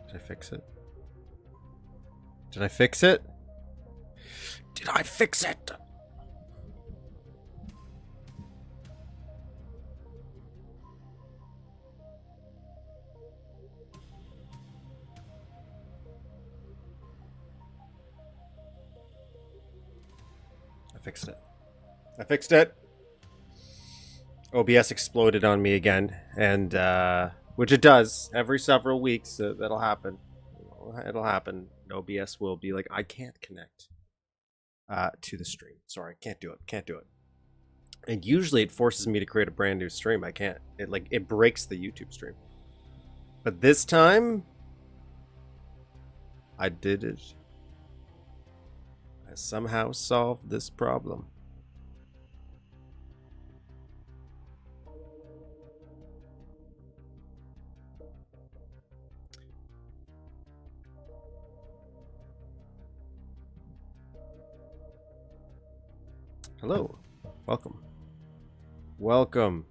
Did I fix it? Did I fix it? Did I fix it? I fixed it. I fixed it. OBS exploded on me again, and which it does every several weeks. That'll happen. It'll happen. OBS will be like, I can't connect to the stream. Sorry, can't do it. Can't do it. And usually it forces me to create a brand new stream. I can't. It breaks the YouTube stream. But this time, I did it. I somehow solved this problem. Hello. Welcome. Welcome.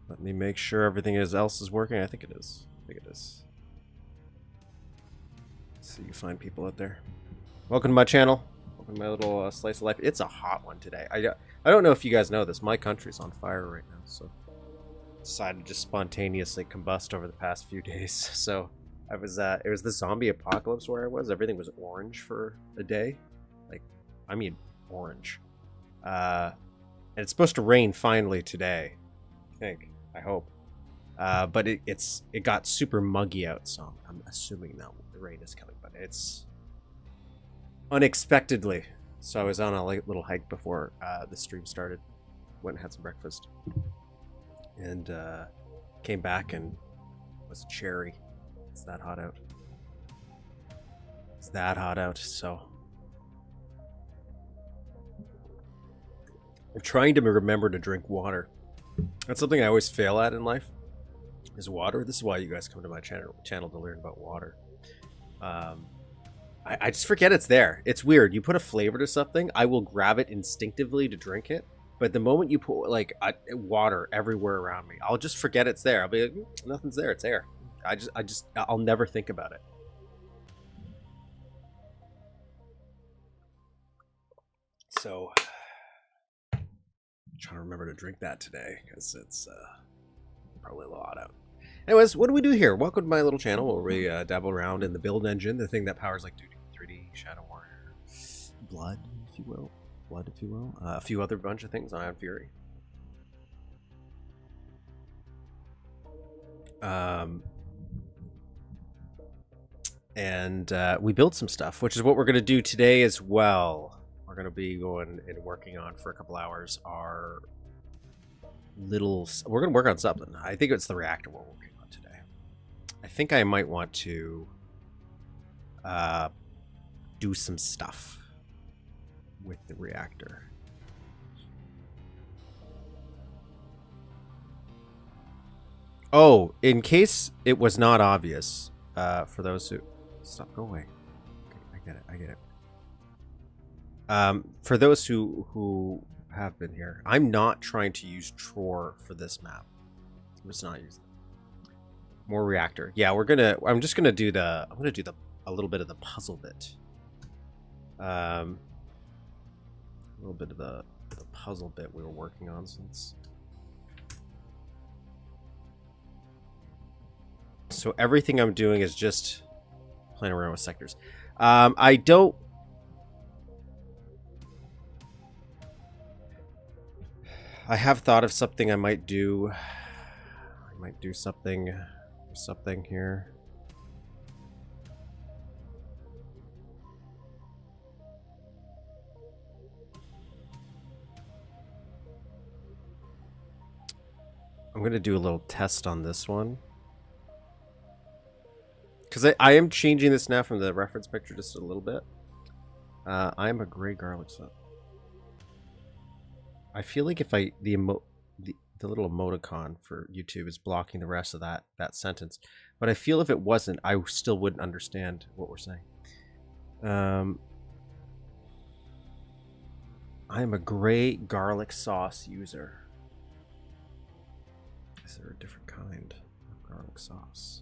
Let me make sure everything else is working. I think it is. I think it is. Let's see you find people out there. Welcome to my channel. Welcome to my little slice of life. It's a hot one today. I don't know if you guys know this. My country's on fire right now, so I decided to just spontaneously combust over the past few days. So it was the zombie apocalypse where I was. Everything was orange for a day. Like, I mean orange. And it's supposed to rain finally today. I hope. But it got super muggy out, so I'm assuming now the rain is coming, but it's unexpectedly. So I was on a little hike before the stream started. Went and had some breakfast. And came back and it was cherry. It's that hot out. It's that hot out, so I'm trying to remember to drink water. That's something I always fail at in life, is water. This is why you guys come to my channel to learn about water. I just forget it's there. It's weird. You put a flavor to something, I will grab it instinctively to drink it. But the moment you put like water everywhere around me, I'll just forget it's there. I'll be like, nothing's there. It's air. I'll never think about it. So, I'm trying to remember to drink that today because it's probably a lot out. Anyways, what do we do here? Welcome to my little channel where we dabble around in the build engine, the thing that powers like Duke 3D, Shadow Warrior, Blood, if you will. A few other bunch of things, Ion Fury. And we built some stuff, which is what we're going to do today as well. We're going to be going and working on for a couple hours our little... We're going to work on something. I think it's the reactor we're working on today. I think I might want to do some stuff with the reactor. Oh, in case it was not obvious, for those who... Stop, go away. Okay, I get it. For those who have been here, I'm not trying to use Tror for this map. I'm just not using it. More reactor. Yeah, I'm just gonna do a little bit of the puzzle bit. A little bit of the puzzle bit we were working on since. So everything I'm doing is just playing around with sectors. I have thought of something I might do. I might do something here. I'm going to do a little test on this one. Because I am changing this now from the reference picture just a little bit. I am a gray garlic sauce. I feel like if the little emoticon for YouTube is blocking the rest of that sentence. But I feel if it wasn't, I still wouldn't understand what we're saying. I am a gray garlic sauce user. Is there a different kind? garlic sauce.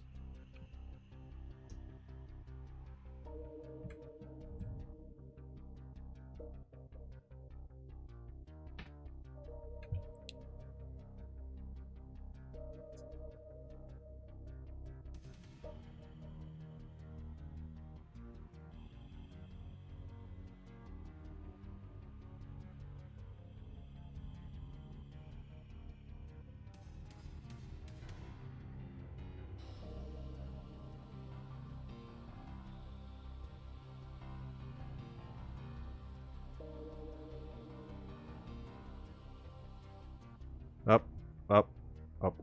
Up, up, up.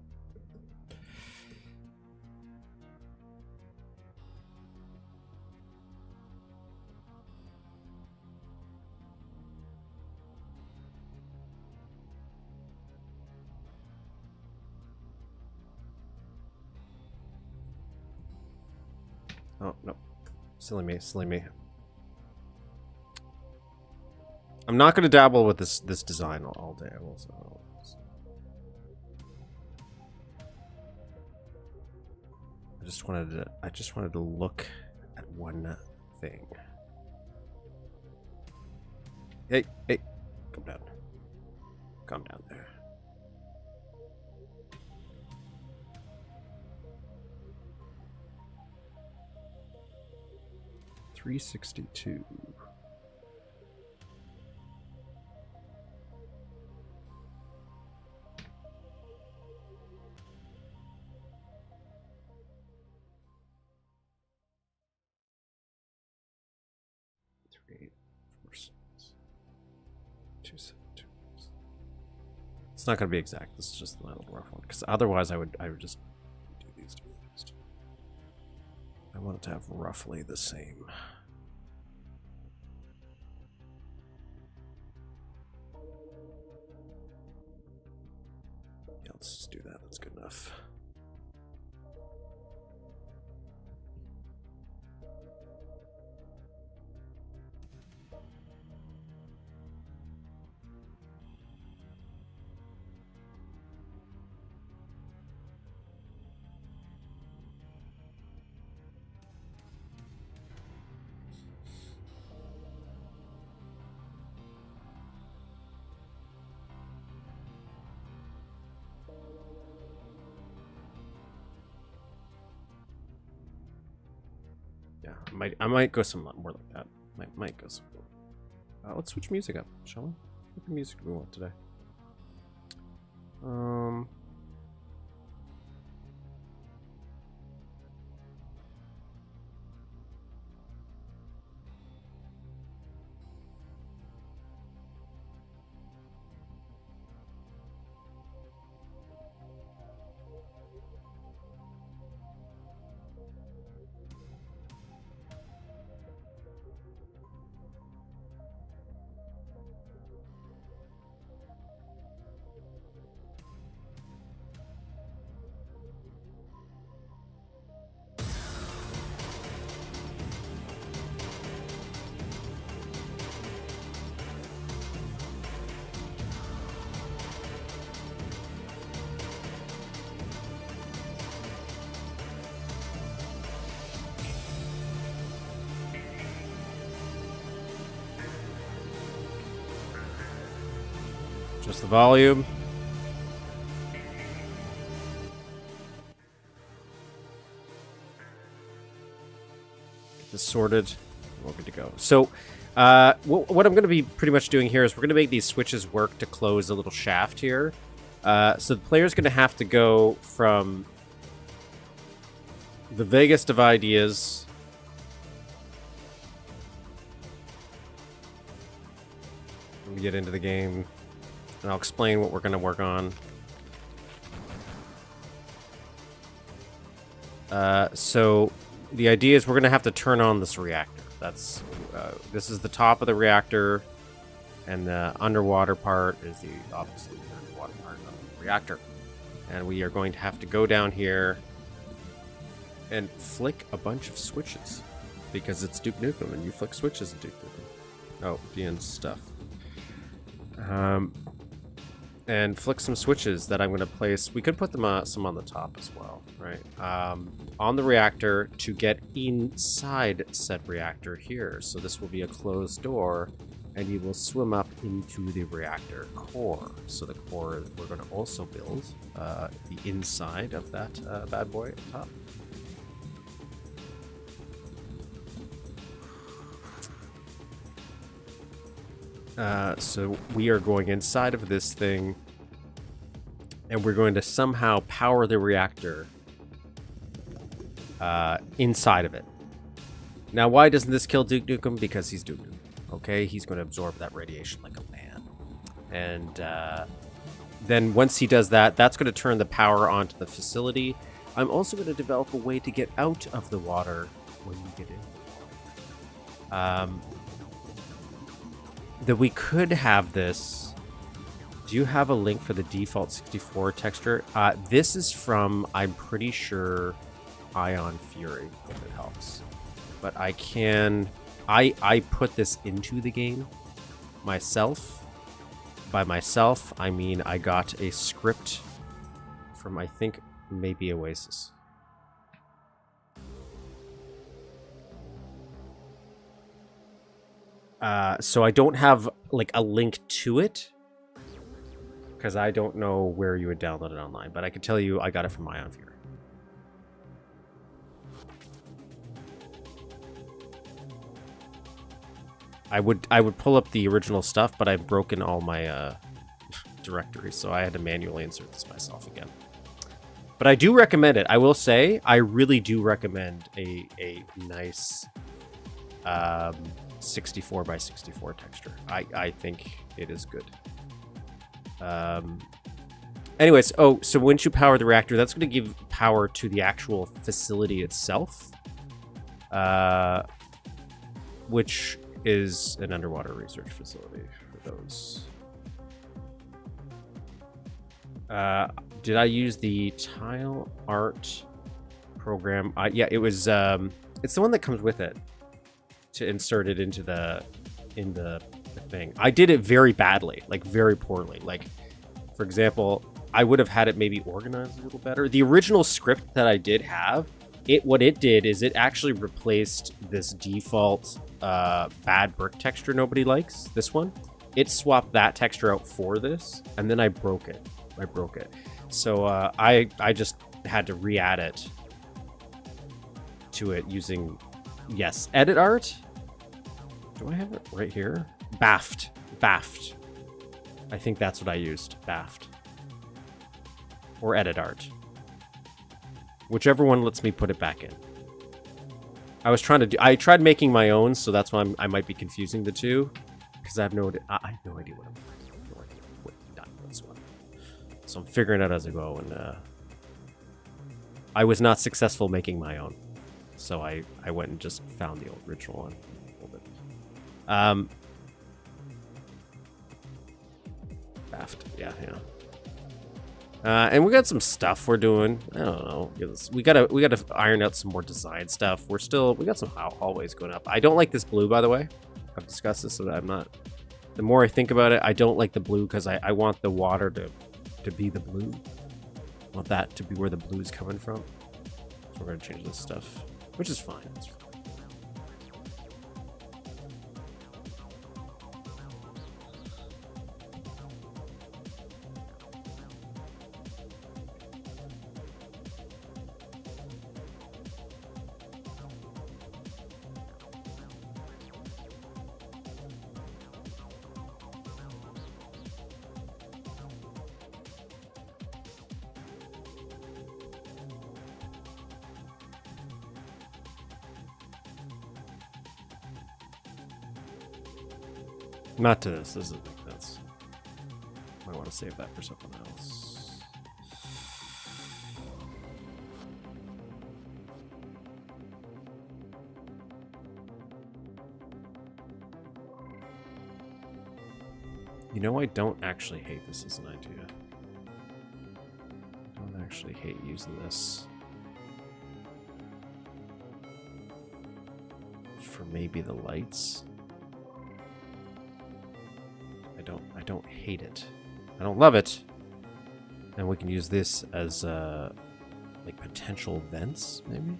Oh, no. Silly me, silly me. I'm not going to dabble with this design all day. I will say. I just wanted to look at one thing. Hey, hey, come down. Calm down there. $362. It's not going to be exact. This is just a little rough one, because otherwise I would just do these two. I want it to have roughly the same. Yeah, let's just do that. That's good enough. Yeah, I might go some more like that. Might go some more. Let's switch music up, shall we? What music do we want today? Just the volume. Get this sorted. We're good to go. So, what I'm going to be pretty much doing here is we're going to make these switches work to close a little shaft here. So the player's going to have to go from the vaguest of ideas when we get into the game. And I'll explain what we're going to work on. So the idea is we're going to have to turn on this reactor. That's this is the top of the reactor, and the underwater part is obviously the underwater part of the reactor. And we are going to have to go down here and flick a bunch of switches, because it's Duke Nukem, and you flick switches in Duke Nukem. Oh, the end stuff. and flick some switches that I'm going to place. We could put them some on the top as well, right? On the reactor to get inside said reactor here. So this will be a closed door, and you will swim up into the reactor core. So the core, we're going to also build the inside of that bad boy at top. So we are going inside of this thing, and we're going to somehow power the reactor inside of it. Now, why doesn't this kill Duke Nukem? Because he's Duke Nukem, okay? He's going to absorb that radiation like a man. And then once he does that, that's going to turn the power onto the facility. I'm also going to develop a way to get out of the water when you get in. That we could have this. Do you have a link for the default 64 texture? This is from, I'm pretty sure, Ion Fury, if it helps. But I can... I put this into the game myself. By myself, I mean I got a script from, I think, maybe Oasis. So I don't have like a link to it because I don't know where you would download it online, but I can tell you I got it from Ion Fury. I would pull up the original stuff, but I've broken all my directories, so I had to manually insert this myself again. But I do recommend it. I will say I really do recommend a nice 64 by 64 texture. I think it is good. Anyways, so once you power the reactor, that's going to give power to the actual facility itself, which is an underwater research facility for those. Did I use the tile art program? Yeah, it was. It's the one that comes with it to insert it into the thing. I did it very badly, like very poorly. Like, for example, I would have had it maybe organized a little better. The original script that I did have, what it did is it actually replaced this default bad brick texture nobody likes. This one, it swapped that texture out for this, and then I broke it. So I just had to re-add it to it using, yes, edit art. Do I have it right here? Baft. I think that's what I used. Baft. Or edit art. Whichever one lets me put it back in. I tried making my own, so that's why I might be confusing the two. Because I have no idea what I'm doing. No idea what none whatsoever. So I'm figuring it out as I go, and I was not successful making my own. So I went and just found the original one. Baft, yeah. And we got some stuff we're doing. I don't know. We gotta iron out some more design stuff. We got some hallways going up. I don't like this blue, by the way. I've discussed this, so that I'm not. The more I think about it, I don't like the blue because I want the water to be the blue. I want that to be where the blue's coming from. So we're gonna change this stuff, which is fine. It's fine. Not to this. This is that's. I want to save that for something else. You know, I don't actually hate this as an idea. I don't actually hate using this for maybe the lights. I don't hate it. I don't love it. And we can use this as like potential vents, maybe?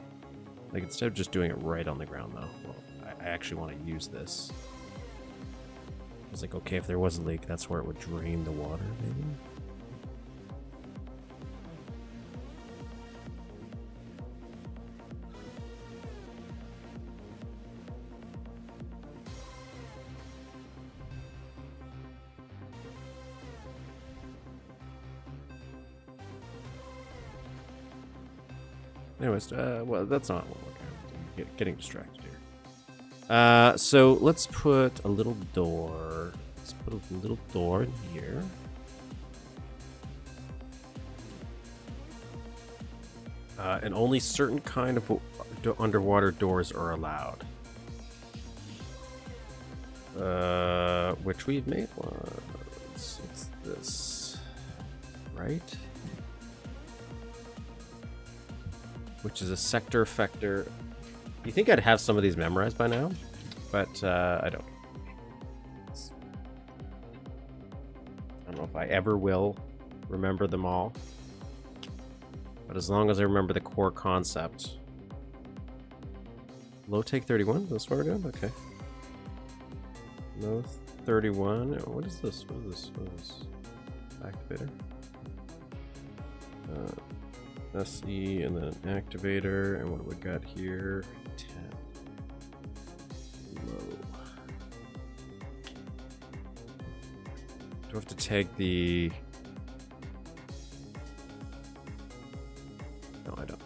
Like instead of just doing it right on the ground though. Well, I actually want to use this. It's like, okay, if there was a leak, that's where it would drain the water, maybe? Anyways, well, that's not what we're getting distracted here. So let's put a little door. Let's put a little door in here. And only certain kind of underwater doors are allowed. Which we've made one. It's this, right? Which is a sector effector. You think I'd have some of these memorized by now, but I don't. I don't know if I ever will remember them all, but as long as I remember the core concept. Low take 31, that's what we're doing? Okay. Low 31, what is this? What is this? What is this? Activator. SE and then activator, and what do we got here? 10. Low. Do I have to take the... No, I don't.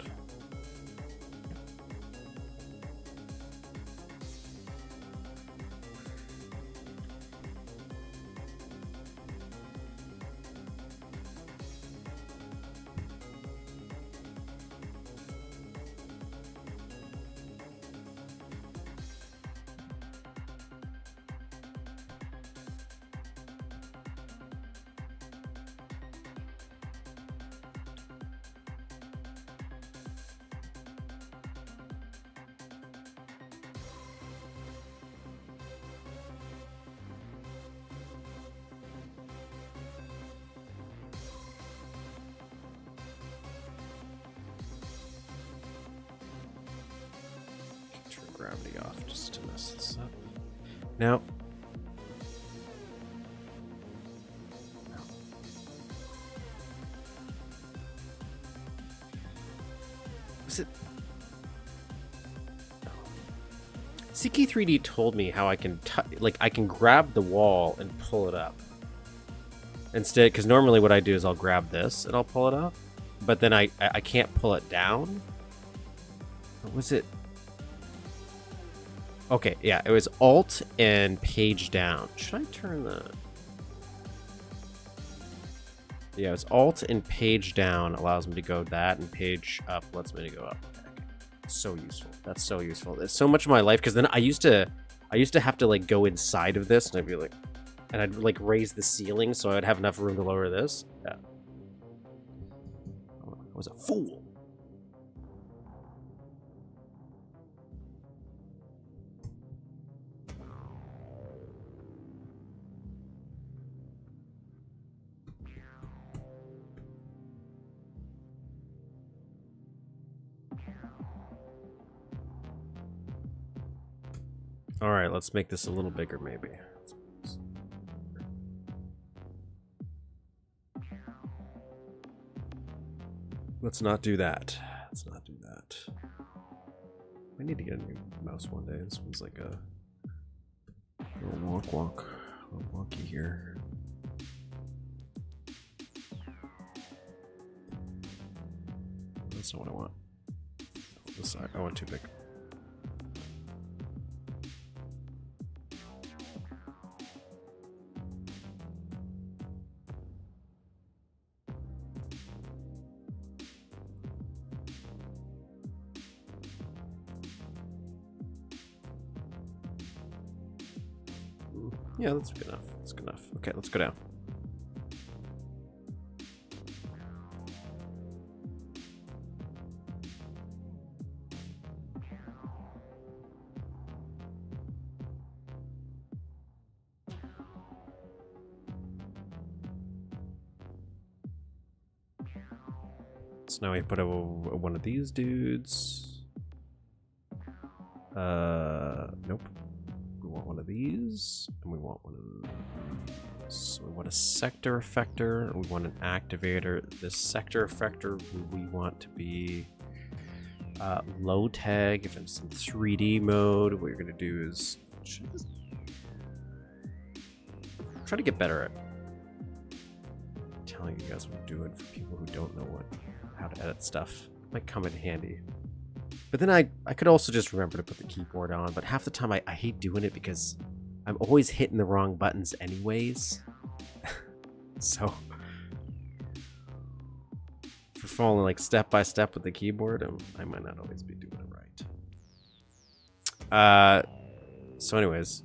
Gravity off just to mess this up. Now, was it? CK3D told me how I can I can grab the wall and pull it up. Instead, because normally what I do is I'll grab this and I'll pull it up, but then I can't pull it down. Or was it? Okay, yeah, it was Alt and page down. Should I turn the... Yeah, it's Alt and page down allows me to go that, and page up lets me to go up. So useful. That's so useful. It's so much of my life, because then I used to have to like go inside of this, and I'd be like, and I'd like raise the ceiling so I'd have enough room to lower this. Yeah. I was a fool. All right, let's make this a little bigger, maybe. Let's not do that. Let's not do that. I need to get a new mouse one day. This one's like a little wonky here. That's not what I want. This side, I want too big. Yeah, that's good enough. That's good enough. Okay, let's go down. So now we put one of these dudes. Nope. We want one of these, and we want one of these. So we want a sector effector, we want an activator. This sector effector we want to be low tag. If it's in 3D mode, what you're gonna do is try to get better at telling you guys what I'm doing for people who don't know how to edit stuff. Might come in handy. But then I could also just remember to put the keyboard on, but half the time I hate doing it because I'm always hitting the wrong buttons anyways. So for following like step by step with the keyboard, I might not always be doing it right. So anyways.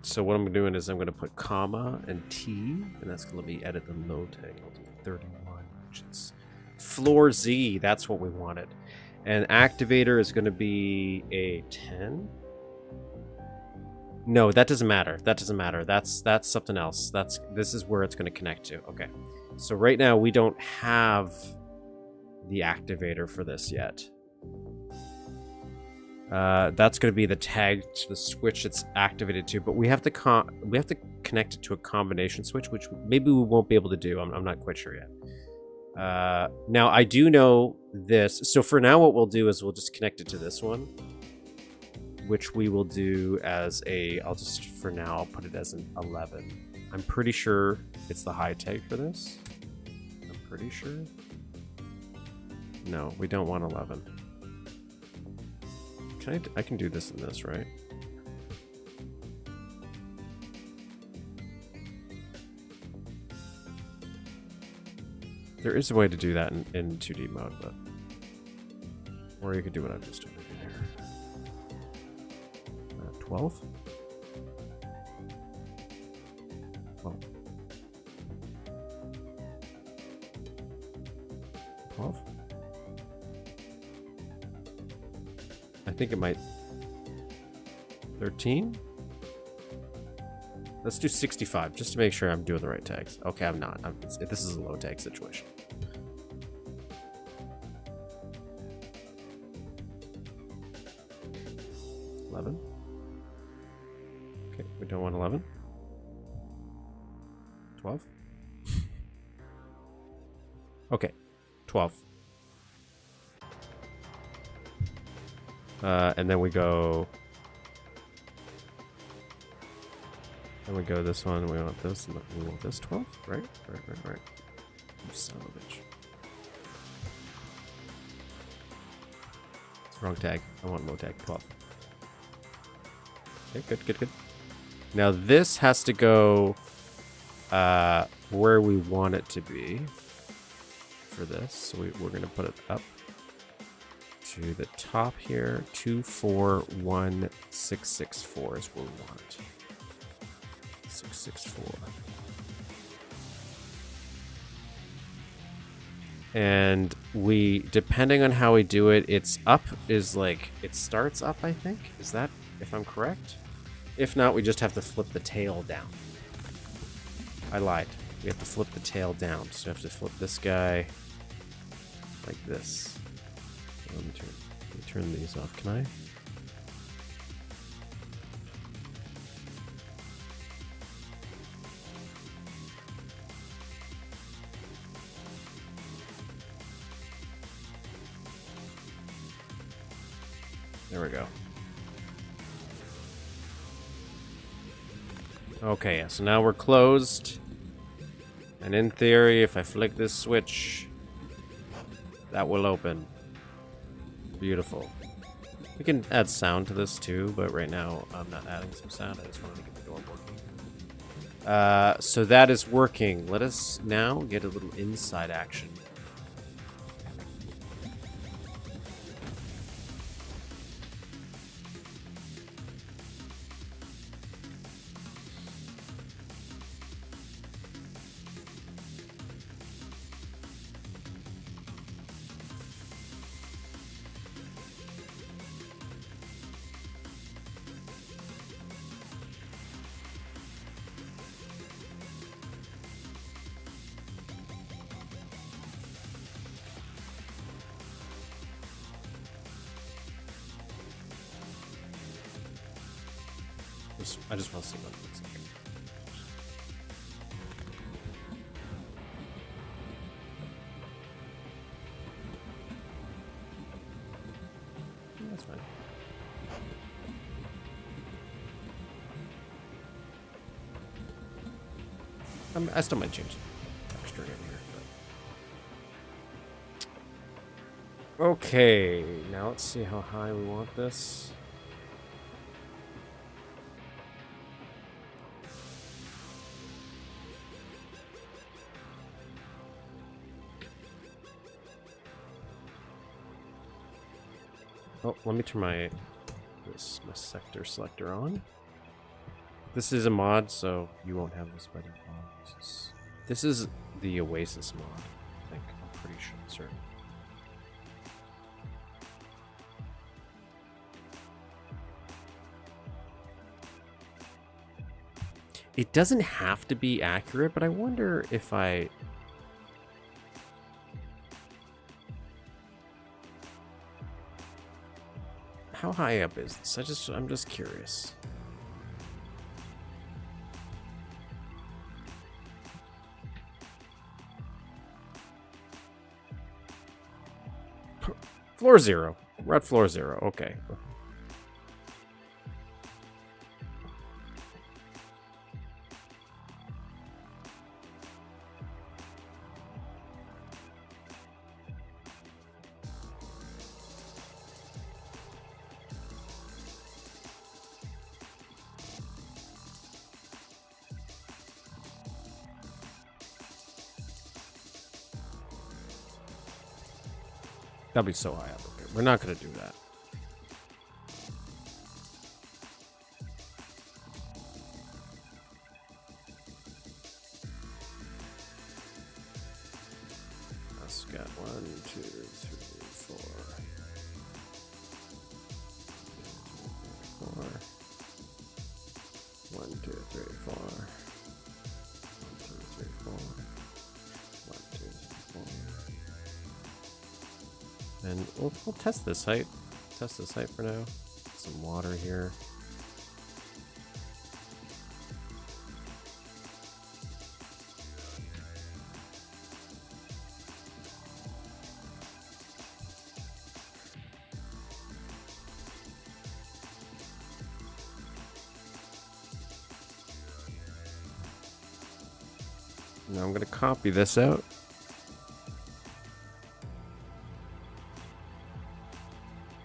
So what I'm doing is I'm going to put comma and T, and that's going to be edit the low tag. I'll do 31, which is floor Z. That's what we wanted. And activator is going to be a 10. No, that doesn't matter. That doesn't matter. That's something else. This is where it's going to connect to. Okay. So right now we don't have the activator for this yet. That's going to be the tag to the switch it's activated to, but we have to connect it to a combination switch, which maybe we won't be able to do. I'm not quite sure yet. Now I do know this. So for now, what we'll do is we'll just connect it to this one, which we will do as for now, I'll put it as an 11. I'm pretty sure it's the high tag for this. I'm pretty sure. No, we don't want 11. I can do this in this, right? There is a way to do that in 2D mode, but... Or you could do what I'm just doing here. 12? 12. 12? I think it might... 13? Let's do 65, just to make sure I'm doing the right tags. Okay, I'm not. This is a low tag situation. $11. Okay, we don't want 11. 12. Okay, 12. And then we go... And we go this one, we want this, and we want this 12, right? Right. You son of a bitch. It's the wrong tag. I want low tag, 12. Okay, good. Now this has to go where we want it to be for this. So we're going to put it up to the top here. 241664 is where we want it. 664. And we, depending on how we do it, it's up is like, it starts up, I think. Is that, if I'm correct? If not, we just have to flip the tail down. I lied. We have to flip the tail down. So we have to flip this guy like this. Let me turn these off. Can I? There we go. Okay, yeah, so now we're closed. And in theory, if I flick this switch, that will open. Beautiful. We can add sound to this too, but right now I'm not adding some sound. I just wanted to get the door working. So that is working. Let us now get a little inside action. I just want to see what it looks like. That's fine. I still might change the texture in here. But... Okay, now let's see how high we want this. Oh, let me turn my sector selector on. This is a mod, so you won't have this by default. This is the Oasis mod, I think. I'm pretty sure, certain. It doesn't have to be accurate, but I wonder if I... How high up is this? I'm just curious. Floor 0. We're at floor 0. Okay. That'll be so high up. Okay, we're not going to do that. Let's get 1, 2, 3, 4. 1, 2, 3, 4. 1, 2, 3, 4. 1, 2, 3, 4. And we'll test this height. Test this height for now. Some water here. Now I'm going to copy this out.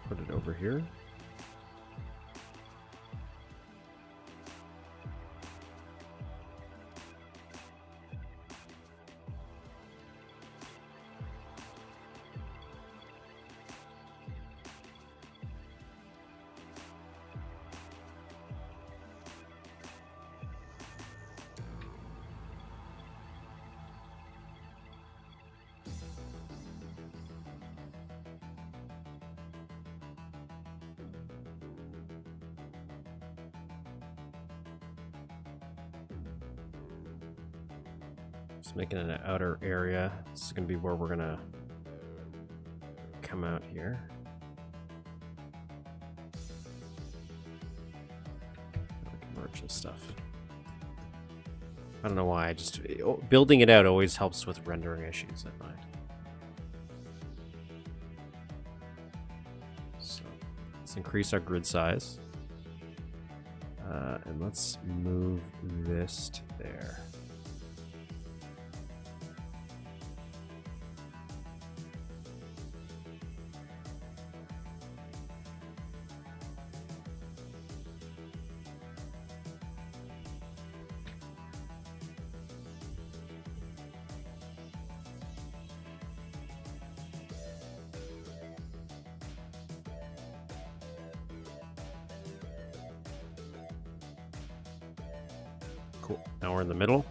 Put it over here. Just making an outer area. This is going to be where we're going to come out here. Merge and stuff. I don't know why. Just building it out always helps with rendering issues, I find. So let's increase our grid size. And let's move this to there. Cool. Now we're in the middle.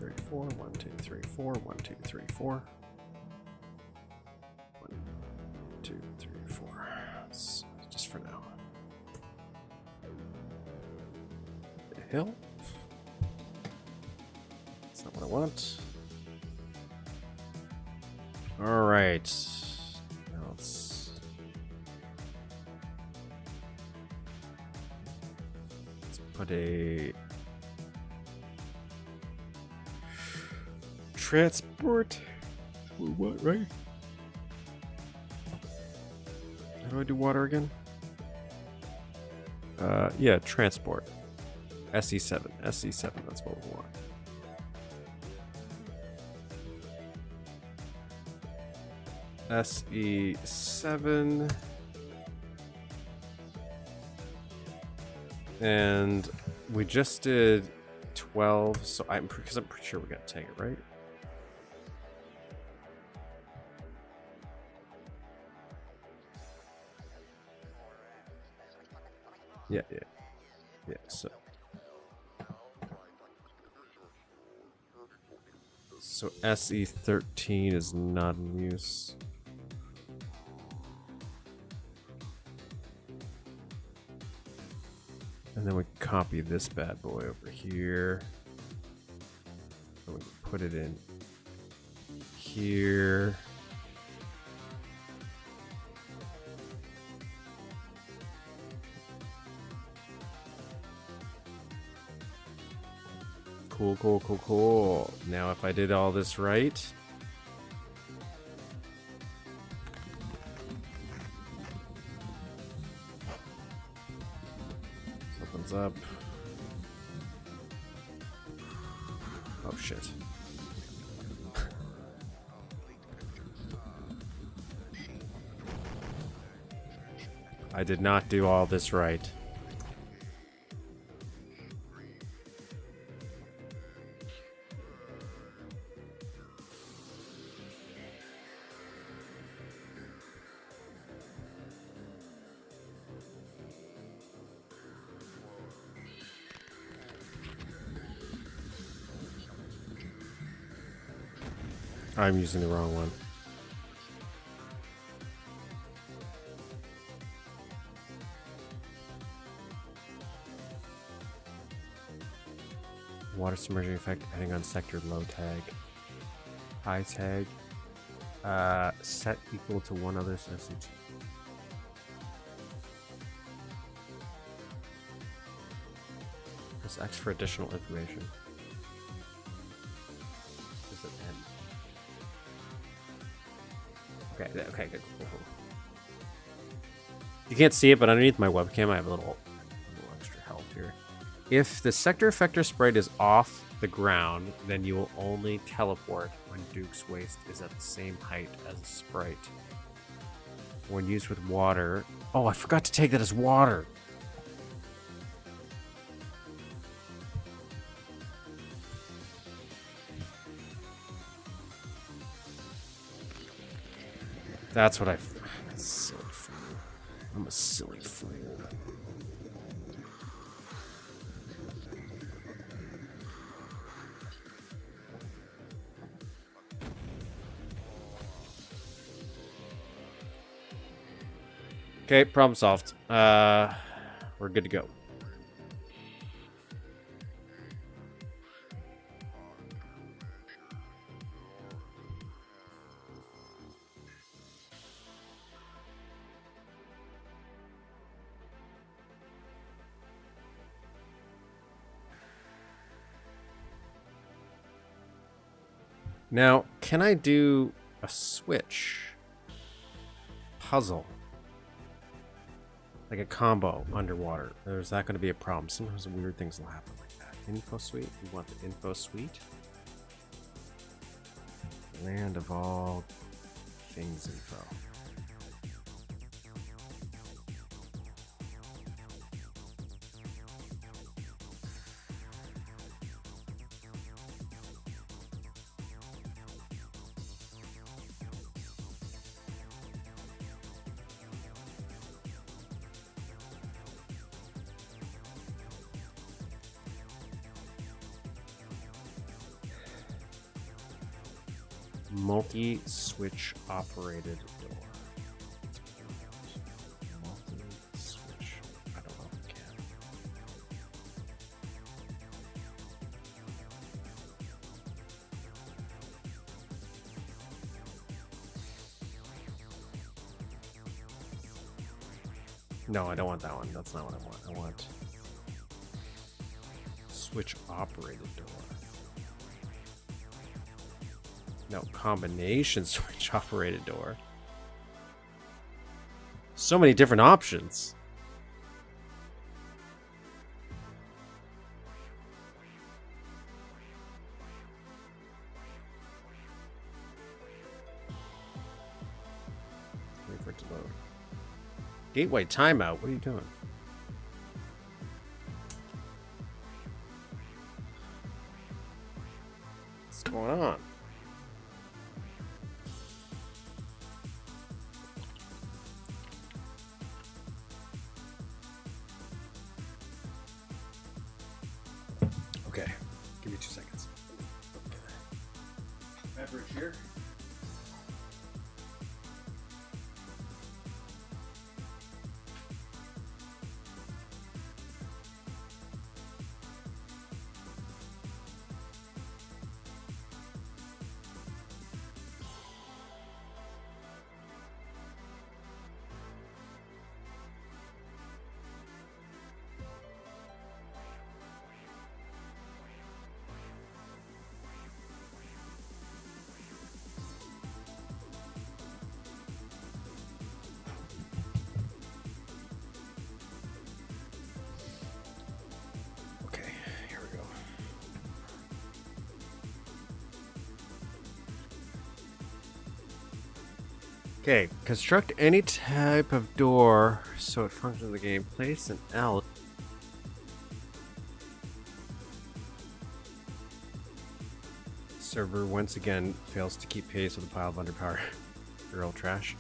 3, 4. 1, 2, 3, 4. 1, 2, 3, 4. 1, 2, 3, 4. That's just for now. The hill. That's not what I want. All right. Now let's put a transport. What, right? How do I do water again? Yeah, transport. SE7. SE7, that's what we want. SE7. And we just did 12, so because I'm pretty sure we got to take it, right? Yeah. So SE13 is not in use. And then we copy this bad boy over here. And we put it in here. Cool. Now if I did all this right. Something's up. Oh shit. I did not do all this right. I'm using the wrong one. Water submersion effect depending on sector. Low tag. High tag. Set equal to one other SSH. Press X for additional information. Does it end? Okay, good. Cool. You can't see it, but underneath my webcam, I have a little extra help here. If the sector effector sprite is off the ground, then you will only teleport when Duke's waist is at the same height as a sprite. When used with water... Oh, I forgot to take that as water! That's what I... Silly fool. I'm a silly fool. Okay, problem solved. We're good to go. Now, can I do a switch puzzle? Like a combo underwater? Or is that going to be a problem? Sometimes weird things will happen like that. Info suite? We want the info suite. Land of all things info. Multi-switch operated door. Multi-switch. I don't know if I can. No, I don't want that one. That's not what I want. I want switch operated door. No, combination switch operated door. So many different options. Wait for it to load. Gateway timeout. What are you doing? What's going on? Okay, give me 2 seconds. Beverage here. Okay, construct any type of door so it functions in the game. Place an L. Server once again fails to keep pace with a pile of underpowered girl trash.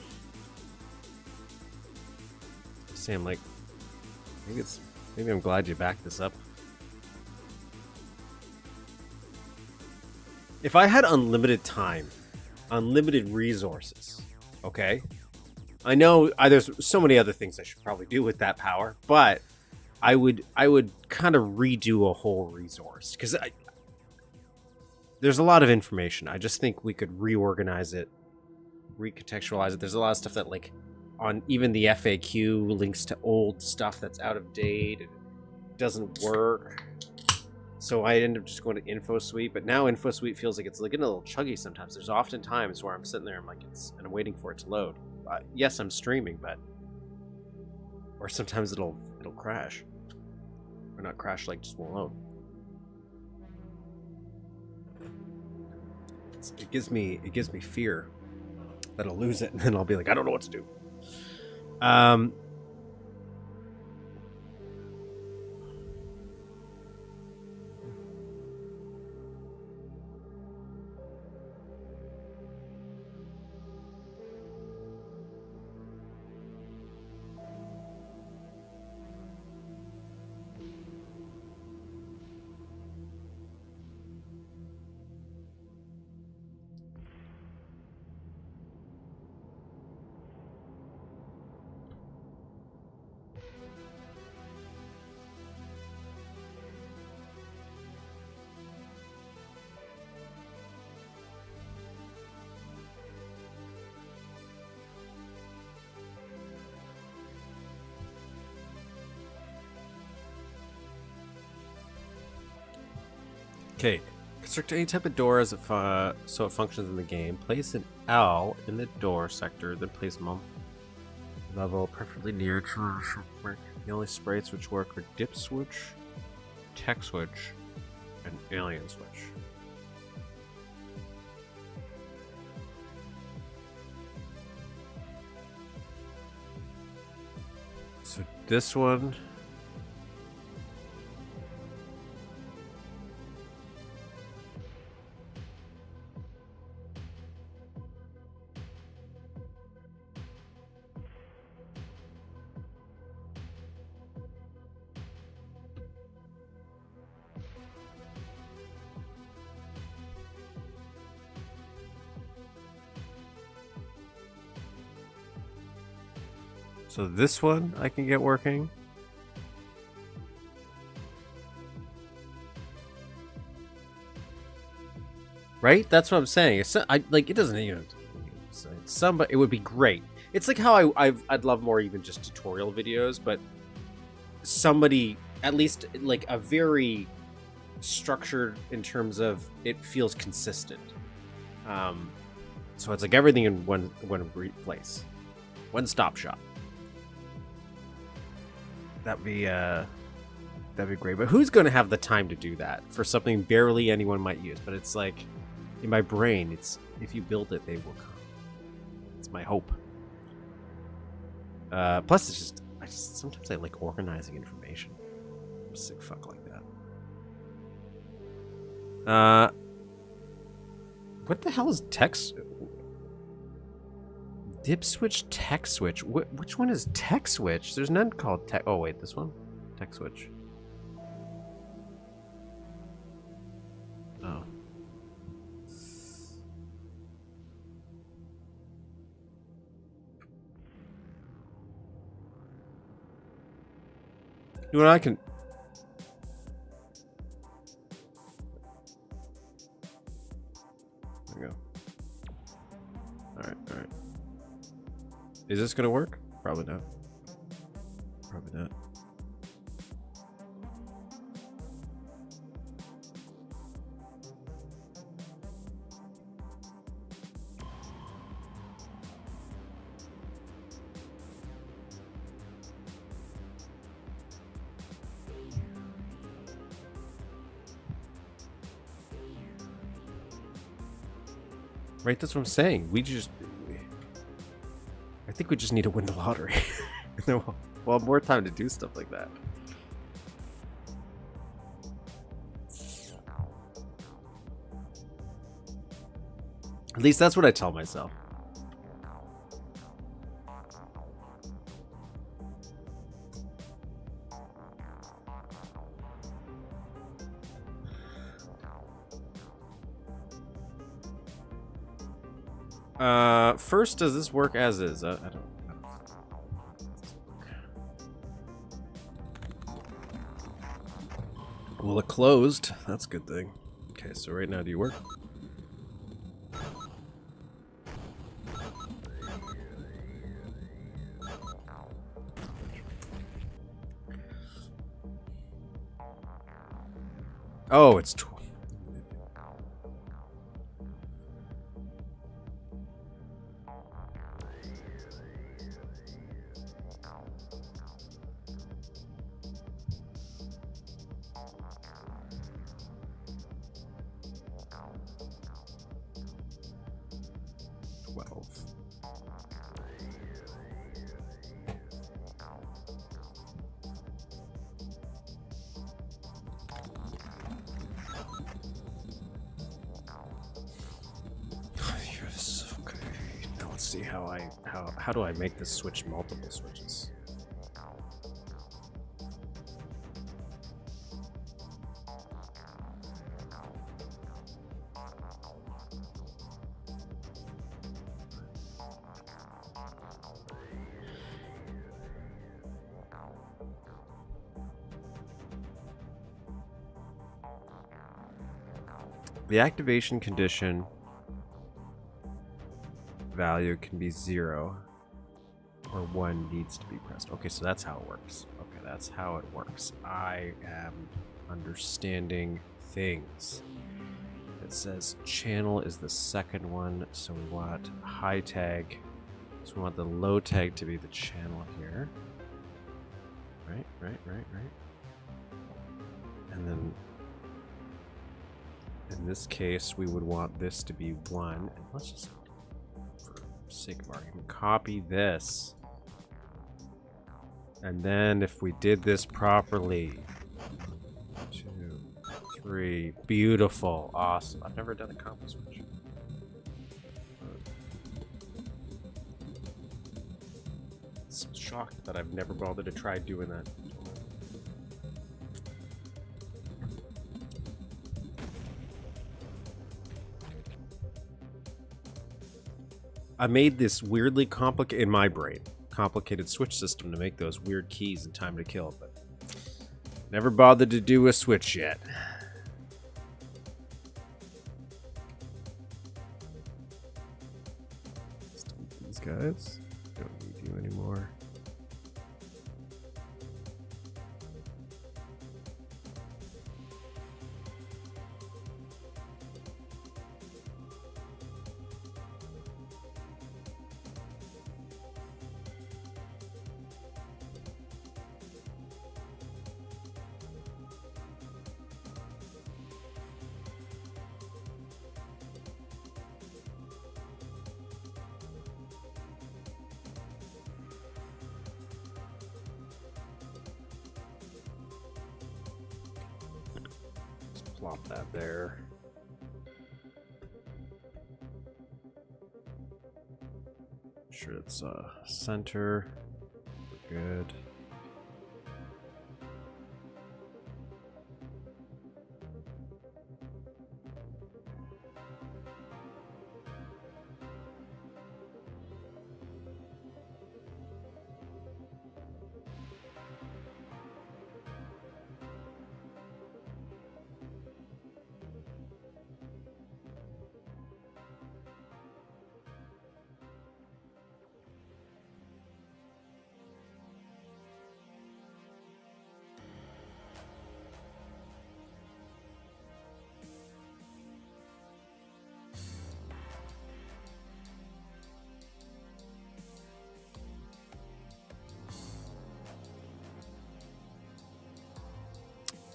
Sam, like, maybe I'm glad you backed this up. If I had unlimited time, unlimited resources, okay, I know there's so many other things I should probably do with that power, but I would kind of redo a whole resource because there's a lot of information. I just think we could reorganize it, recontextualize it. There's a lot of stuff that, like, on even the FAQ links to old stuff that's out of date and doesn't work. So I end up just going to InfoSuite, but now InfoSuite feels like it's like getting a little chuggy sometimes. There's often times where I'm sitting there, I'm like, and I'm waiting for it to load. Yes, I'm streaming, but or sometimes it'll crash, or not crash, like just won't load. It gives me fear that I'll lose it, and then I'll be like, I don't know what to do. Okay, construct any type of door as so it functions in the game. Place an L in the door sector, then place mum level, preferably near the only sprites which work are dip switch, tech switch, and alien switch. So this one. So this one I can get working. Right? That's what I'm saying. It's, like it doesn't even. Somebody, it would be great. It's like how I'd love more even just tutorial videos, but somebody at least like a very structured in terms of it feels consistent. So it's like everything in one place, one stop shop. That'd be great. But who's going to have the time to do that for something barely anyone might use? But it's like in my brain, it's if you build it, they will come. It's my hope. Plus, it's just sometimes I like organizing information. I'm a sick fuck like that. What the hell is text? Dip switch, tech switch. Which one is tech switch? There's none called tech. Oh wait, this one, tech switch. Oh. You know what I can. There we go. All right. Is this gonna work? Probably not. Probably not. Right, that's what I'm saying. I think we just need to win the lottery. We'll have more time to do stuff like that. At least that's what I tell myself. First, does this work as is? I don't. Well, it closed. That's a good thing. Okay, so right now, do you work? Oh, it's 12. Yes, okay. Now let's see how do I make this switch multiple switches? The activation condition value can be 0 or 1 needs to be pressed. Okay, so that's how it works. Okay, that's how it works. I am understanding things. It says channel is the second one, so we want high tag. So we want the low tag to be the channel here. Right. And then in this case, we would want this to be 1. And let's just, for sake of argument, copy this. And then if we did this properly, 2, 3, beautiful, awesome. I've never done a combo switch. I'm shocked that I've never bothered to try doing that. I made this weirdly complicated in my brain. complicated switch system to make those weird keys in Time to Kill, but never bothered to do a switch yet. Let's delete these guys. Don't need you anymore. Plop that there. Sure it's center. We're good.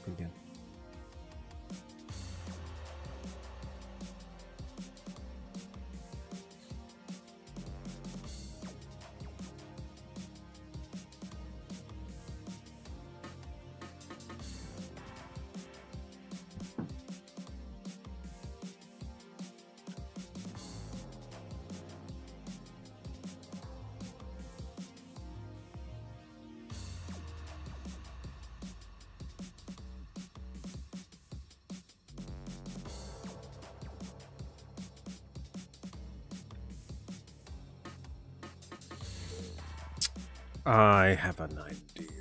Again. I have an idea.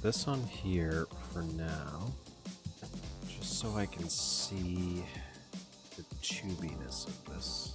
This on here for now, just so I can see the tubiness of this.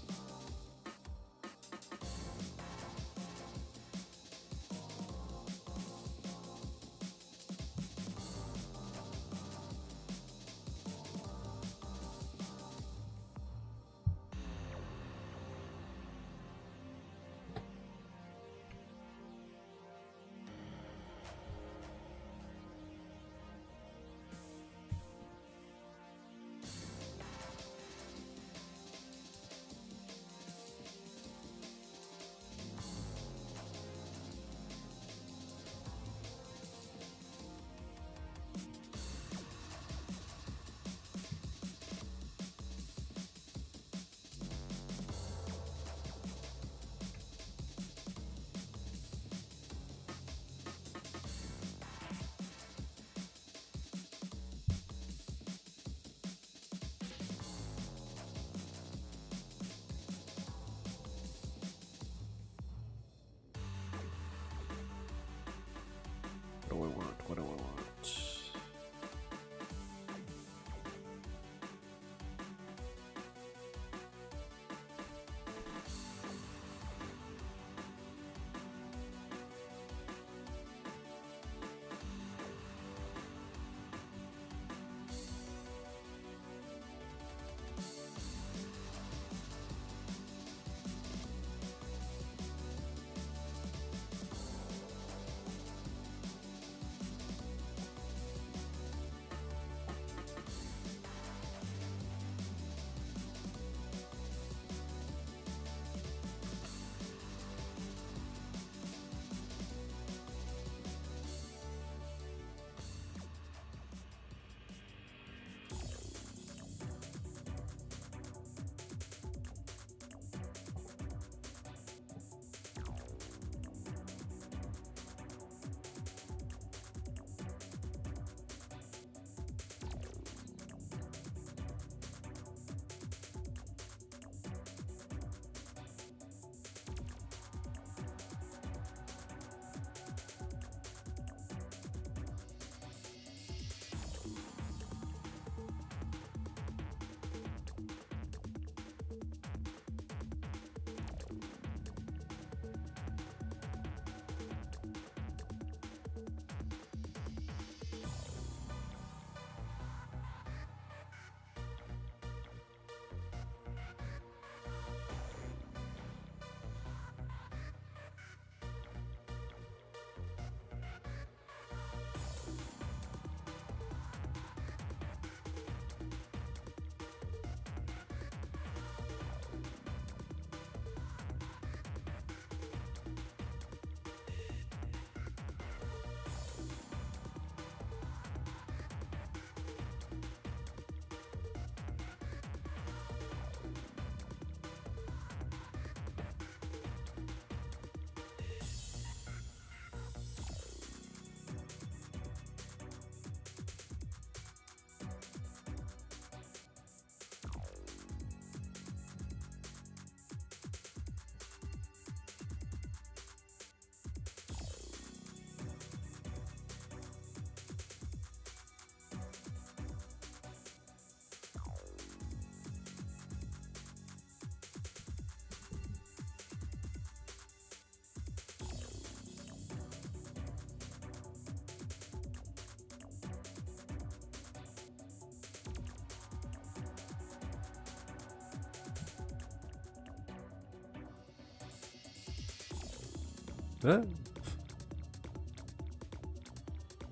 Huh?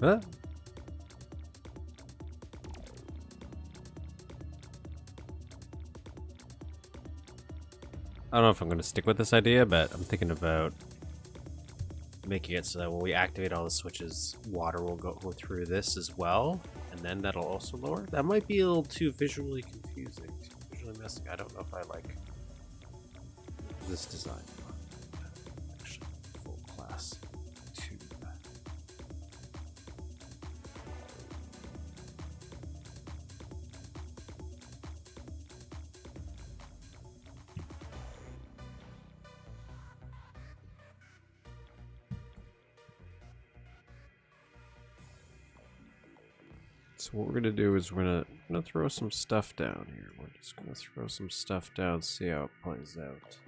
Huh? I don't know if I'm going to stick with this idea, but I'm thinking about making it so that when we activate all the switches, water will go through this as well, and then that'll also lower. That might be a little too visually confusing, too visually messy. I don't know if I like this design. Actually, full class tube. So what we're gonna do is we're gonna throw some stuff down here. We're just gonna throw some stuff down, see how it plays out.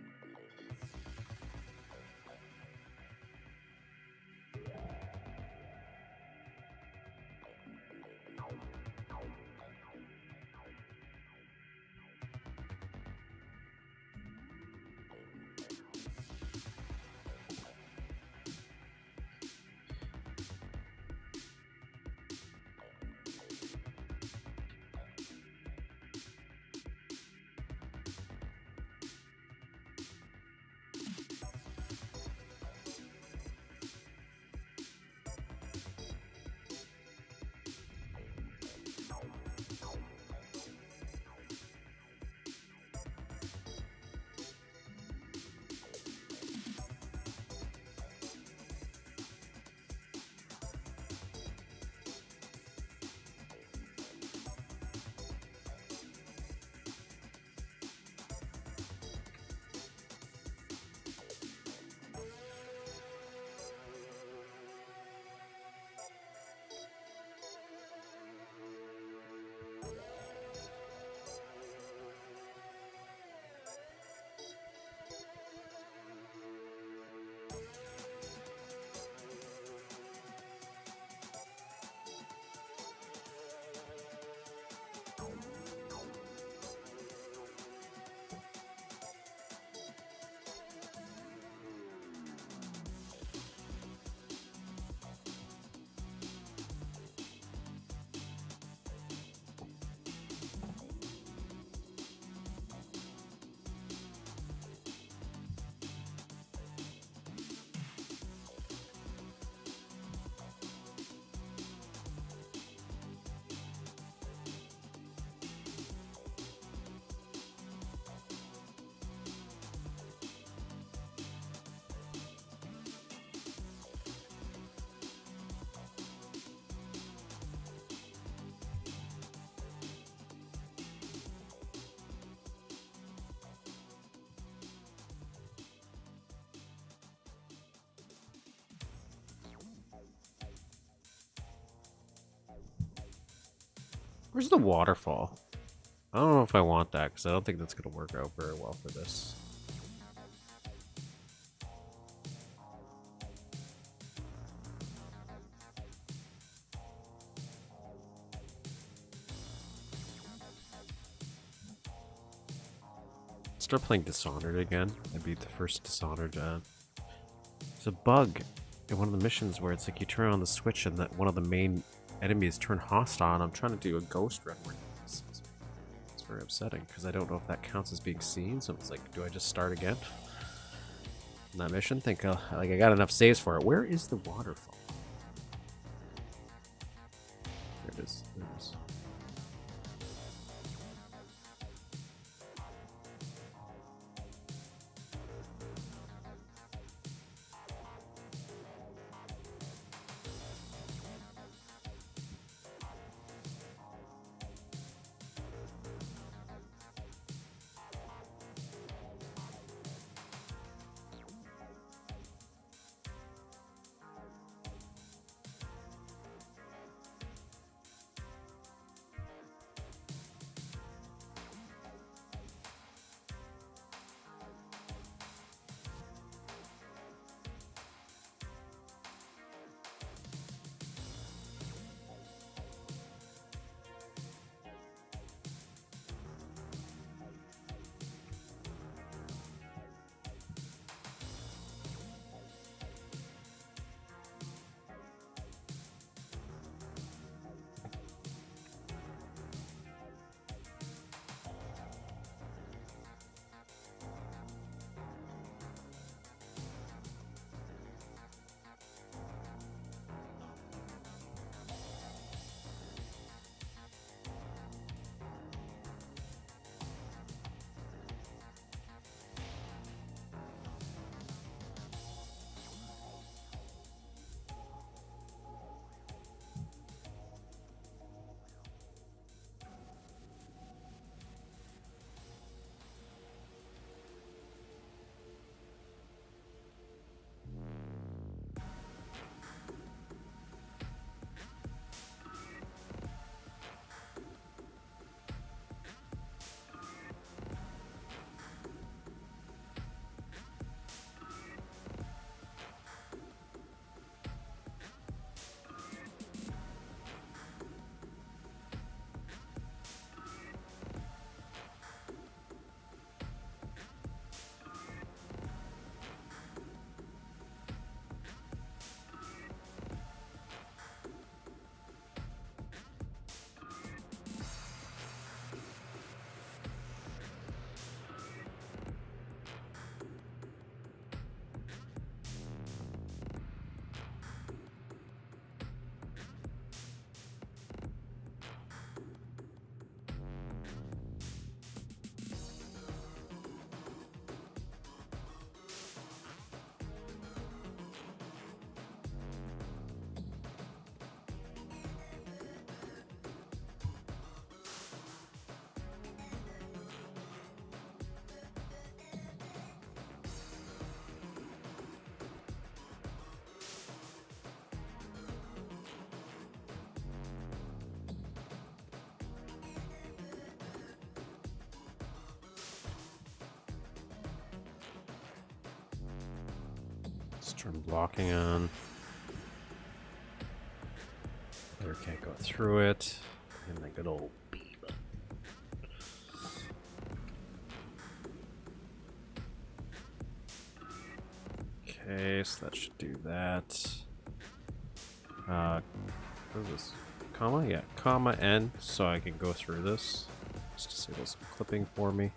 Where's the waterfall? I don't know if I want that, because I don't think that's going to work out very well for this. Start playing Dishonored again. I beat the first Dishonored. There's a bug in one of the missions where it's like you turn on the switch and that one of the main enemies turn hostile, and I'm trying to do a ghost run where it's very upsetting because I don't know if that counts as being seen. So it's like, do I just start again in that mission? Think like I got enough saves for it. Where is the waterfall? There it is. There it is. Just turn blocking on. Player can't go through it. And the good old B button. Okay, so that should do that. What is this? Comma? Yeah, comma N, so I can go through this. Just disable some clipping for me.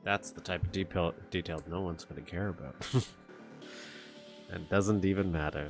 That's the type of detail no one's going to care about. It doesn't even matter.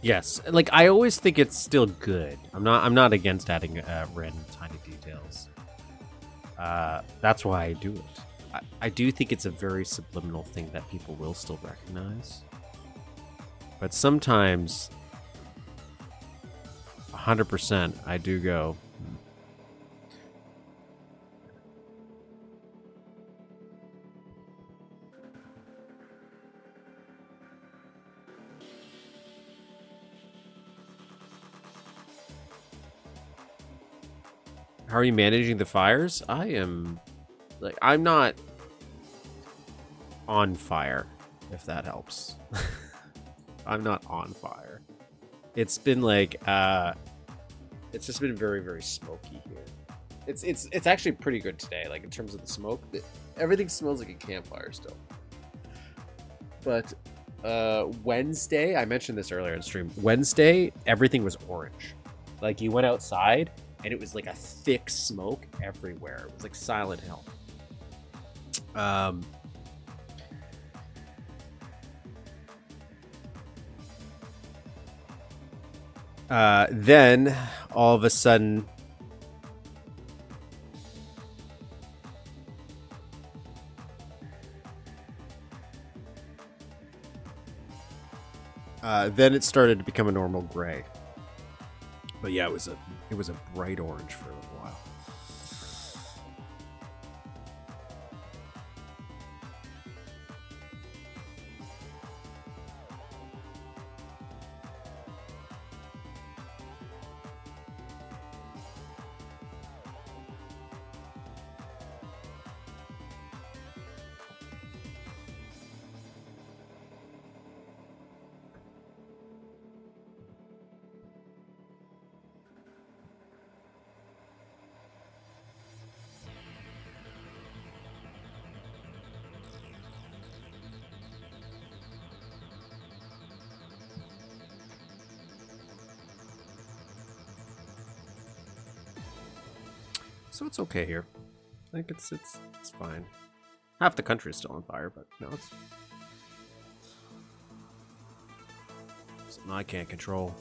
Yes, like I always think it's still good. I'm not against adding random tiny details. That's why I do it. I do think it's a very subliminal thing that people will still recognize. But sometimes 100% I do go, how are you managing the fires? I am, like, I'm not on fire, if that helps. I'm not on fire. It's been like, it's just been very, very smoky here. It's actually pretty good today, like in terms of the smoke. Everything smells like a campfire still. But Wednesday, I mentioned this earlier in stream. Wednesday, everything was orange. Like you went outside and it was like a thick smoke everywhere. It was like Silent Hill. Then all of a sudden, then it started to become a normal gray. But yeah, it was a bright orange for a little while. So it's okay here. I think it's fine. Half the country is still on fire, but no, it's something I can't control.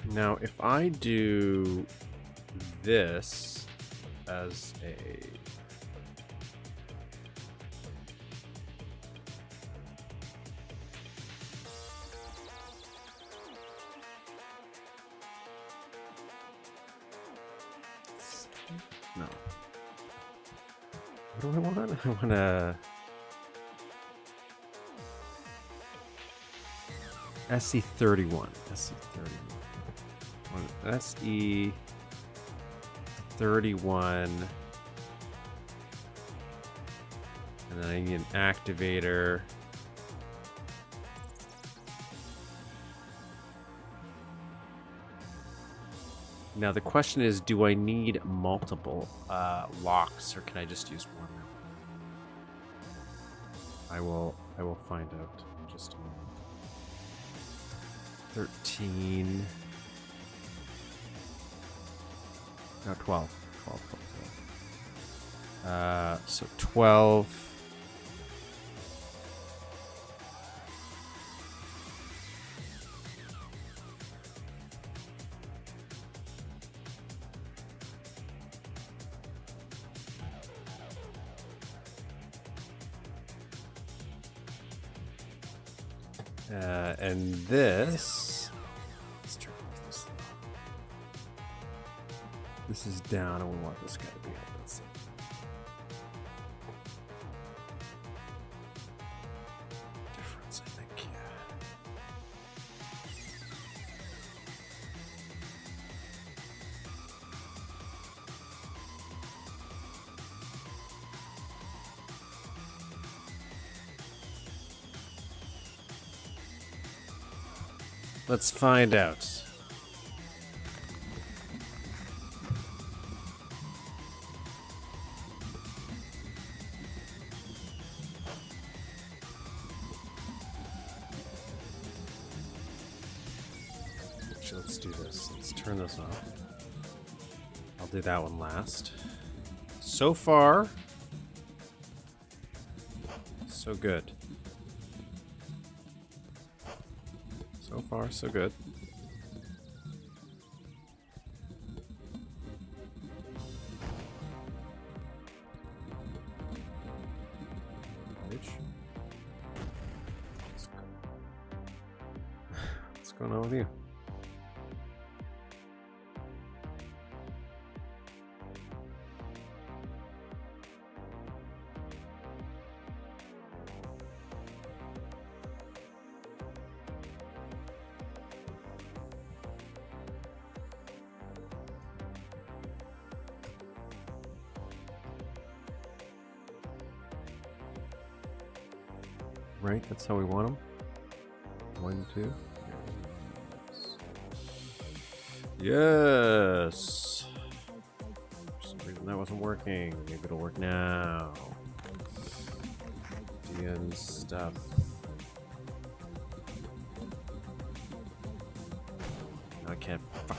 Now, if I do this as a... No. What do I want? I want to... SE31. SE31. SE31, and then I need an activator. Now the question is, do I need multiple locks, or can I just use one? I will find out in just a moment. 13. No, 12. 12. So 12. And this... Let's turn off this. This is down, and we want this guy to be up. Let's see. Difference, I think, yeah. Let's find out. Actually, let's do this. Let's turn this off. I'll do that one last. So far, so good. So far, so good. What's going on with you? Right, that's how we want them. 1, 2. Yes. For some reason that wasn't working. Maybe it'll work now. DN stuff. No, I can't. Fuck.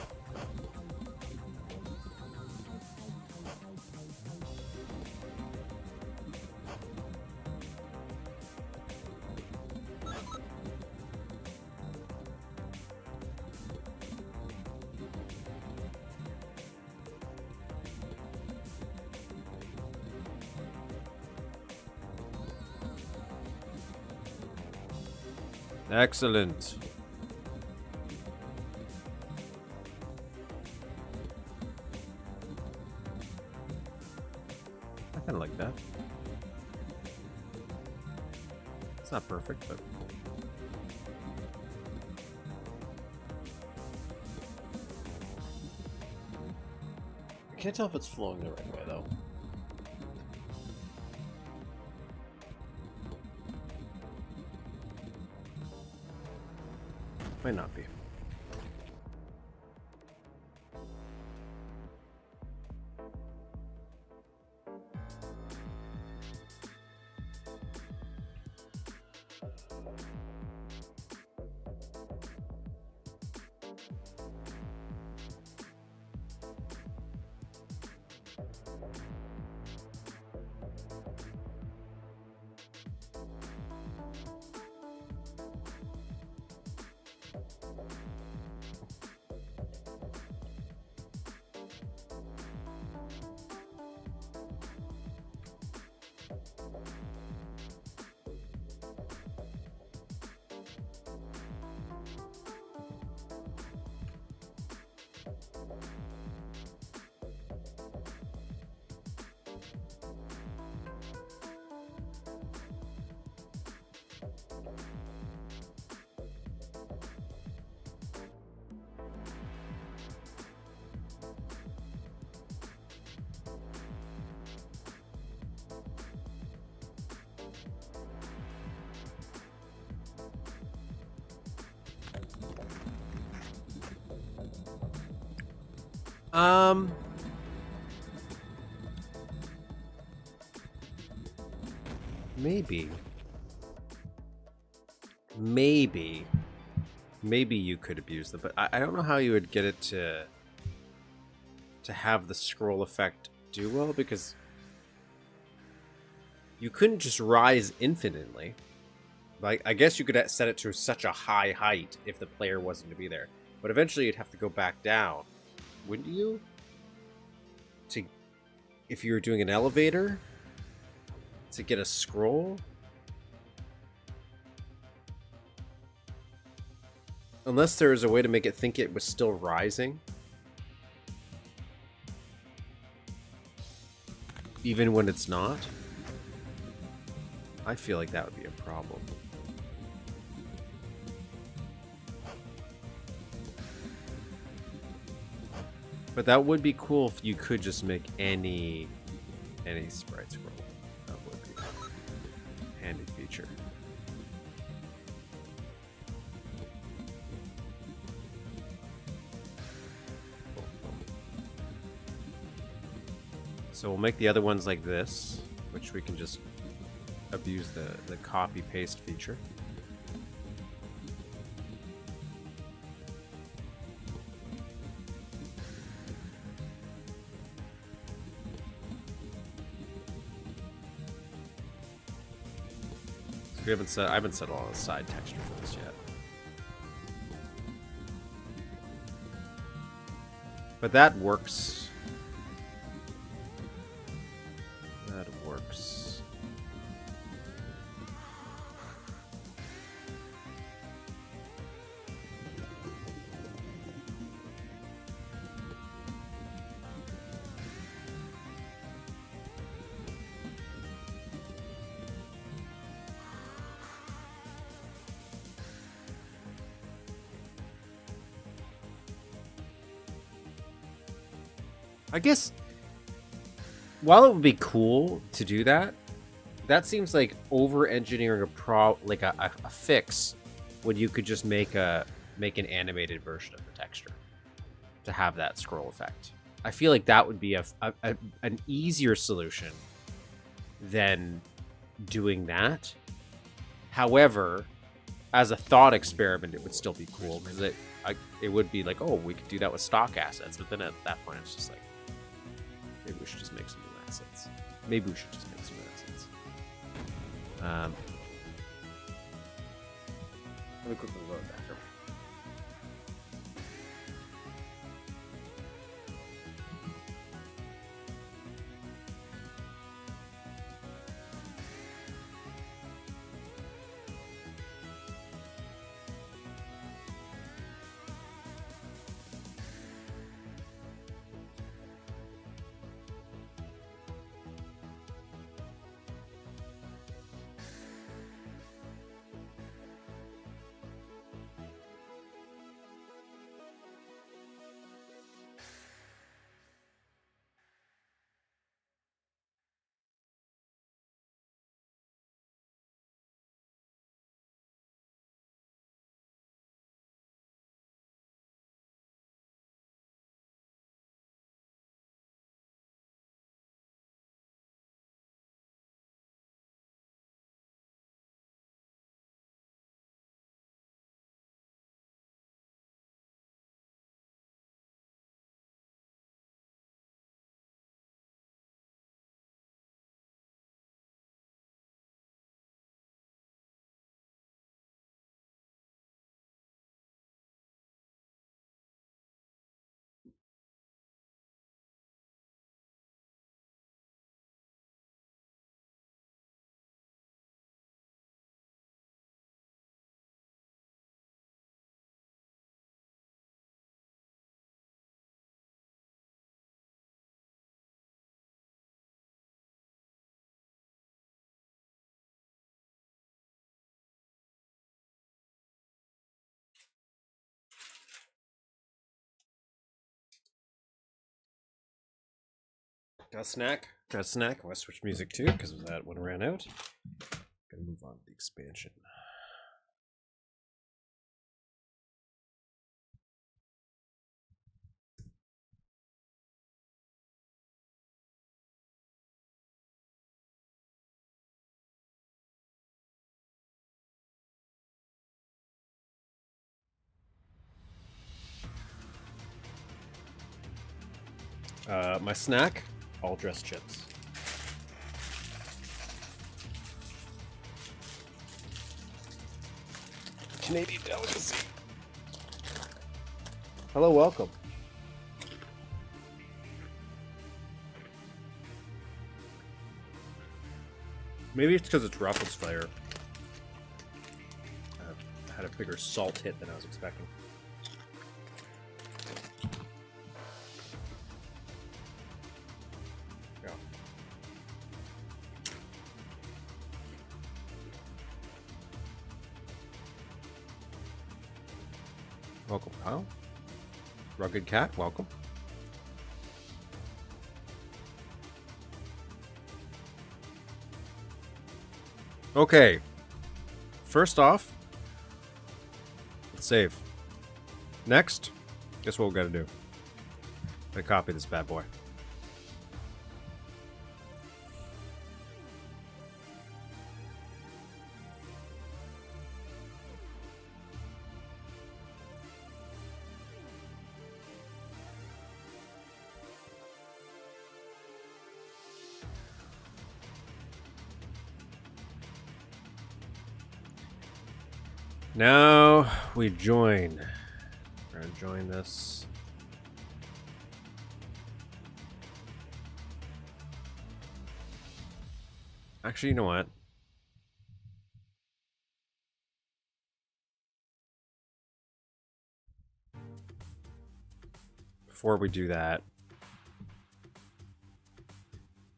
Excellent. I kind of like that. It's not perfect, but... I can't tell if it's flowing the right way, though. Might not be. Maybe you could abuse them, but I don't know how you would get it to have the scroll effect do well, because you couldn't just rise infinitely. Like, I guess you could set it to such a high height if the player wasn't to be there, but eventually you'd have to go back down, wouldn't you? If you were doing an elevator to get a scroll. Unless there is a way to make it think it was still rising. Even when it's not. I feel like that would be a problem. But that would be cool if you could just make any sprite scroll. That would be a handy feature. So we'll make the other ones like this, which we can just abuse the copy paste feature. I haven't set all the side texture for this yet. But that works. That works. I guess while it would be cool to do that, that seems like over-engineering a fix when you could just make an animated version of the texture to have that scroll effect. I feel like that would be an easier solution than doing that. However, as a thought experiment, it would still be cool because it would be like, oh, we could do that with stock assets. But then at that point, it's just like, maybe we should just make some new assets. Maybe we should just make some new assets. Let me quickly load that. Got a snack. Got a snack. I want to switch music too because that one ran out. Gotta move on to the expansion. My snack, all dressed chips. Canadian delicacy. Hello, welcome. Maybe it's because it's Ruffles flavor. I had a bigger salt hit than I was expecting. Welcome, Kyle. Rugged Cat, welcome. Okay. First off, let's save. Next, guess what we gotta do? Gotta copy this bad boy. Now we join. We're gonna join this. Actually, you know what? Before we do that,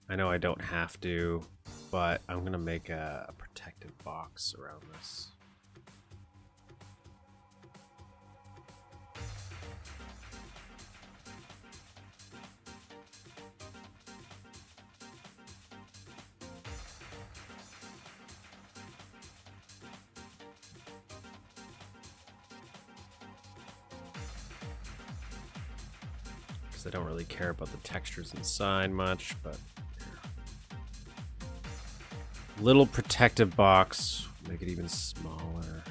I know I don't have to, but I'm gonna make a protective box around this. I don't really care about the textures inside much, but little protective box, make it even smaller.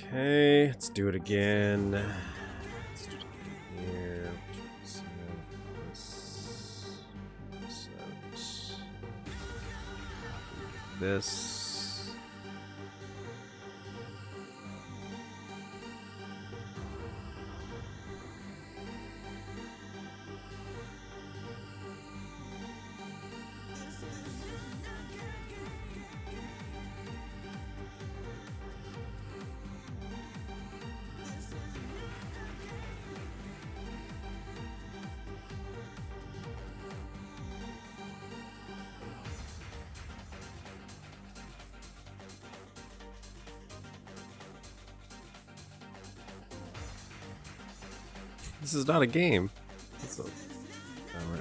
Okay, let's do it again. Let's do it again here. This. This is not a game. It's a... Oh, right,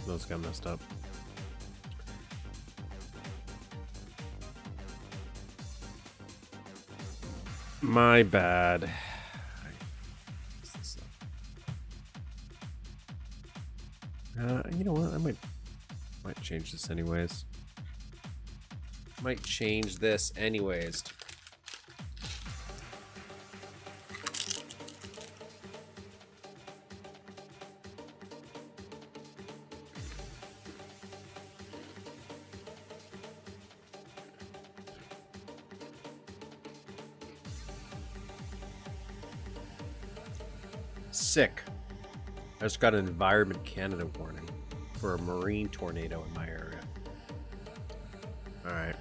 those got messed up. My bad. You know what? I might change this anyways. Might change this anyways. Sick. I just got an Environment Canada warning for a marine tornado in my area. Alright.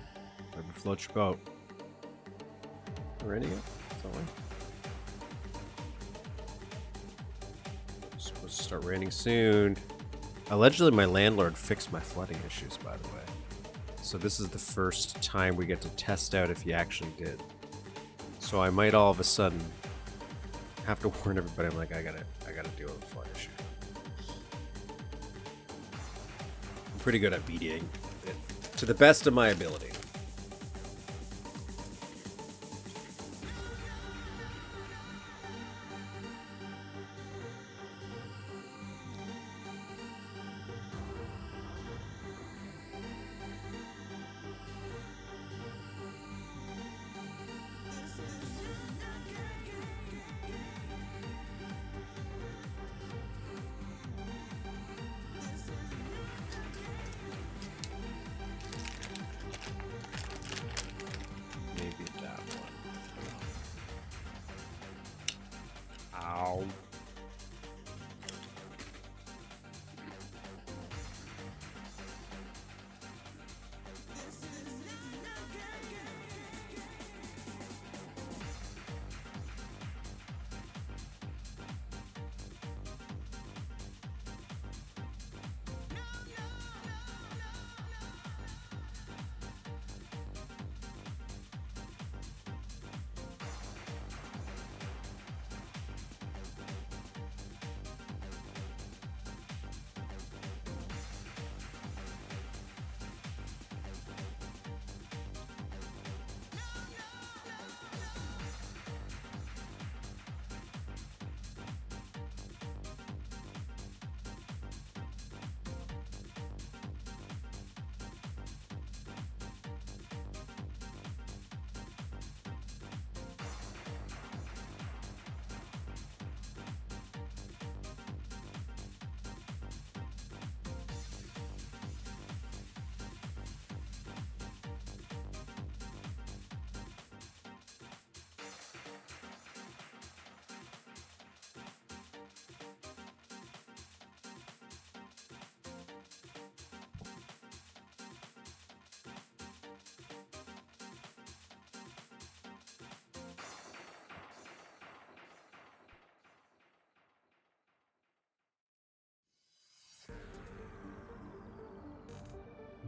Maybe float your boat. Raining it? It's supposed to start raining soon. Allegedly, my landlord fixed my flooding issues, by the way. So this is the first time we get to test out if he actually did. So I might all of a sudden have to warn everybody. I'm like, I gotta deal with the flood issue. I'm pretty good at beating it to the best of my ability.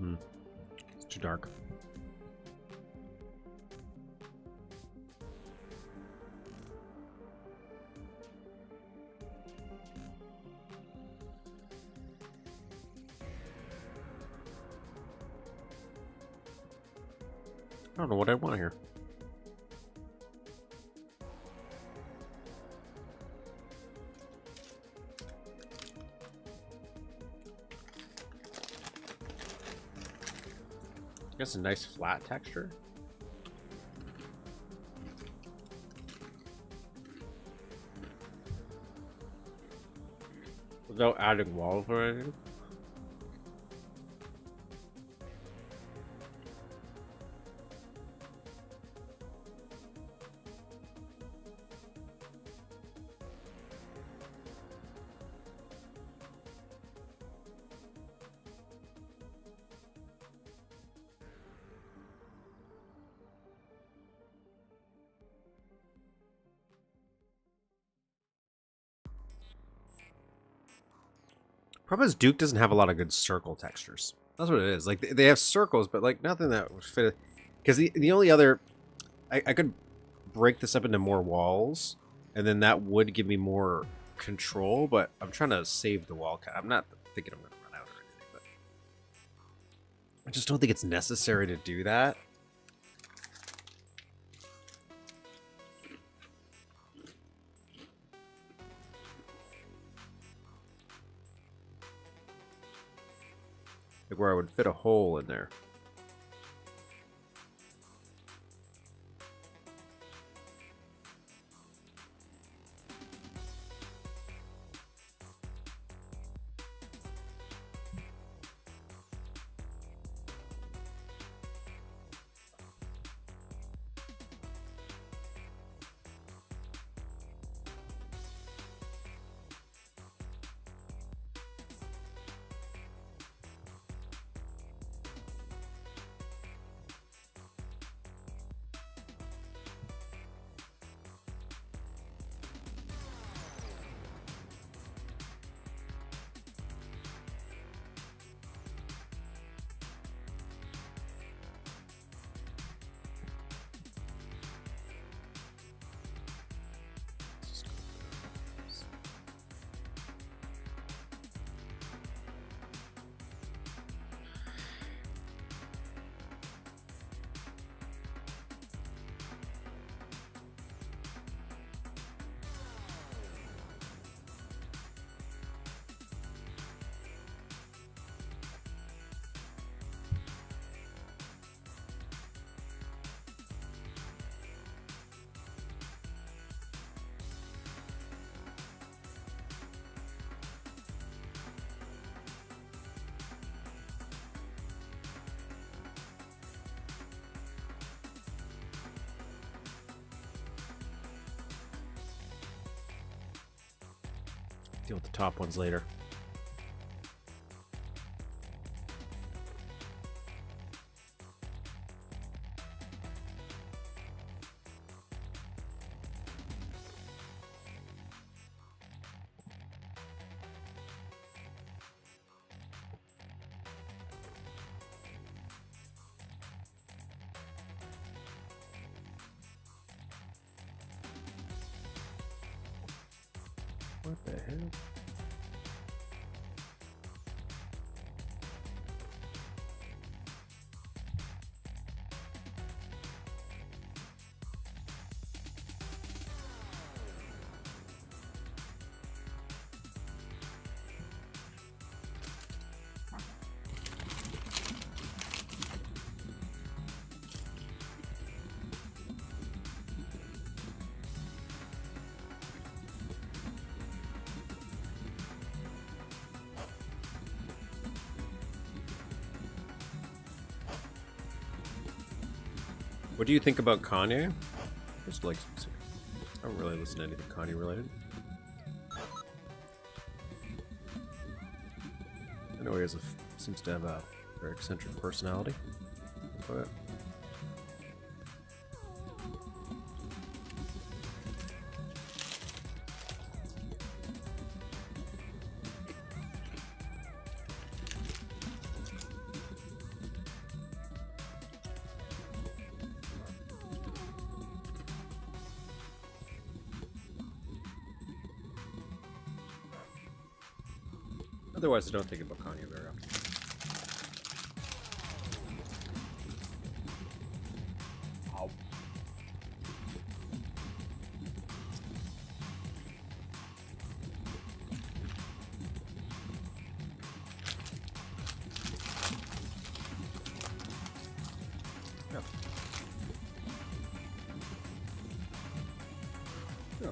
It's too dark. I don't know what I want here. I guess a nice flat texture. Without adding walls or anything. Problem is Duke doesn't have a lot of good circle textures. That's what it is. Like they have circles, but like nothing that would fit. Because the only other, I could break this up into more walls, and then that would give me more control. But I'm trying to save the wall count. I'm not thinking I'm going to run out or anything, but I just don't think it's necessary to do that. Like where I would fit a hole in there. Deal with the top ones later. What the hell? What do you think about Kanye? Just like, I don't really listen to anything Kanye related. I know he has seems to have a very eccentric personality. But Otherwise, I don't think about Kanye very often. Ow. Yeah. Yeah.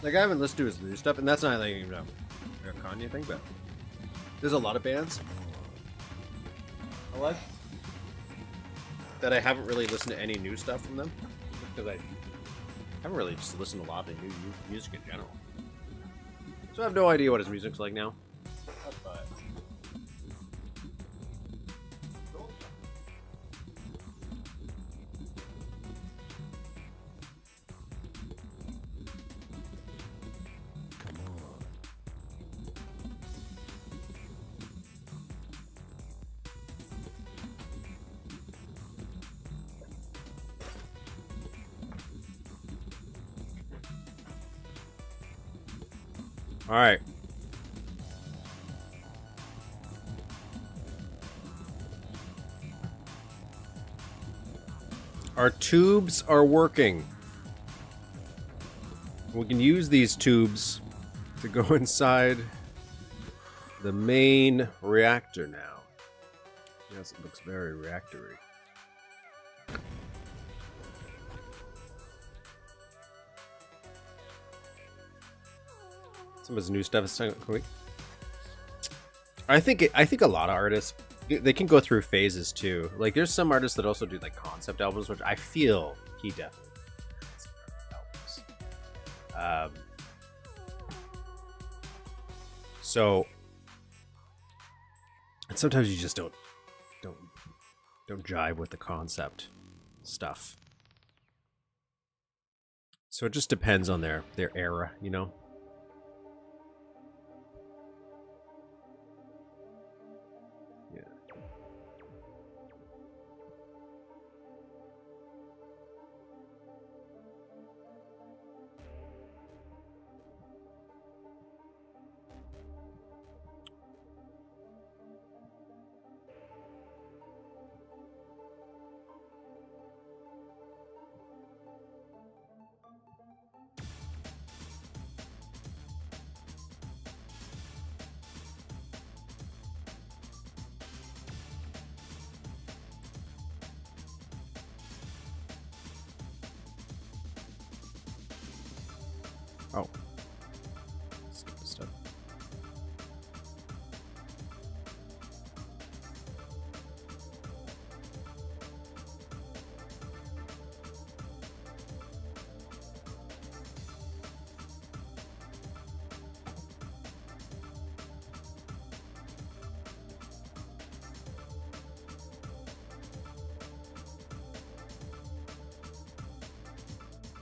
Like, I haven't listened to his new stuff, and that's not like, you know, a Kanye thing, but there's a lot of bands I like that I haven't really listened to any new stuff from them because I haven't really just listened to a lot of new music in general. So I have no idea what his music's like now. But all right. Our tubes are working. We can use these tubes to go inside the main reactor now. Yes, it looks very reactory. Some of his new stuff is quick. I think a lot of artists, they can go through phases too. Like there's some artists that also do like concept albums, which I feel he definitely does albums. So, and sometimes you just don't jive with the concept stuff. So it just depends on their era, you know. Oh. Stupid stuff.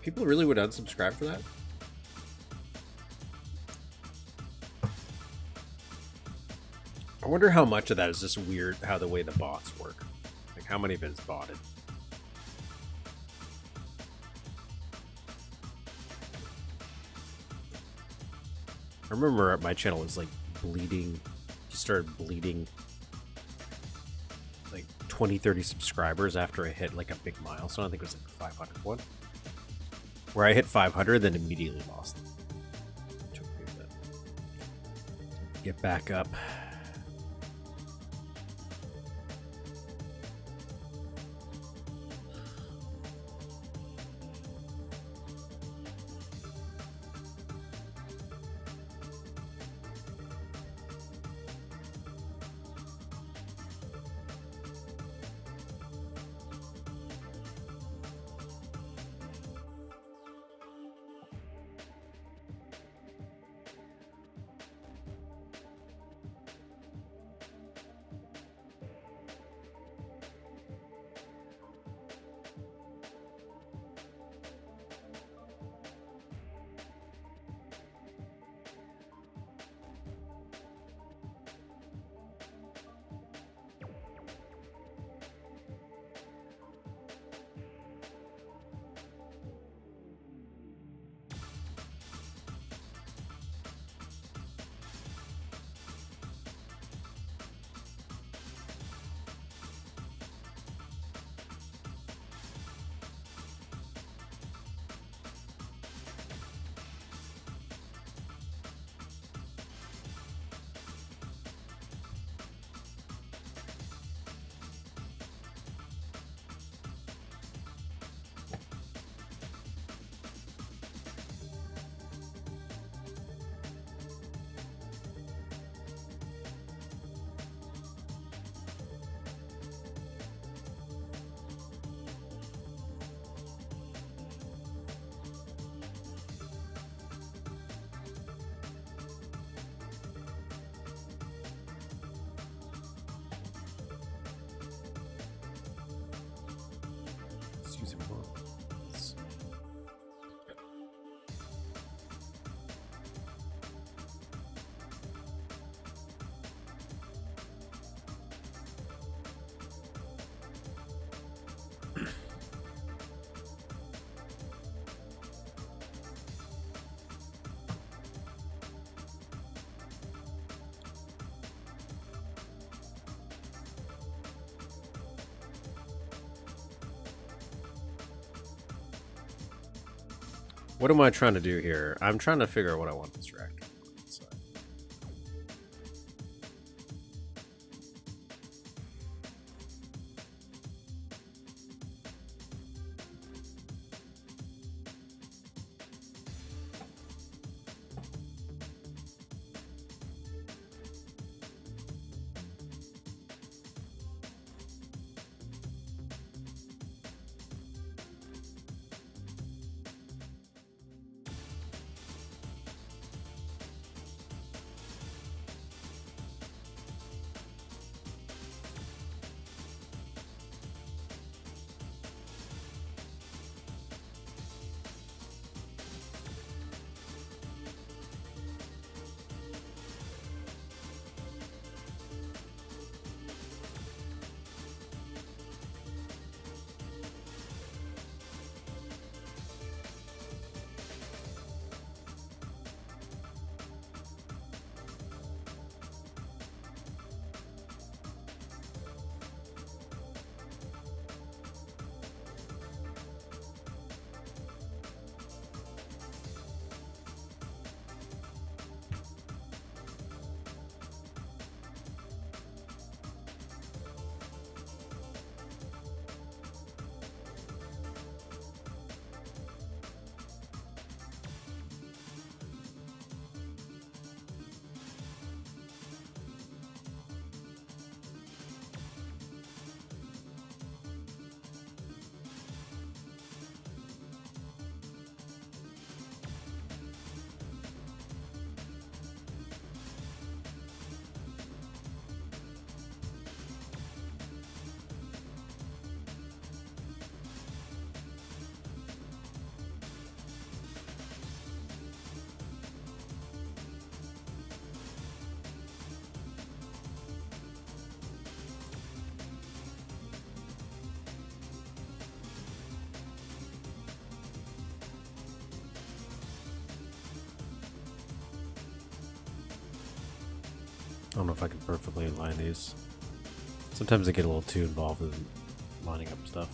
People really would unsubscribe for that? I wonder how much of that is just weird, how the way the bots work. Like, how many of it is botted? I remember my channel was, like, bleeding. Just started bleeding, like, 20, 30 subscribers after I hit, like, a big milestone. I think it was, like, 500 one. Where I hit 500, then immediately lost them. It took me a bit to get back up. What am I trying to do here? I'm trying to figure out what I want this reactor. I don't know if I can perfectly align these. Sometimes I get a little too involved in lining up stuff.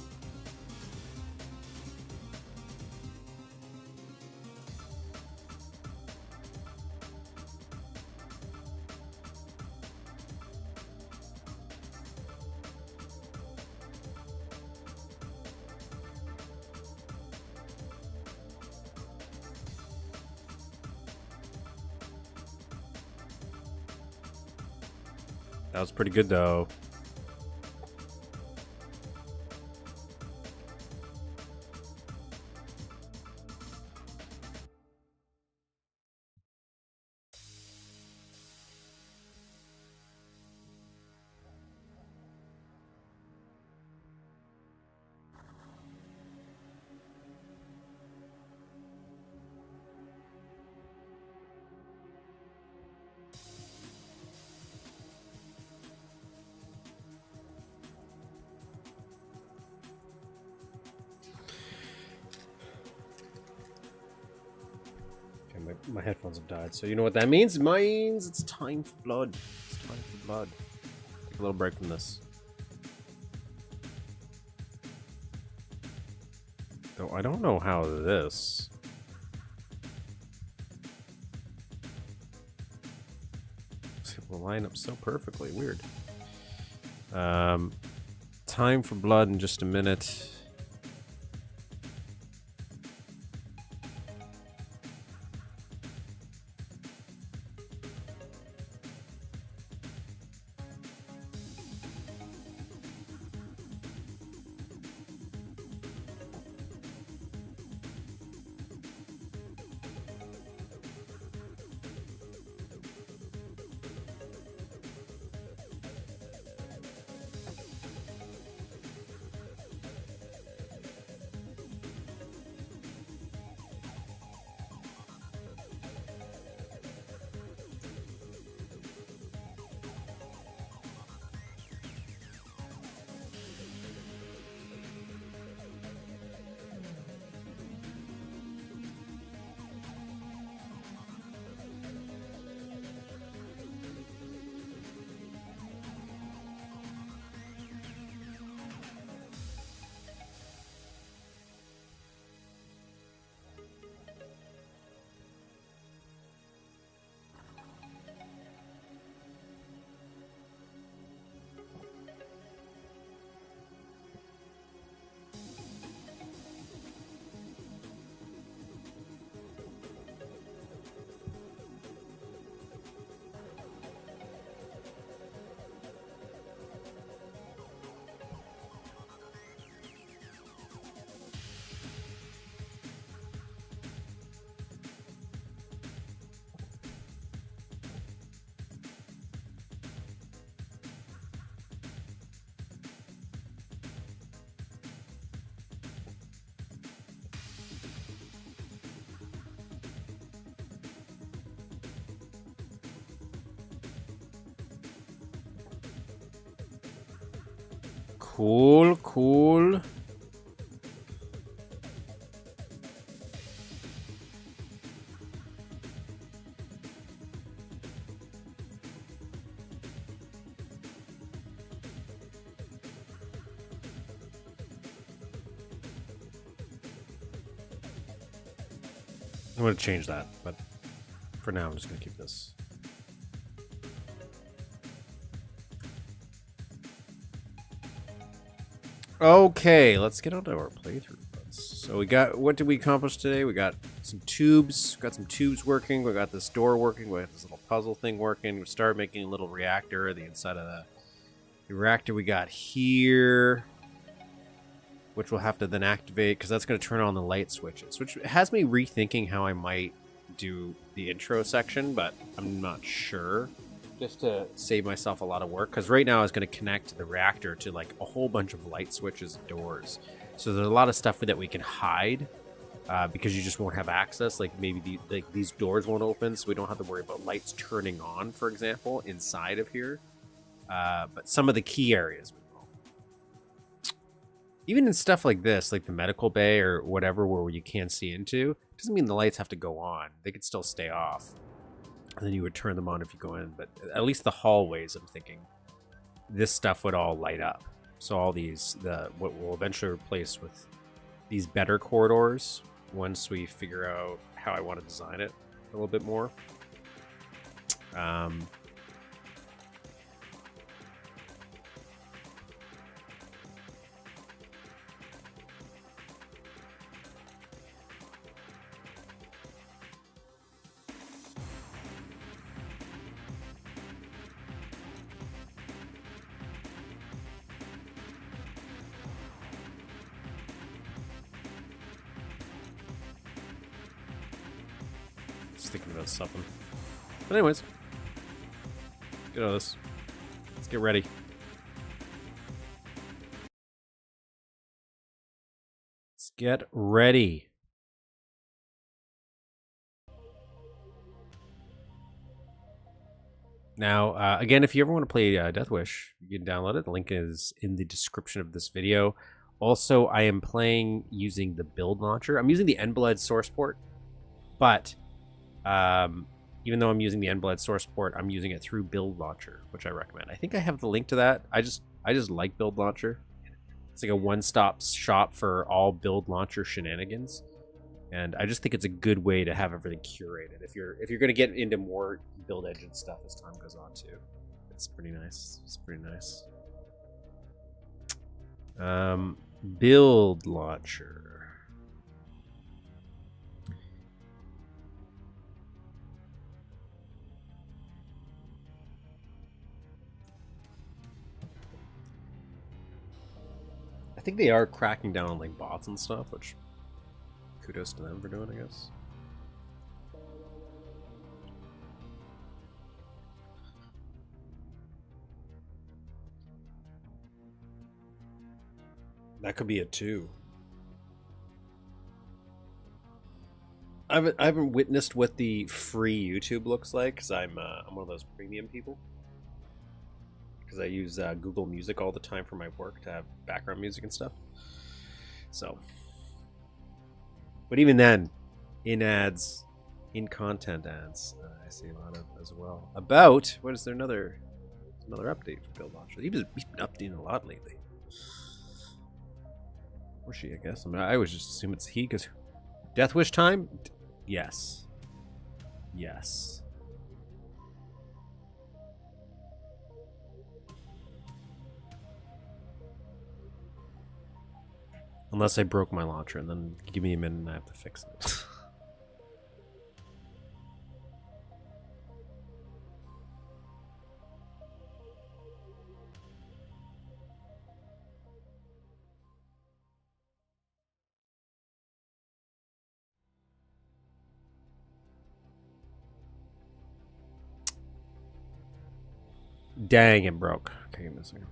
That was pretty good though. My headphones have died, so you know what that means? It means it's time for blood. It's time for blood. Take a little break from this. Though I don't know how this... will line up so perfectly. Weird. Time for blood in just a minute. Cool, cool. I'm going to change that, but for now I'm just going to keep this. Okay, let's get on to our playthrough. So we got, what did we accomplish today? We got some tubes, working, we got this door working, we got this little puzzle thing working, we started making a little reactor, the inside of the reactor we got here, which we'll have to then activate, because that's going to turn on the light switches, which has me rethinking how I might do the intro section, but I'm not sure. Just to save myself a lot of work, because right now I was going to connect the reactor to like a whole bunch of light switches and doors. So there's a lot of stuff that we can hide because you just won't have access. Like maybe these doors won't open, so we don't have to worry about lights turning on, for example, inside of here. But some of the key areas we will. Even in stuff like this, like the medical bay or whatever where you can't see into, doesn't mean the lights have to go on. They could still stay off. And then you would turn them on if you go in. But at least the hallways, I'm thinking, this stuff would all light up. So all these, what we'll eventually replace with these better corridors once we figure out how I want to design it a little bit more. Thinking about something. But anyways, let's get on this. Let's get ready. Let's get ready. Now, again, if you ever want to play Death Wish, you can download it. The link is in the description of this video. Also, I am playing using the build launcher. I'm using the NBlood source port, but even though I'm using the NBlood source port, I'm using it through build launcher, which I recommend. I think I have the link to that. I just like build launcher. It's like a one-stop shop for all build launcher shenanigans, and I just think it's a good way to have everything curated. If you're going to get into more build engine stuff as time goes on too, it's pretty nice. It's pretty nice. Build launcher. I think they are cracking down on like bots and stuff, which kudos to them for doing, I guess. That could be it too. I haven't witnessed what the free YouTube looks like because I'm one of those premium people. Because I use Google Music all the time for my work to have background music and stuff. So, but even then, in ads, in content ads, I see a lot of as well. About what is there another update for Build Launcher? He's been updating a lot lately. Or she, I guess. I mean, I always just assume it's he because Death Wish time. Yes. Yes. Unless I broke my launcher, and then give me a minute and I have to fix it. Dang, it broke. Okay, give me a second.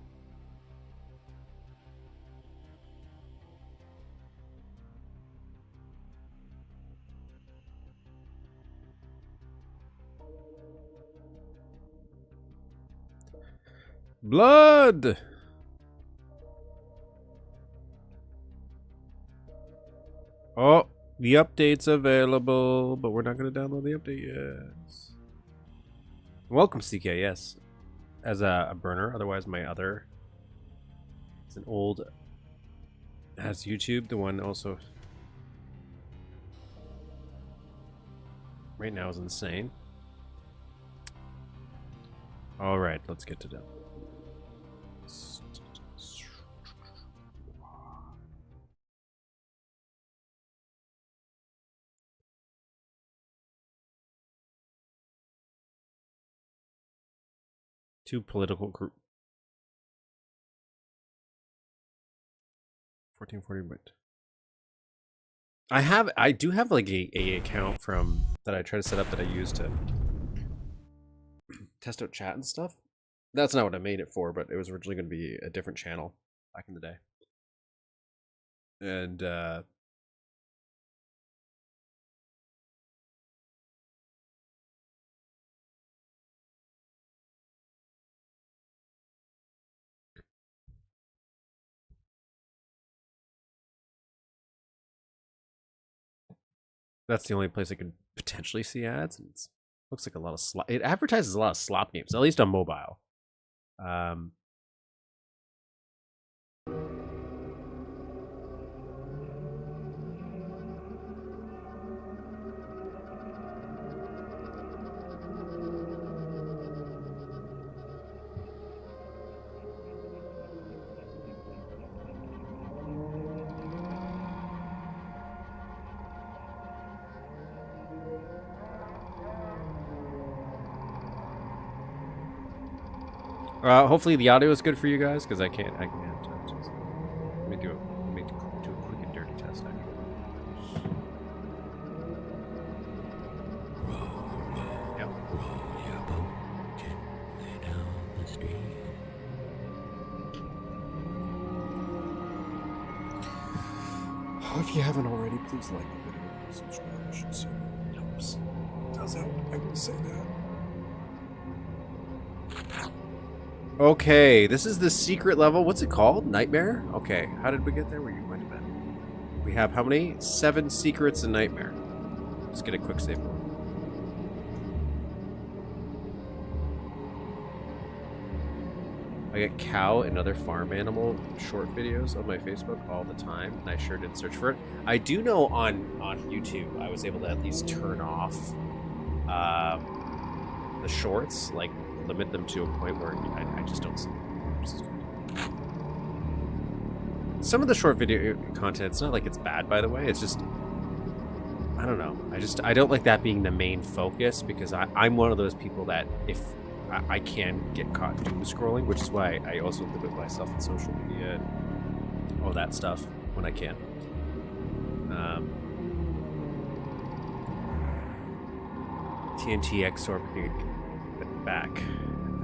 Blood! Oh, the update's available, but we're not going to download the update yet. Welcome, CK, yes. As a burner, otherwise my other... It's an old... Has YouTube, the one also... Right now is insane. Alright, let's get to that. Two political group. 1440 bit. I do have like a account from that I try to set up that I use to test out chat and stuff. That's not what I made it for, but it was originally going to be a different channel back in the day. And that's the only place I could potentially see ads. And it looks like a lot of slop. It advertises a lot of slop games, at least on mobile. Hopefully the audio is good for you guys, because I can't. Let me do a quick and dirty test. Yep. If you haven't already, please like the video and subscribe. I should say it helps. Does help. I will say that. Okay, this is the secret level. What's it called? Nightmare? Okay, how did we get there? Where you went to bed? We have how many? 7 secrets in Nightmare. Let's get a quick save. I get cow and other farm animal short videos on my Facebook all the time, and I sure didn't search for it. I do know on YouTube I was able to at least turn off the shorts, like limit them to a point where I just don't see them. Some of the short video content, it's not like it's bad, by the way. It's just, I don't know. I don't like that being the main focus, because I'm one of those people that if I can get caught doom scrolling, which is why I also limit myself on social media and all that stuff when I can. TNT XOR back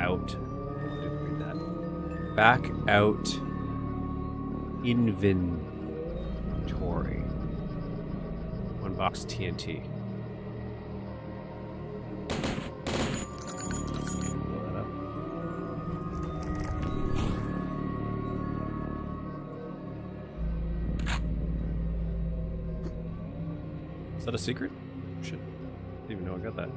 out. Didn't read that. Back out inventory. One box TNT. Is that a secret? Shit. Didn't even know I got that.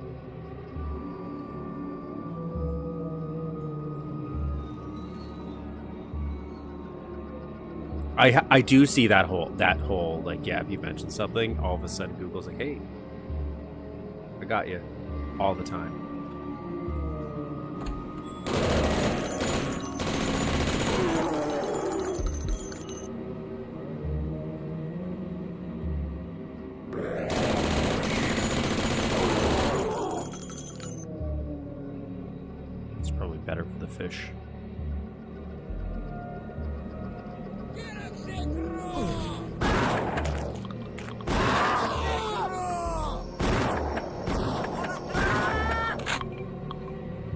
I do see that whole like, yeah, if you mentioned something, all of a sudden Google's like, hey, I got you, all the time. It's probably better for the fish.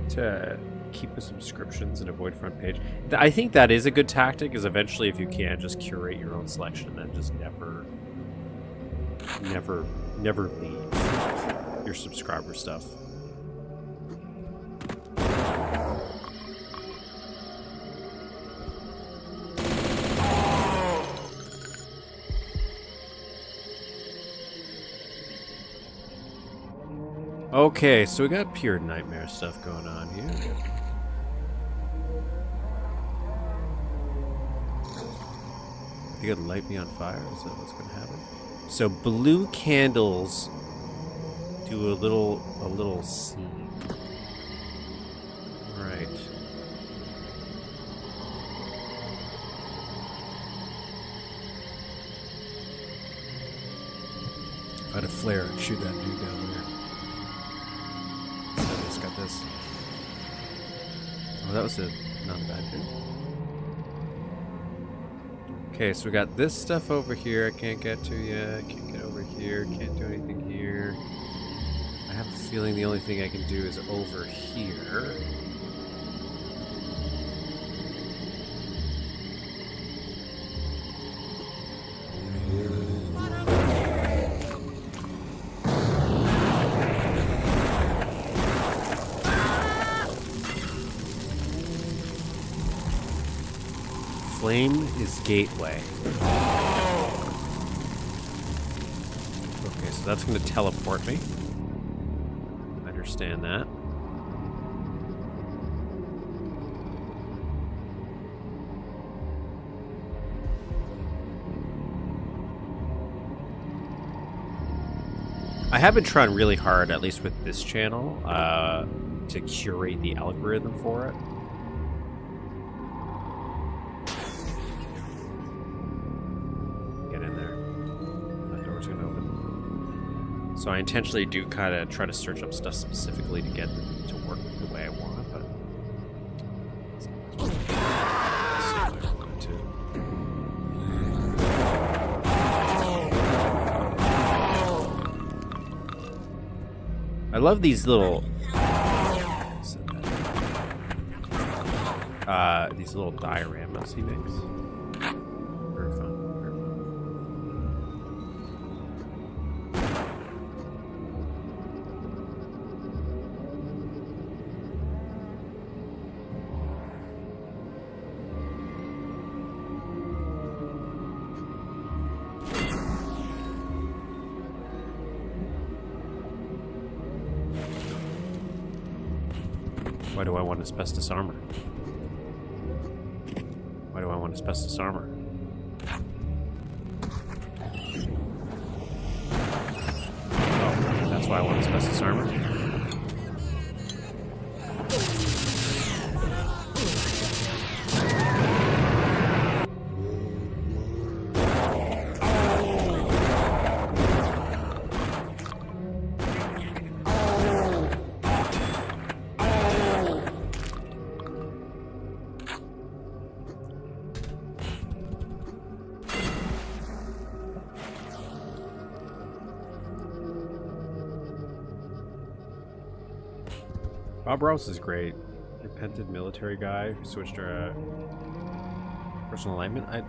To keep the subscriptions and avoid front page. I think that is a good tactic, is eventually, if you can, just curate your own selection and then just never leave your subscriber stuff. Okay, so we got pure nightmare stuff going on here. You gonna light me on fire? Is that what's gonna happen? So blue candles do a little scene. Right. If I had a flare, I'd shoot that dude down there. So I just got this. Oh, that was not a bad thing. Okay, so we got this stuff over here I can't get to yet. Can't get over here. Can't do anything here. I have a feeling the only thing I can do is over here. Flame is gateway. Okay, so that's going to teleport me. I understand that. I have been trying really hard, at least with this channel, to curate the algorithm for it. So I intentionally do kind of try to search up stuff specifically to get it to work the way I want, but I love these little dioramas he makes. Very fun. Why do I want asbestos armor? Why do I want asbestos armor? Oh, that's why I want asbestos armor? Bob Ross is great. Repentant military guy who switched to personal alignment. I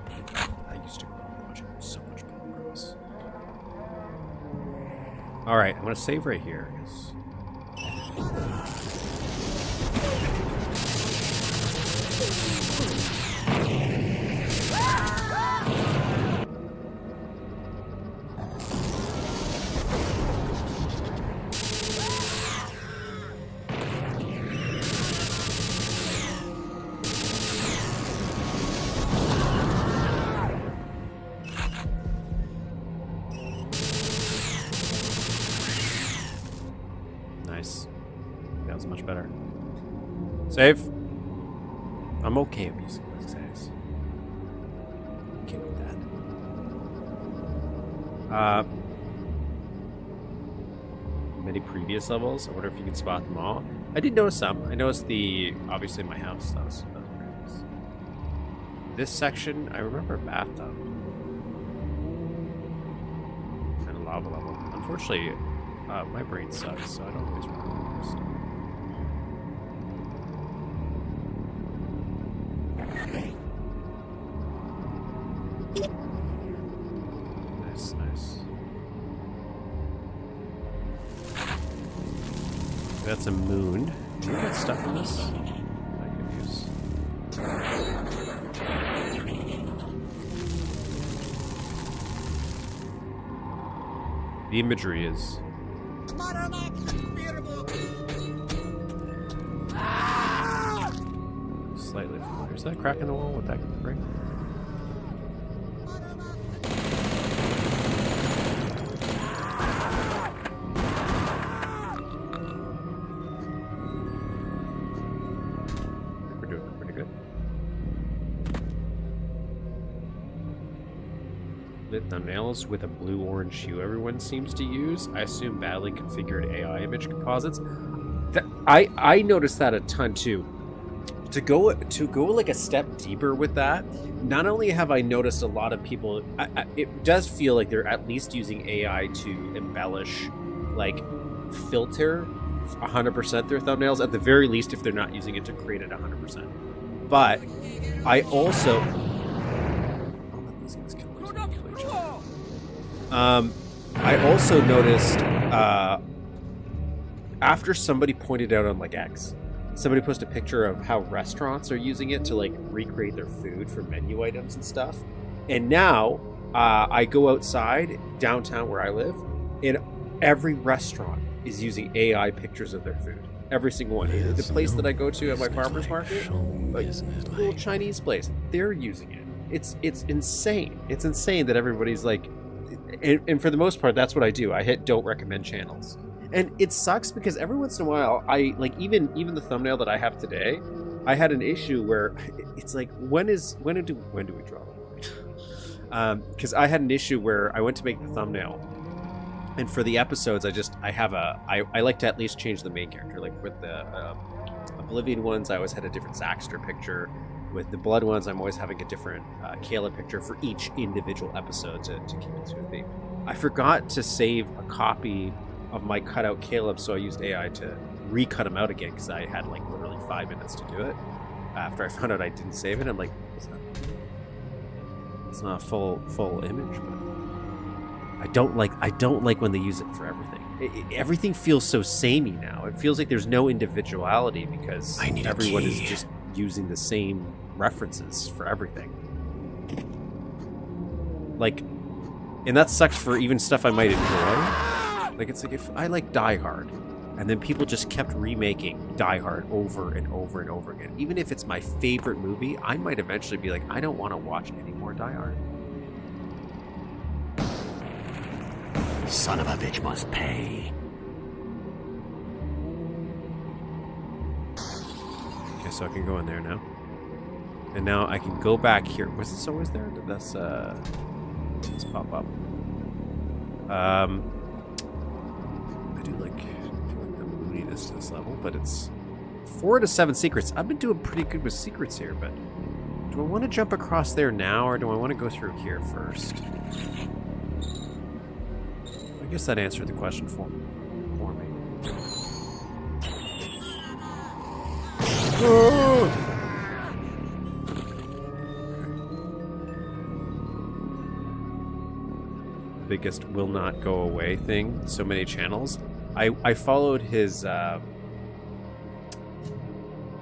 used to grow up watching so much Bob Ross. Alright, I'm gonna save right here. Nice. That was much better. Save. I'm okay with using those saves. Okay with that. Many previous levels. I wonder if you can spot them all. I did notice some. I noticed obviously my house. That was very nice. This section, I remember a bathtub. And a lava level. Unfortunately, my brain sucks, so I don't always remember this stuff. Nice, nice. That's a moon. Do you get stuff in this? I could use. The imagery is Slightly familiar. Is that a crack in the wall? Would that break? We're doing pretty good. Lit thumbnails with a blue-orange hue everyone seems to use. I assume badly configured AI image composites. I noticed that a ton too. To go like a step deeper with that, not only have I noticed a lot of people, it does feel like they're at least using AI to embellish, like filter 100% their thumbnails, at the very least, if they're not using it to create it 100%. But I also, I also noticed after somebody pointed out on like X, somebody posted a picture of how restaurants are using it to like recreate their food for menu items and stuff. And now I go outside downtown where I live, and every restaurant is using AI pictures of their food. Every single one. The place that I go to at my farmer's market, like little Chinese place, they're using it. It's insane. It's insane that everybody's like, and for the most part, that's what I do. I hit don't recommend channels. And it sucks because every once in a while, I like even the thumbnail that I have today, I had an issue where it's like, when do we draw the line? Because I had an issue where I went to make the thumbnail, and for the episodes, I like to at least change the main character. Like with the Oblivion ones, I always had a different Zaxter picture. With the Blood ones, I'm always having a different Caleb picture for each individual episode to keep it to a theme. I forgot to save a copy of my cutout Caleb, so I used AI to recut him out again because I had like literally 5 minutes to do it. After I found out I didn't save it, I'm like, it's not a full image, but I don't like when they use it for everything. Everything feels so samey now. It feels like there's no individuality because everyone is just using the same references for everything. Like, and that sucks for even stuff I might enjoy. Like, it's like if I like Die Hard, and then people just kept remaking Die Hard over and over and over again. Even if it's my favorite movie, I might eventually be like, I don't want to watch any more Die Hard. Son of a bitch must pay. Okay, so I can go in there now. And now I can go back here. Was this always there? Did this pop up? I do like the moodiness to this level, but it's 4 to 7 secrets. I've been doing pretty good with secrets here, but do I want to jump across there now, or do I want to go through here first? I guess that answered the question for me. Oh! Biggest will not go away thing. So many channels. I followed his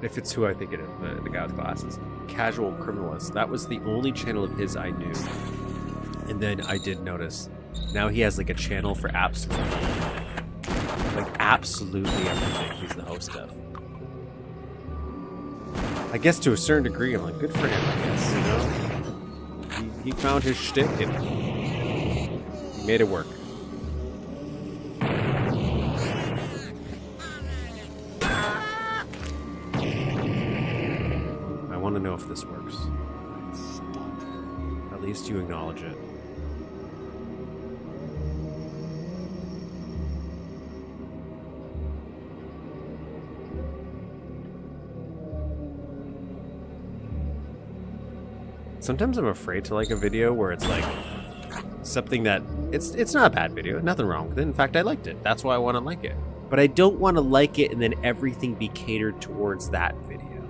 if it's who I think it is, the guy with glasses, Casual Criminalist. That was the only channel of his I knew. And then I did notice now he has like a channel for absolutely everything. Like absolutely everything he's the host of. I guess to a certain degree I'm like, good for him, I guess, you know? He found his shtick and he made it work. I want to know if this works. At least you acknowledge it. Sometimes I'm afraid to like a video where it's like something that it's not a bad video, nothing wrong with it. In fact, I liked it. That's why I want to like it. But I don't want to like it and then everything be catered towards that video.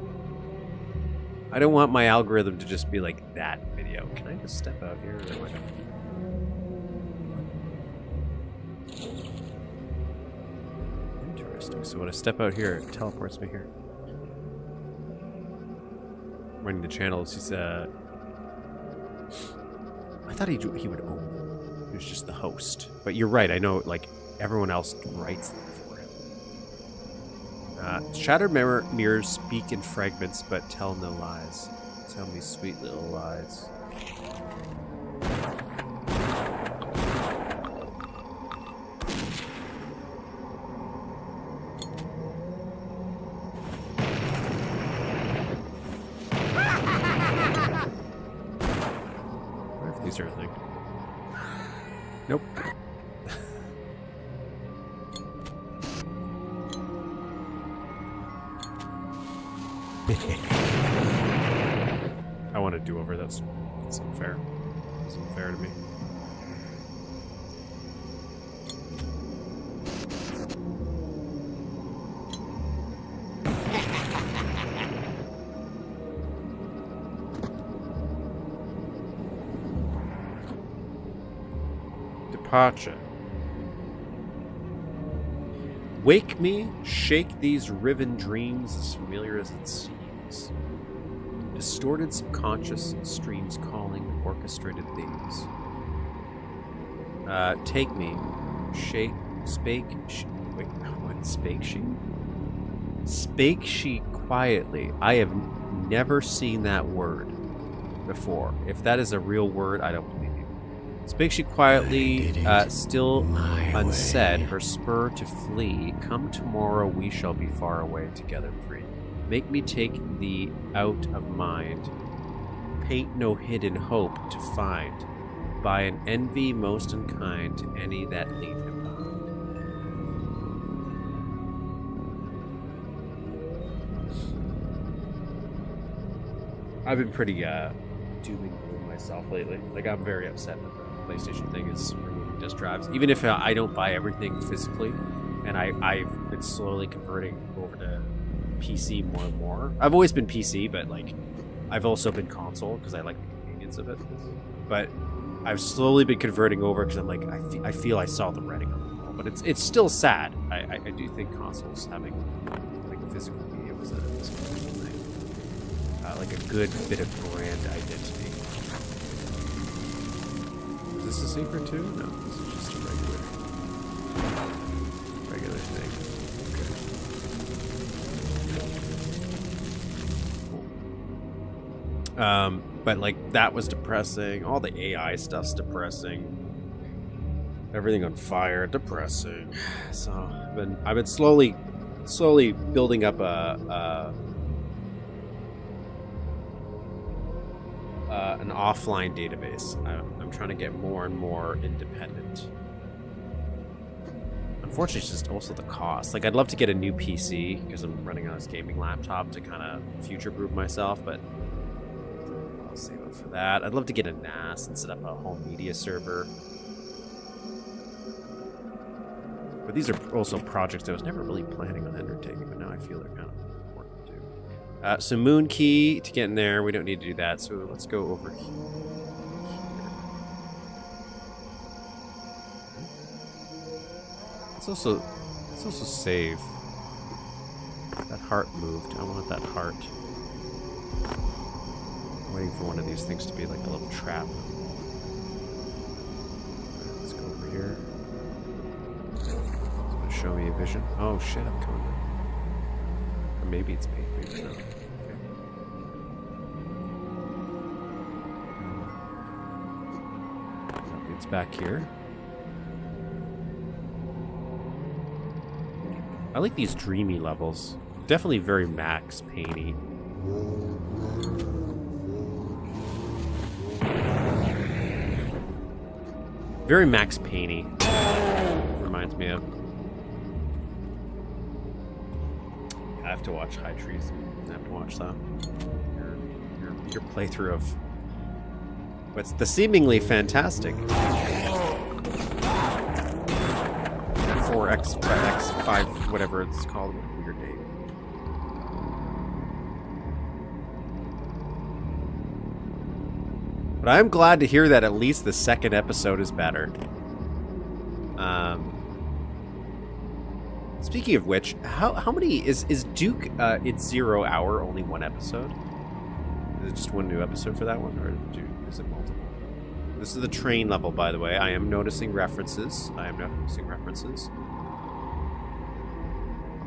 I don't want my algorithm to just be like that video. Can I just step out here? Or whatever? Interesting. So when I step out here, it teleports me here. Running the channels, he's I thought he would own them. He was just the host. But you're right, I know, like, everyone else writes them for him. Shattered mirrors speak in fragments, but tell no lies. Tell me sweet little lies. These are a thing. Nope. I want to do over. That's unfair. It's unfair to me. Departure. Wake me, shake these riven dreams as familiar as it seems. Distorted subconscious streams calling orchestrated themes. Take me, spake she? Spake she quietly. I have never seen that word before. If that is a real word, I don't believe you. Spake she quietly, still unsaid, her spur to flee. Come tomorrow, we shall be far away, together free. Make me take thee out of mind. Paint no hidden hope to find. By an envy most unkind to any that leave him behind. I've been pretty doom and gloom myself lately. Like, I'm very upset that the PlayStation thing is removing disk drives. Even if I don't buy everything physically, and I've been slowly converting over to PC more and more. I've always been PC, but like I've also been console because I like the convenience of it. But I've slowly been converting over because I'm like I feel I saw the writing on the wall. But it's still sad. I do think consoles having like physical media was a good thing. Like a good bit of brand identity. Is this a secret too? No, this is just a regular thing. But like that was depressing. All the AI stuff's depressing. Everything on fire, depressing. So I've been slowly building up an offline database. I'm trying to get more and more independent. Unfortunately, it's just also the cost. Like, I'd love to get a new PC because I'm running on this gaming laptop to kind of future-proof myself, but I'll save up for that. I'd love to get a NAS and set up a home media server. But these are also projects I was never really planning on undertaking, but now I feel they're kind of important to do. So Moon Key to get in there. We don't need to do that, so let's go over here. Let's also save. That heart moved. I want that heart. I'm waiting for one of these things to be like a little trap. Let's go over here. It's gonna show me a vision. Oh shit, I'm coming. Or maybe it's me. Maybe not. Okay. It's back here. I like these dreamy levels. Definitely very Max Payne-y. Very Max Payne-y. Reminds me of. I have to watch High Trees. I have to watch that. Your playthrough of what's the seemingly fantastic 4X, 5X, whatever it's called. What a weird name. But I'm glad to hear that at least the second episode is better. Speaking of which, how many is Duke? It's 0 hour, only one episode. Is it just one new episode for that one, or is it multiple? This is the train level, by the way. I am noticing references. I'm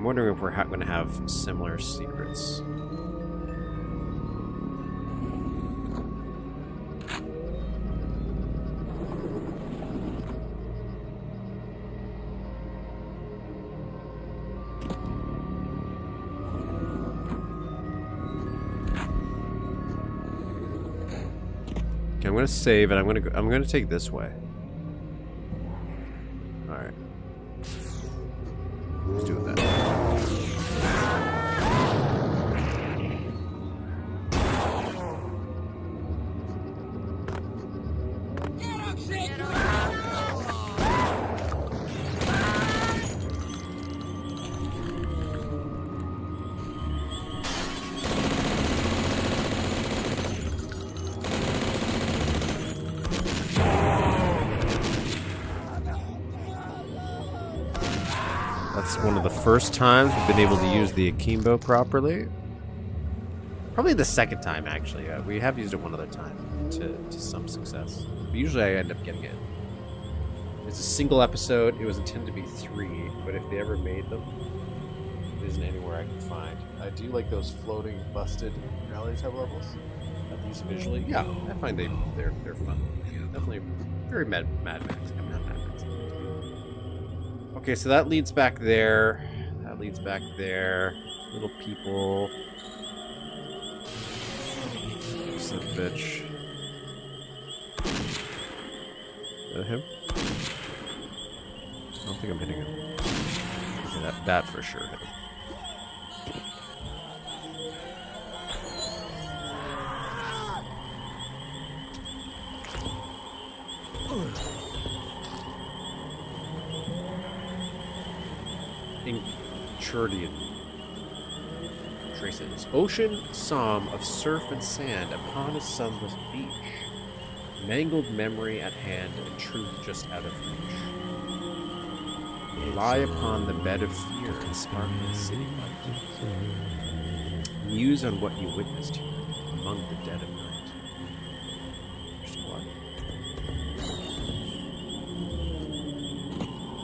wondering if we're going to have similar secrets. Okay, I'm gonna save and I'm gonna take this way. All right. Let's do that. That's one of the first times we've been able to use the akimbo properly. Probably the second time, actually. We have used it one other time to some success. But usually I end up getting it. It's a single episode. It was intended to be 3, but if they ever made them, it isn't anywhere I can find. I do like those floating, busted rally type levels. At least visually. Yeah, I find they're fun. Definitely very Mad Max. I'm not Mad Max. Okay, so that leads back there. That leads back there. Little people. Son of a bitch. Is that him? I don't think I'm hitting him. Yeah, that for sure hit him. Incurdian traces. Ocean psalm of surf and sand upon a sunless beach. Mangled memory at hand and truth just out of reach. Lie upon the bed of fear and sparkling city light. Muse on what you witnessed here among the dead of night. There's blood.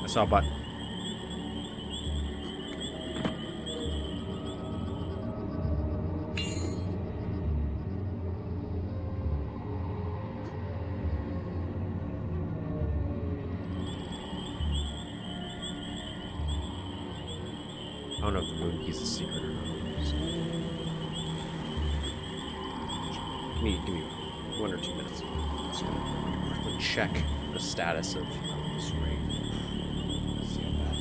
I saw a button. I don't know if the moon key's a secret or not. Give me 1 or 2 minutes. Just gonna quickly check the status of this raid. See how bad.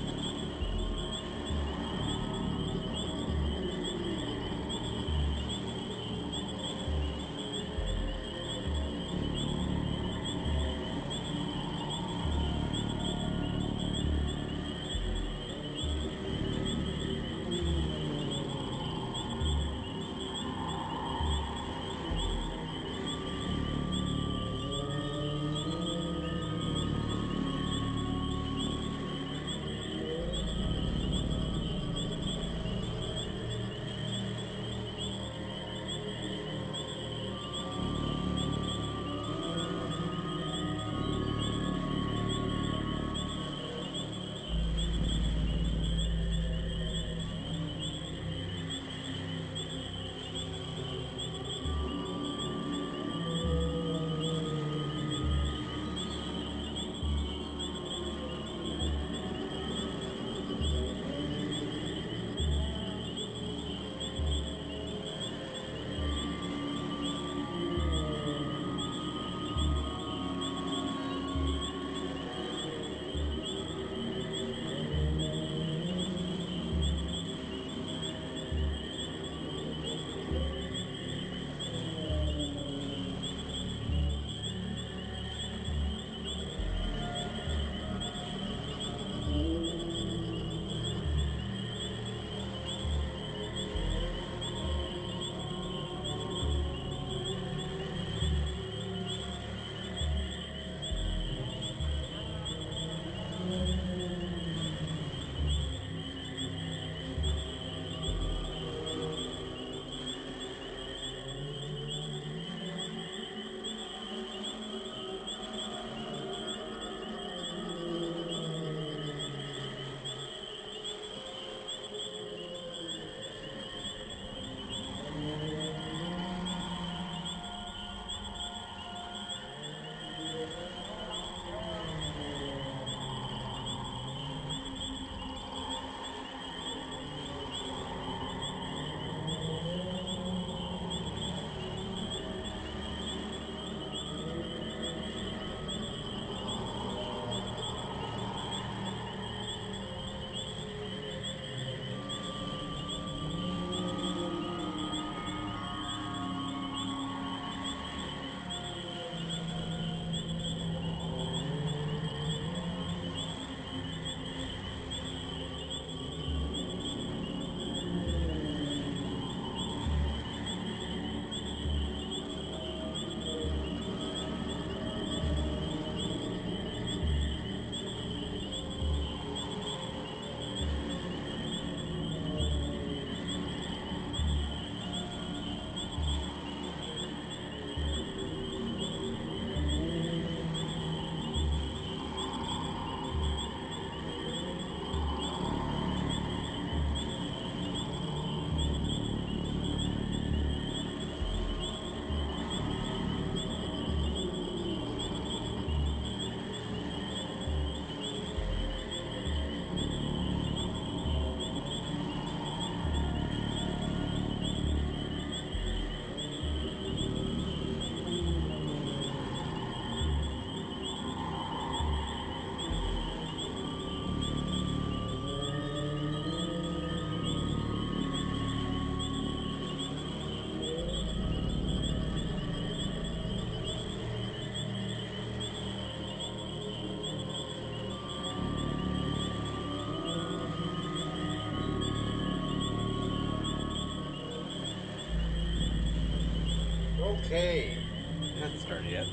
Okay. It hasn't started yet.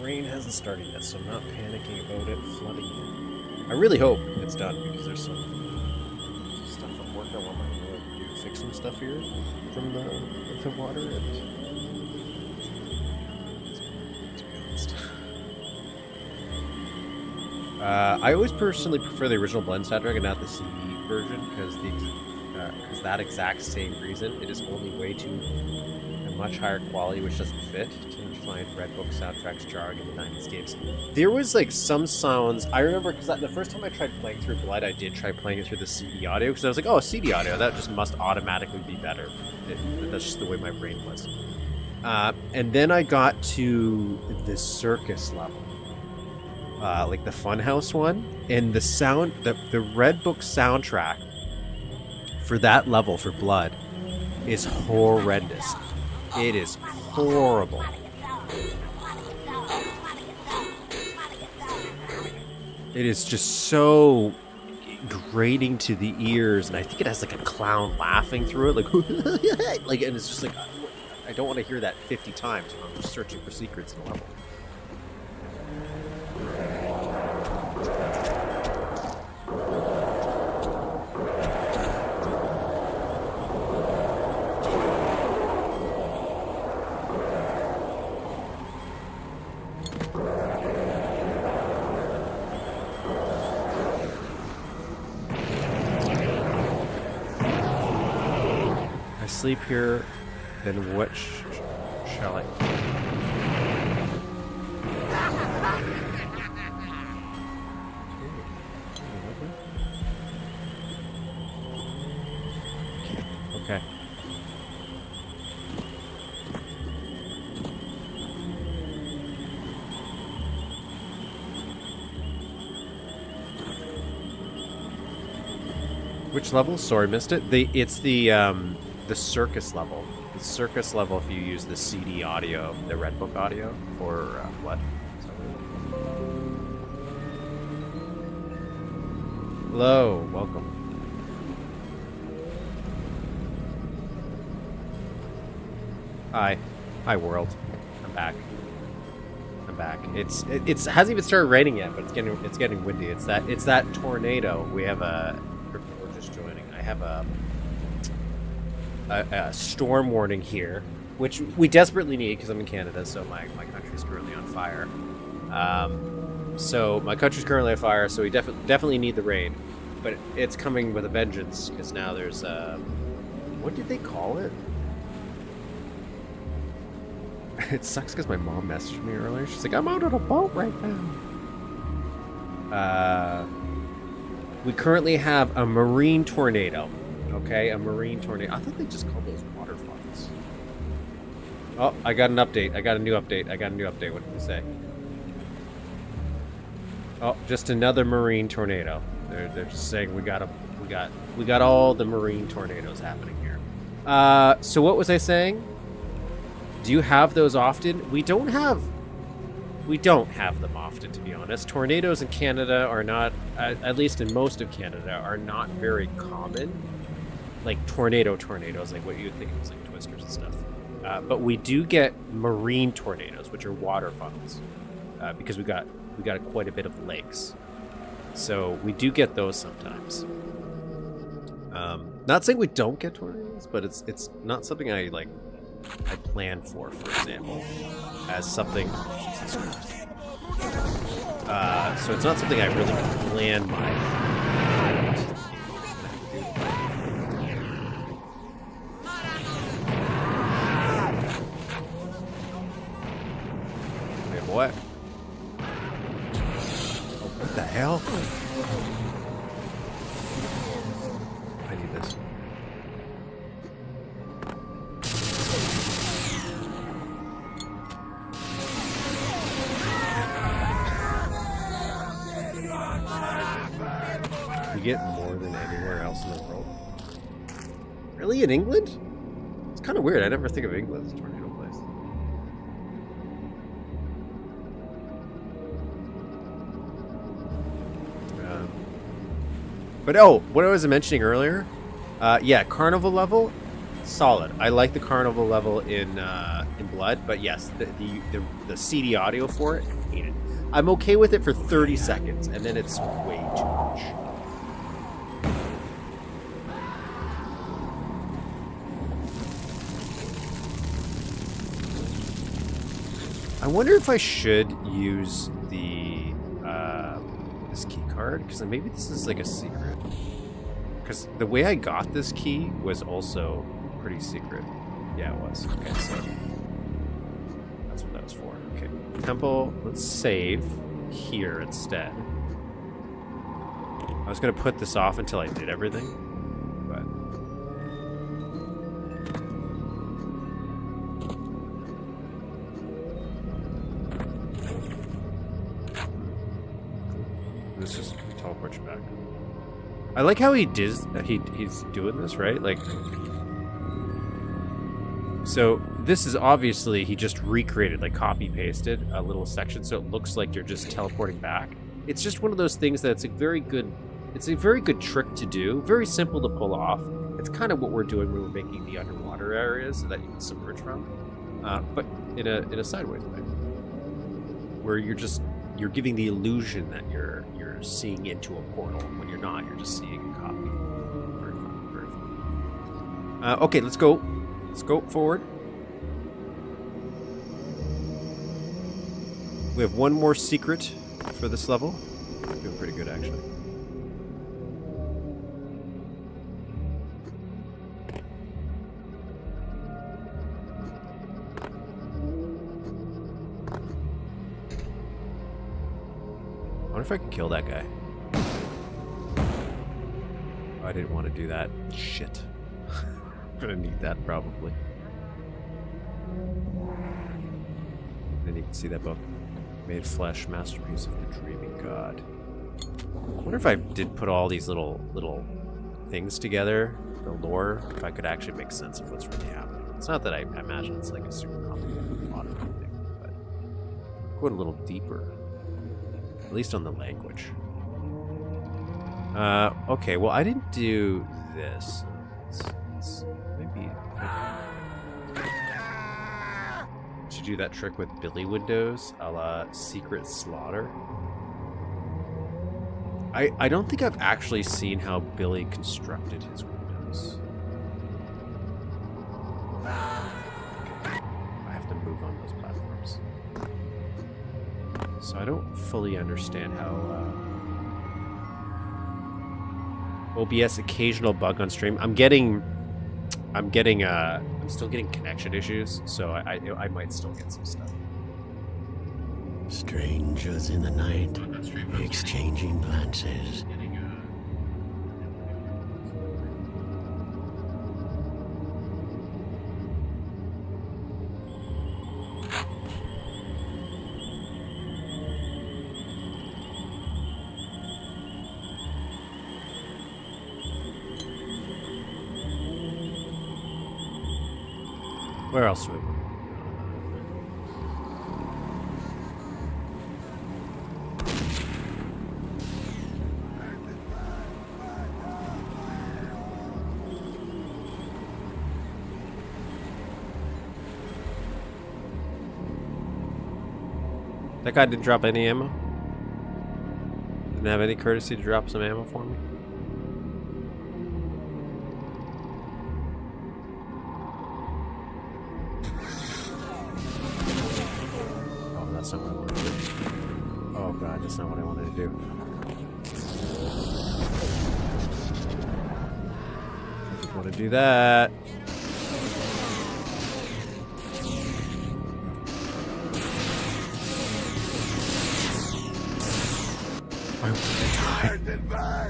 Rain hasn't started yet, so I'm not panicking about it flooding in. I really hope it's done because there's some stuff I'm working on my road to fix some stuff here from the water and to be honest. I always personally prefer the original blend soundtrack and not the CD version because that exact same reason. It is only way too a much higher quality, which doesn't fit. To find Red Book soundtracks jarring in the 90s games. There was like some sounds I remember because the first time I tried playing through Blood, I did try playing it through the CD audio because I was like, oh, CD audio, that just must automatically be better. That's just the way my brain was. And then I got to the circus level. Like the Funhouse one, and the sound, the Red Book soundtrack for that level for Blood is horrendous. It is horrible. It is just so grating to the ears, and I think it has like a clown laughing through it, like and it's just like I don't want to hear that 50 times when I'm just searching for secrets in a level. Sleep here, then what shall I? Okay. Which level? Sorry, missed it. It's the circus level. The circus level, if you use the CD audio, the Red Book audio, for what? Hello, welcome. Hi world. I'm back. It hasn't even started raining yet, but it's getting windy. It's that tornado. We have we're just joining. I have a storm warning here, which we desperately need because I'm in Canada, so my country's currently on fire. So my country's currently on fire, so we definitely need the rain, but it's coming with a vengeance because now there's what did they call it? It sucks because my mom messaged me earlier. She's like, I'm out on a boat right now. We currently have a marine tornado. Okay, a marine tornado. I thought they just called those waterfalls. Oh, I got an update. I got a new update. What did they say? Oh, just another marine tornado. They're just saying we got all the marine tornadoes happening here. So what was I saying? Do you have those often? We don't have them often, to be honest. Tornadoes in Canada are not, at least in most of Canada, are not very common. Like tornadoes, like what you would think was like twisters and stuff. But we do get marine tornadoes, which are waterfalls, because we got quite a bit of lakes. So we do get those sometimes. Not saying we don't get tornadoes, but it's not something I plan for example, as something. Jesus Christ. So it's not something I really plan my. What? Oh, what the hell? I need this. You get more than anywhere else in the world. Really? In England? It's kind of weird. I never think of England as a tornado place. But oh, what I was mentioning earlier, yeah, carnival level, solid. I like the carnival level in Blood, but yes, the CD audio for it, hate it. I'm okay with it for 30 seconds, and then it's way too much. I wonder if I should use the this key card, because maybe this is like a secret. Because the way I got this key was also pretty secret. Yeah, it was. Okay, so that's what that was for. Okay, temple. Let's save here instead. I was gonna put this off until I did everything, but. Let's just teleport you back. I like how he's doing this, right? Like, so this is obviously he just recreated, like copy pasted a little section, so it looks like you're just teleporting back. It's just one of those things that's a very good trick to do, very simple to pull off. It's kind of what we're doing when we're making the underwater areas that you can submerge from, but in a sideways way, where you're giving the illusion that you're seeing into a portal when you're not. You're just seeing a copy. Very fun. Very fun. Okay, let's go. Let's go forward. We have one more secret for this level. Doing pretty good, actually. I wonder if I can kill that guy. Oh, I didn't want to do that. Shit. I'm gonna need that probably. Then you can see that book. Made flesh, masterpiece of the dreaming god. I wonder if I did put all these little things together, the lore, if I could actually make sense of what's really happening. It's not that I imagine it's like a super complicated plot or anything, but going a little deeper. At least on the language. Okay, well I didn't do this. Let's maybe to do that trick with Billy windows, a la Secret Slaughter. I don't think I've actually seen how Billy constructed his windows. I have to move on those platforms. So I don't fully understand how OBS occasional bug on stream. I'm still getting connection issues, so I might still get some stuff. Strangers in the night, exchanging glances. Where else do we go? That guy didn't drop any ammo? Didn't have any courtesy to drop some ammo for me? Oh, that's not what I wanted to do. Oh god, that's not what I wanted to do. I didn't want to do that. I want to die.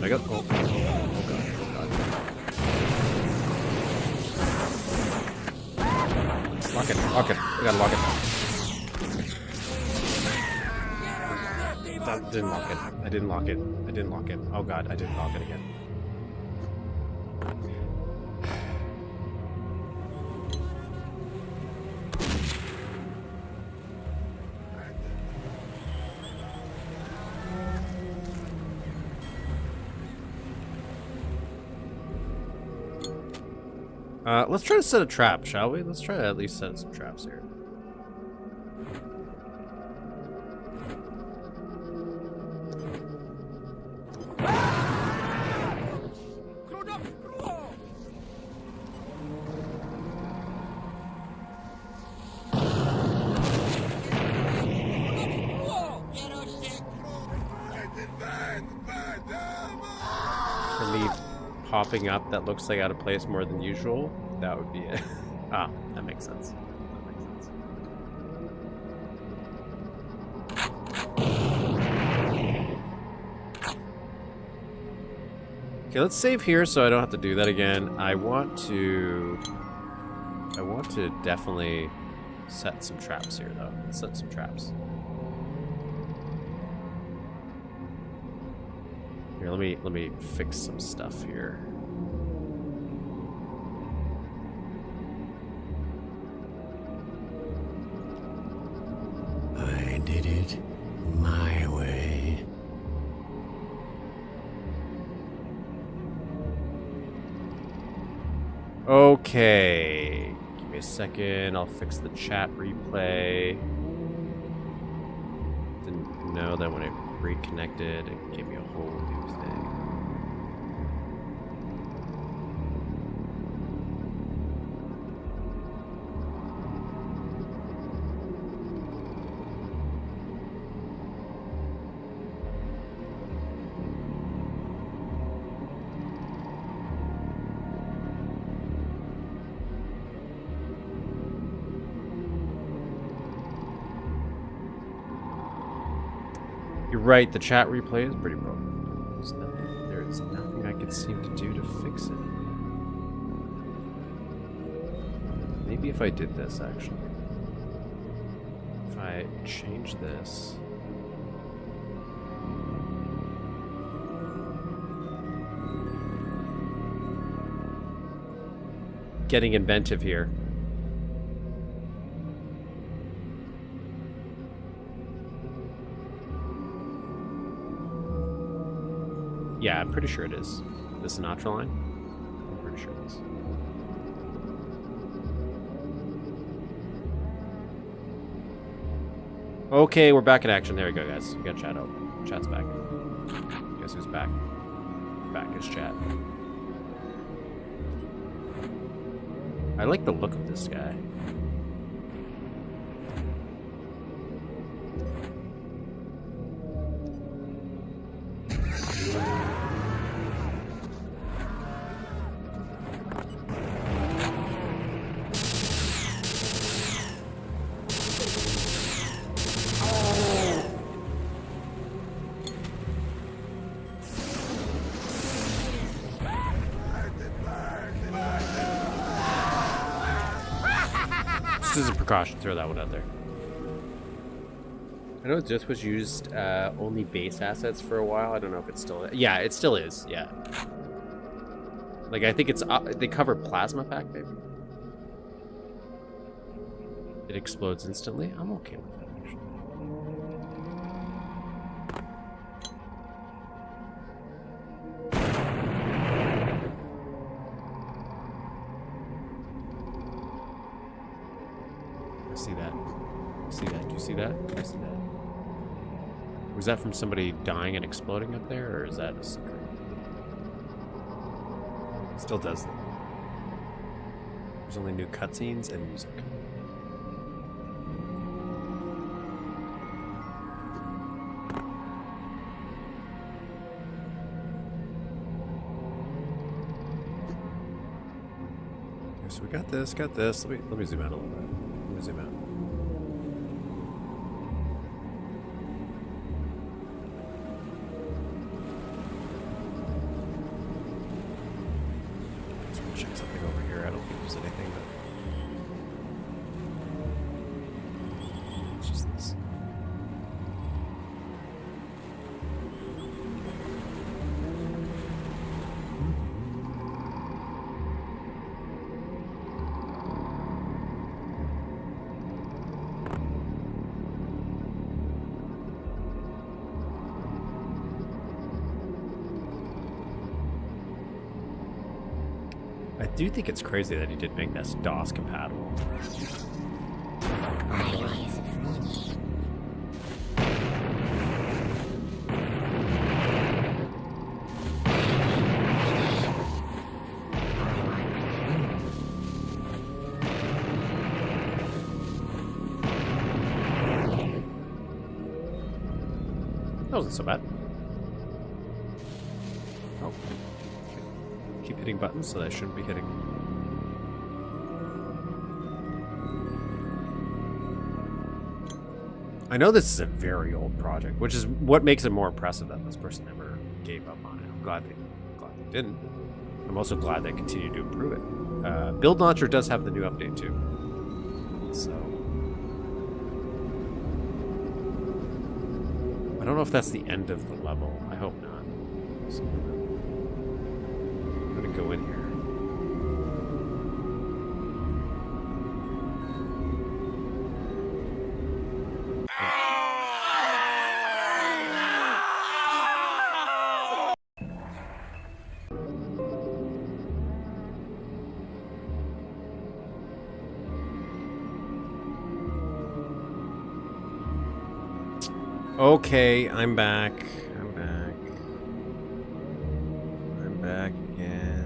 I got oh god. Lock it, lock it. I gotta lock it. That didn't lock it. I didn't lock it. I didn't lock it. Oh god, I didn't lock it again. Let's try to set a trap, shall we? Let's try to at least set some traps here. For me, popping up that looks like out of place more than usual, that would be it. Ah, that makes sense. That makes sense. Okay, let's save here so I don't have to do that again. I want to definitely set some traps here though. Let's set some traps. Here, let me fix some stuff here. I did it my way. Okay. Give me a second. I'll fix the chat replay. Didn't know that when it reconnected, it gave me a whole new thing. You're right, the chat replay is pretty broken. There is nothing I can seem to do to fix it. Maybe if I did this, actually. If I change this. Getting inventive here. Yeah, I'm pretty sure it is. The Sinatra line? I'm pretty sure it is. Okay, we're back in action. There we go, guys. We got chat out. Chat's back. Guess who's back? Back is chat. I like the look of this guy. Just as a precaution, throw that one out there. I know this was used only base assets for a while. I don't know if it's still... Yeah, it still is. Yeah. Like, I think it's... they cover plasma pack, maybe? It explodes instantly? I'm okay with that, actually. I see that. I see that. Do you see that? I see that. Was that from somebody dying and exploding up there, or is that a secret? It still does that. There's only new cutscenes and music. Okay, so we got this, got this. Let me zoom out a little bit. Let me zoom out. Check something over here. I don't think there's anything, but I do think it's crazy that he did make this DOS compatible. That wasn't so bad. Oh. Keep hitting buttons that I shouldn't be hitting. I know this is a very old project, which is what makes it more impressive that this person never gave up on it. I'm glad they didn't. I'm also glad they continue to improve it. Build Launcher does have the new update too. So I don't know if that's the end of the level. I hope not. So I'm gonna go in here. Okay, I'm back. I'm back again.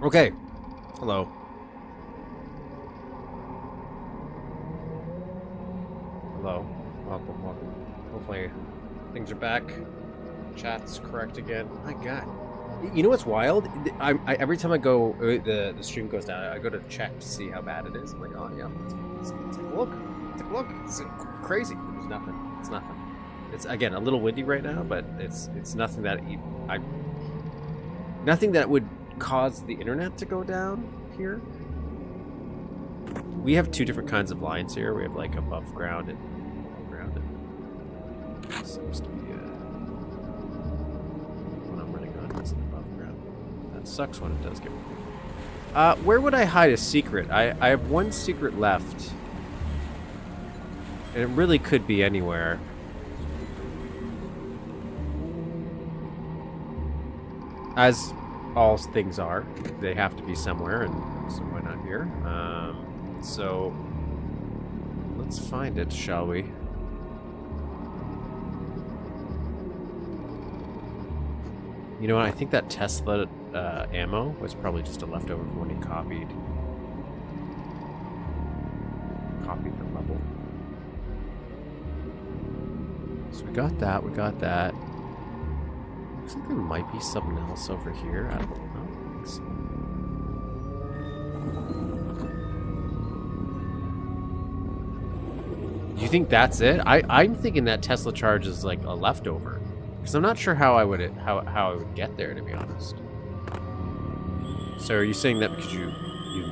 Okay. Hello. Hello. Welcome, welcome. Hopefully things are back. Chat's correct again. My God. You know what's wild? Every time I go, the stream goes down, I go to check to see how bad it is. I'm like, oh yeah, let's take a look. Take a look. It's crazy. There's nothing. It's nothing. It's, again, a little windy right now, but it's nothing that nothing that would cause the internet to go down here. We have two different kinds of lines here. We have like above ground and below ground. It seems to be when I'm running on it's above ground. That sucks when it does get windy. Where would I hide a secret? I have one secret left. And it really could be anywhere. As all things are, they have to be somewhere, and so why not here? So let's find it, shall we? You know what? I think that Tesla ammo was probably just a leftover from when he copied the level. So we got that. We got that. Looks like there might be something else over here. I don't think so. Do you think that's it? I'm thinking that Tesla charge is like a leftover, because I'm not sure how I would get there, to be honest. So are you saying that because you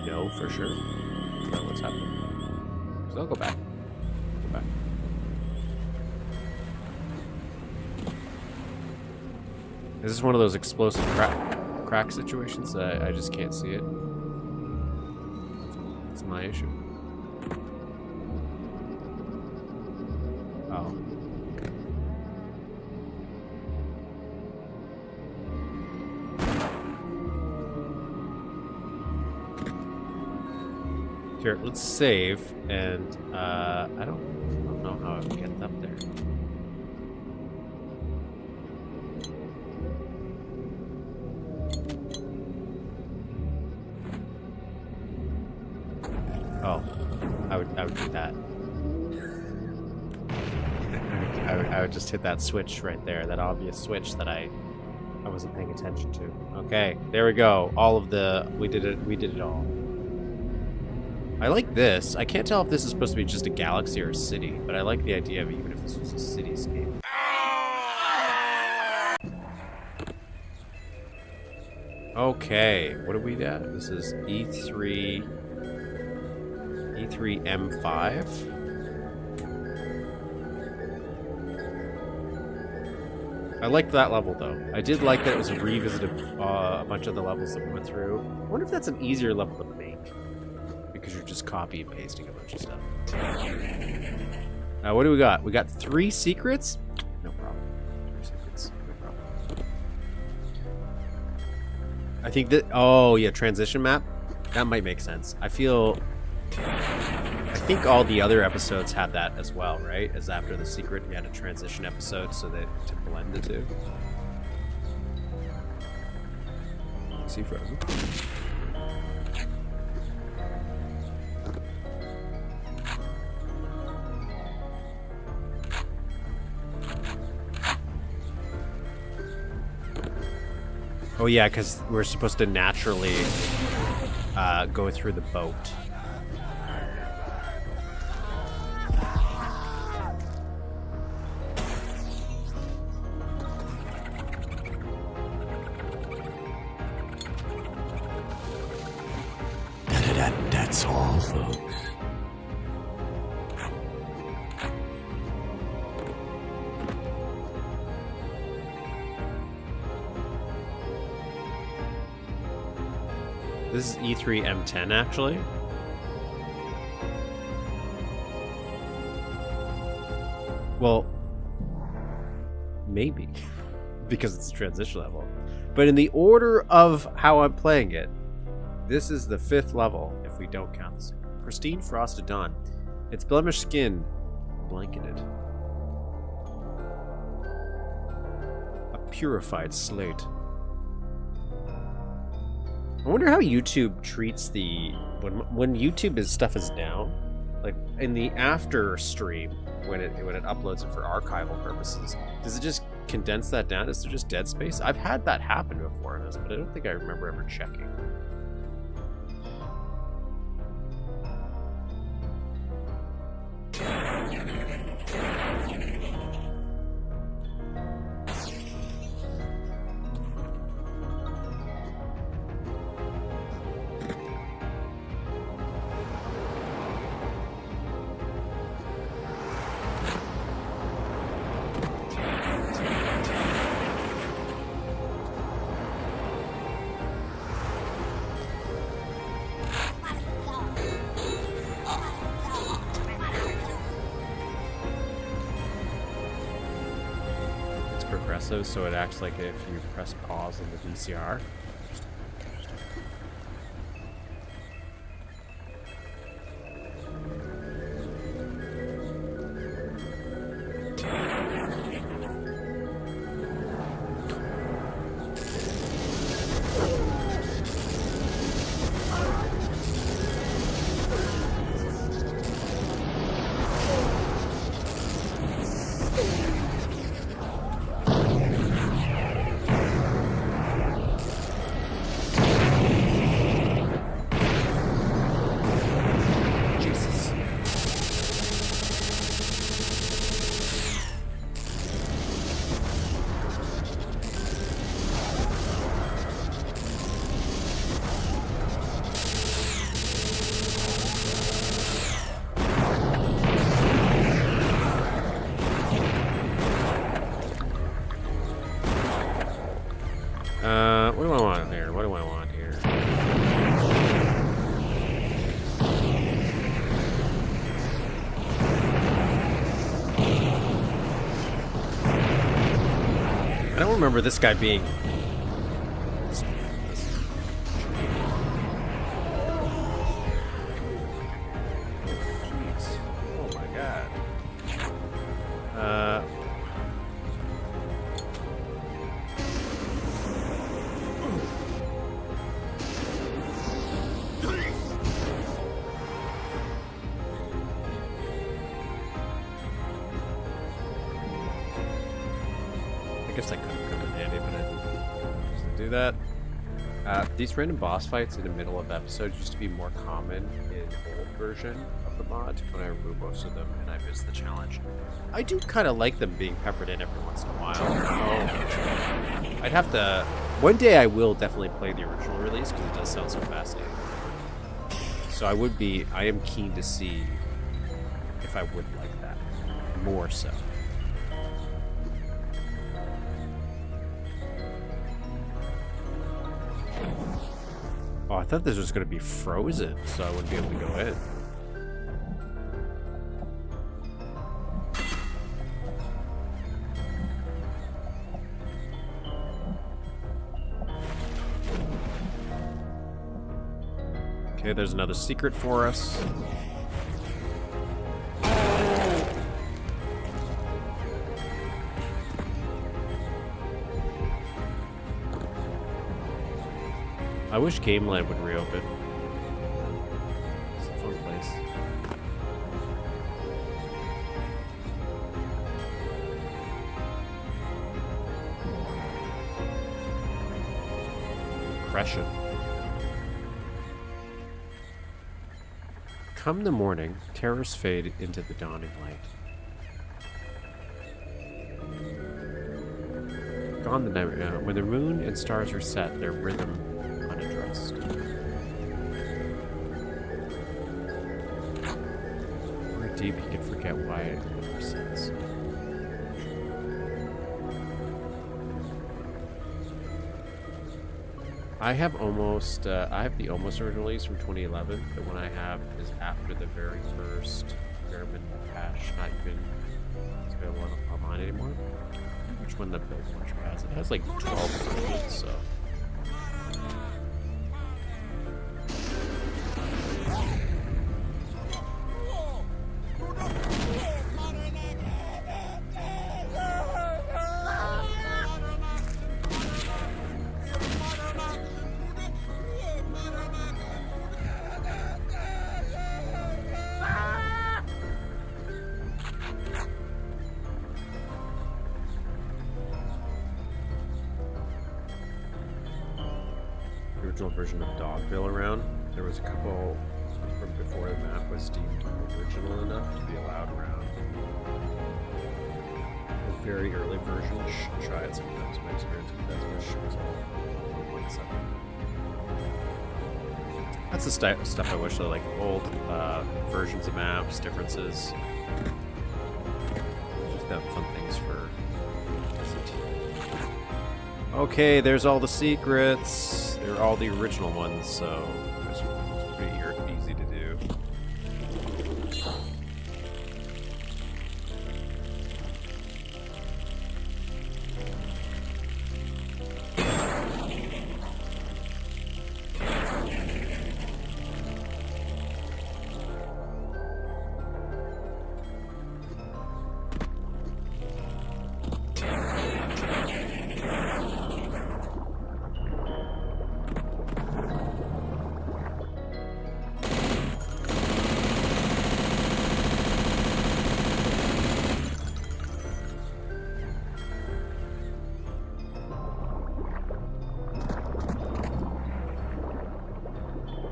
know for sure? Is that what's happening? So I'll go back. Go back. Is this one of those explosive crack situations that I just can't see it? That's my issue. Oh. Here, let's save, and I don't know how I would get up there. Oh, I would do that. I would just hit that switch right there, that obvious switch that I wasn't paying attention to. Okay, there we go. All of the we did it all. I like this. I can't tell if this is supposed to be just a galaxy or a city, but I like the idea of even if this was a cityscape. Okay, what are we at? This is E3M5. I liked that level though. I did like that it was a revisit of a bunch of the levels that we went through. I wonder if that's an easier level to make, because you're just copy and pasting a bunch of stuff. Now, what do we got? We got 3 secrets? No problem. 3 secrets. No problem. I think that... Oh, yeah, transition map? That might make sense. I think all the other episodes had that as well, right? As after the secret, you had a transition episode so that to blend the two. Is he frozen? Oh yeah, because we're supposed to naturally go through the boat. That's all, folks. This is E3M10, actually. Well, maybe, because it's a transition level. But in the order of how I'm playing it, this is the 5th level, if we don't count this. Pristine Frosted Dawn. Its blemished skin blanketed. A purified slate. I wonder how YouTube treats the... When YouTube stuff is down, like in the after stream, when it uploads it for archival purposes, does it just condense that down? Is there just dead space? I've had that happen before in this, but I don't think I remember ever checking. So it acts like if you press pause on the VCR. What do I want here? What do I want here? I don't remember this guy being... Jeez. Oh my god. guess that could have come in handy, but I didn't do that. These random boss fights in the middle of episodes used to be more common in old version of the mod when I removed most of them and I missed the challenge. I do kind of like them being peppered in every once in a while. I'd have to... One day I will definitely play the original release because it does sound so fascinating. So I am keen to see if I would like that more so. Oh, I thought this was going to be frozen, so I wouldn't be able to go in. Okay, there's another secret for us. I wish Gameland would reopen. It's a fun place. Impression. Come the morning, terrors fade into the dawning light. Gone the night. When the moon and stars are set, their rhythm unaddressed. Where deep you can forget why it never sets. I have the almost original release from 2011. The one I have is after the very first Fairman patch, not even available online anymore. Which one the build launcher has? It has like 12 versions, so. Original version of Dogville around. There was a couple from before the map was deemed original enough to be allowed around. A very early version. Try it sometimes. My experience with that was all 1.7. That's the stuff I wish, though, like old versions of maps, differences. Just have fun things for. Okay, there's all the secrets. They're all the original ones, so it's pretty easy to do.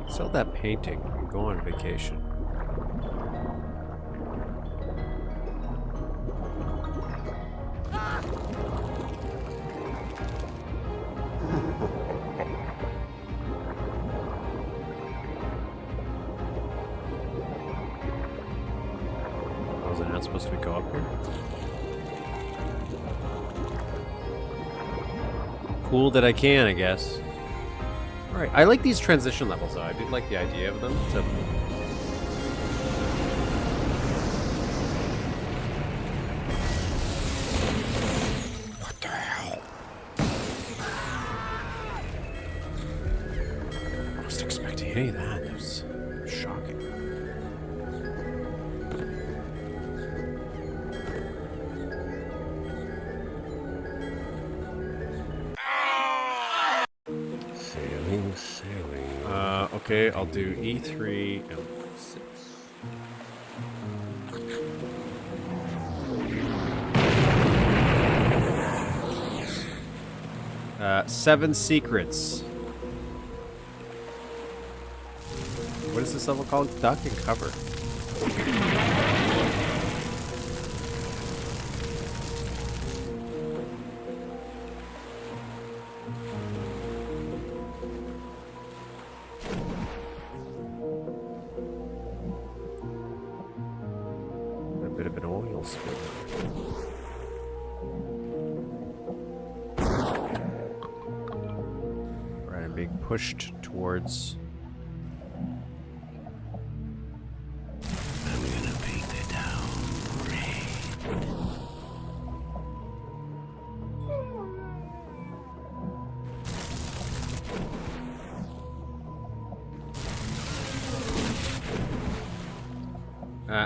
Sell that painting and go on vacation. Was I not supposed to go up here? Cool that I can, I guess. Alright, I like these transition levels though. I did like the idea of them. What the hell? I wasn't expecting any of that. That was shocking. Okay, I'll do E3 and 6. 7 secrets. What is this level called? Duck and cover. A bit of an oil spill. Right, I'm being pushed towards. I'm gonna paint the town red.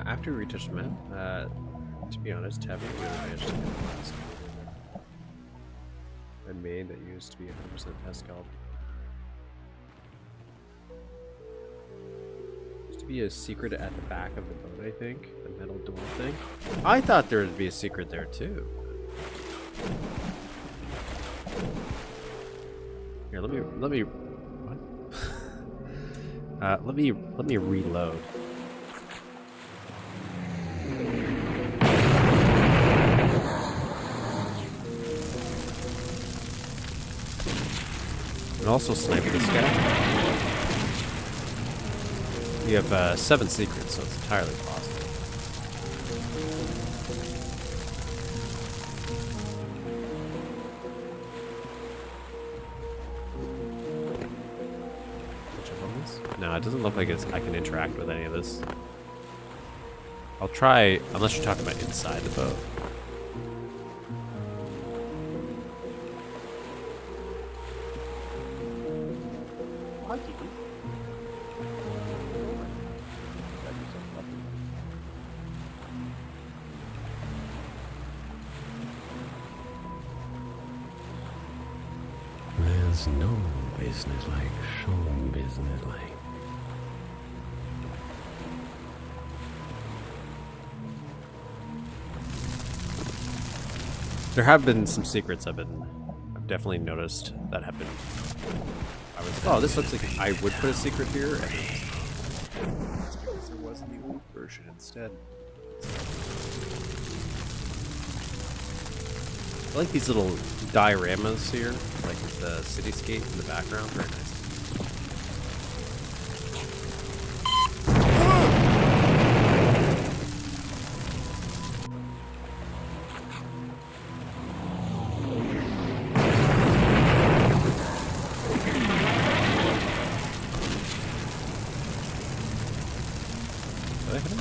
After we retouch the map, to be honest, haven't really managed to get the last I made that used to be 100% Pascal. Used to be a secret at the back of the boat, I think. The metal door thing. I thought there would be a secret there too. Here, let me what? let me reload. And also snipe this guy. We have 7 secrets, so it's entirely possible. No, it doesn't look like I can interact with any of this. I'll try, unless you're talking about inside the boat. There's no business like show business like. There have been some secrets I've definitely noticed that have been. I was like, oh, this looks like I would put a secret here, and it's because it was in the old version instead. I like these little dioramas here, like the cityscape in the background. Very nice. Did I hit him?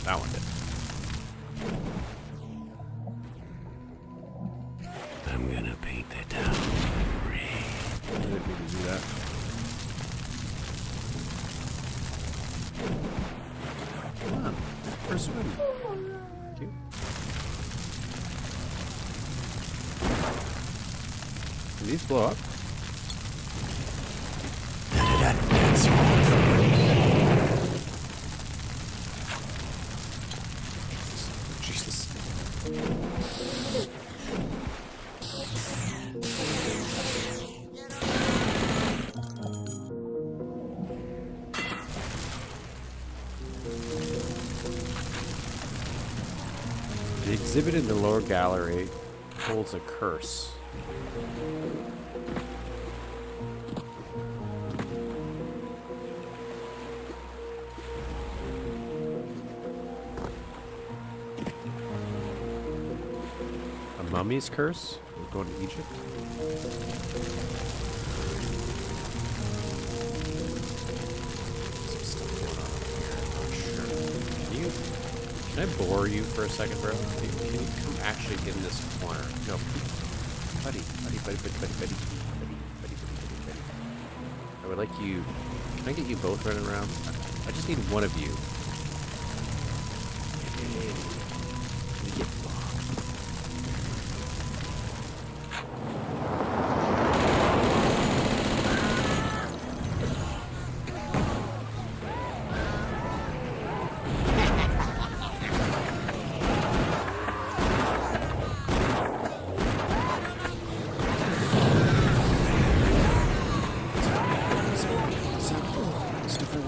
That one did. I'm gonna paint the town red. I didn't mean to do that. Come on, first swim. Thank you. Can these blow up? That's Jesus. The exhibit in the lower gallery holds a curse. A mummy's curse? We're going to Egypt? Some stuff going on up here, I'm not sure. Can I bore you for a second, bro? Can you come actually get in this corner? No. Buddy. I would like you... Can I get you both running around? I just need one of you.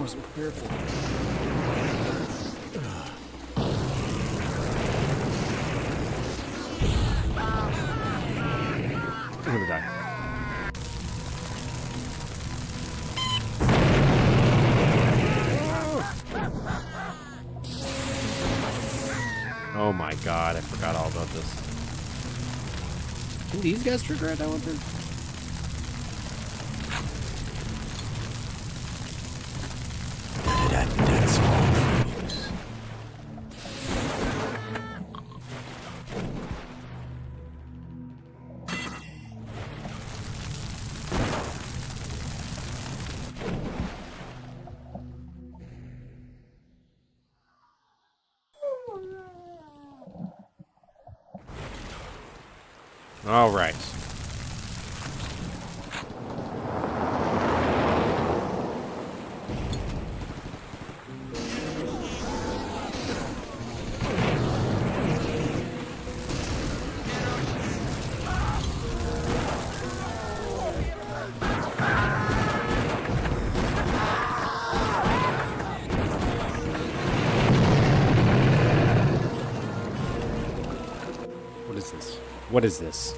wasn't prepared for. I'm gonna die. Oh my god, I forgot all about this. Can these guys trigger it, I wonder? That's all. All right. What is this? What is this?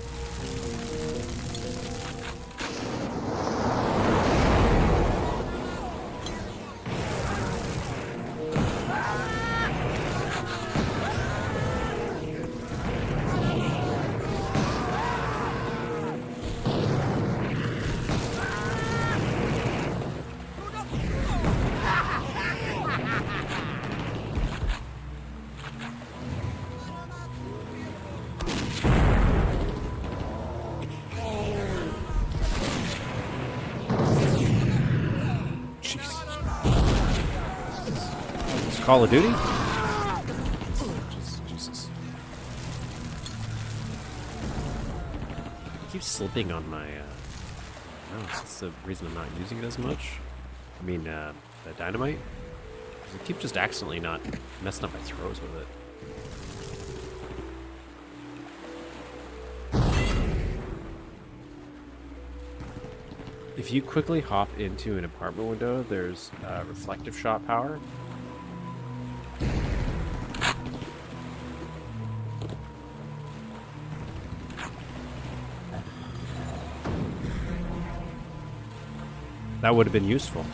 Call of Duty? Jesus. It keeps slipping on my mouse. That's the reason I'm not using it as much. I mean, the dynamite. I keep just accidentally not messing up my throws with it. If you quickly hop into an apartment window, there's reflective shot power. That would have been useful.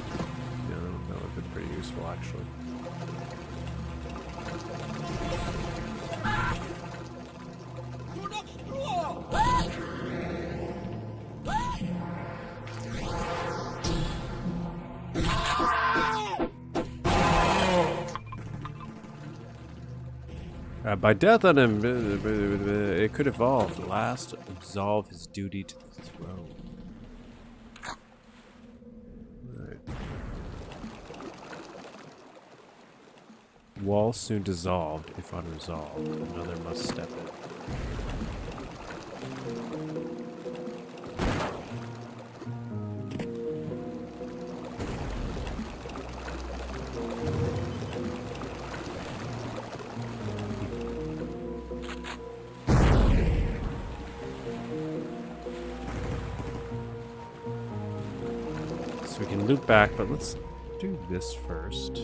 Yeah, that would have been pretty useful, actually. By death on him, it could evolve. Last, absolve his duty to the throne. Wall soon dissolved, if unresolved. Another must step in. So we can loop back, but let's do this first.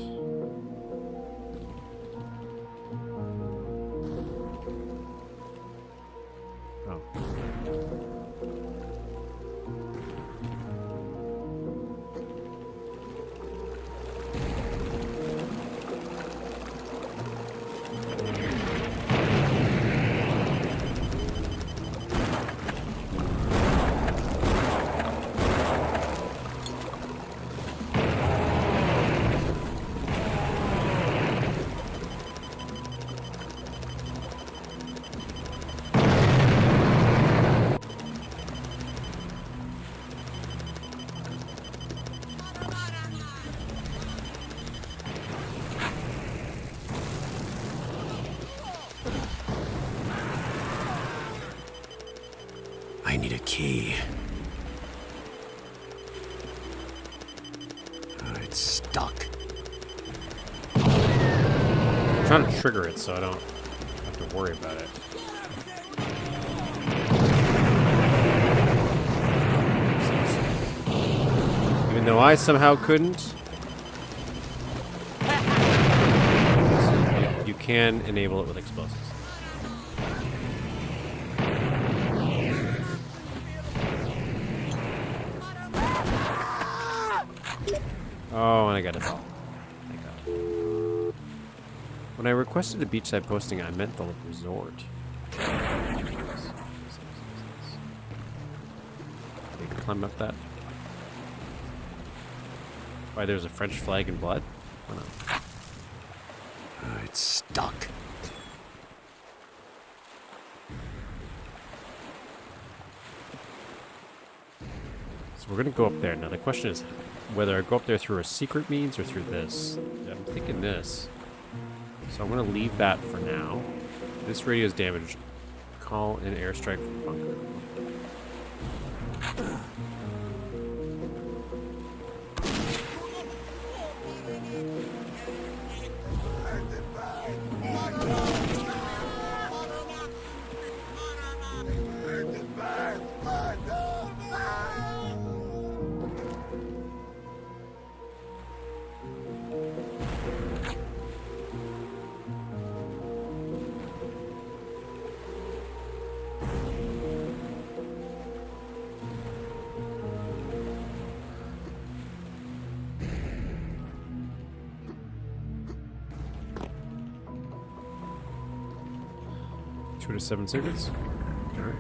I need a key. It's stuck. I'm trying to trigger it so I don't have to worry about it. Even though I somehow couldn't. can enable it with explosives. Oh, and I got it all. Thank God. When I requested a beachside posting, I meant the resort. You can climb up that. Why, there's a French flag in blood? Why not? It's stuck. So we're gonna go up there. Now the question is whether I go up there through a secret means or through this. Yeah, I'm thinking this. So I'm gonna leave that for now. This radio is damaged. Call an airstrike from bunker. Two to 7 seconds. All right.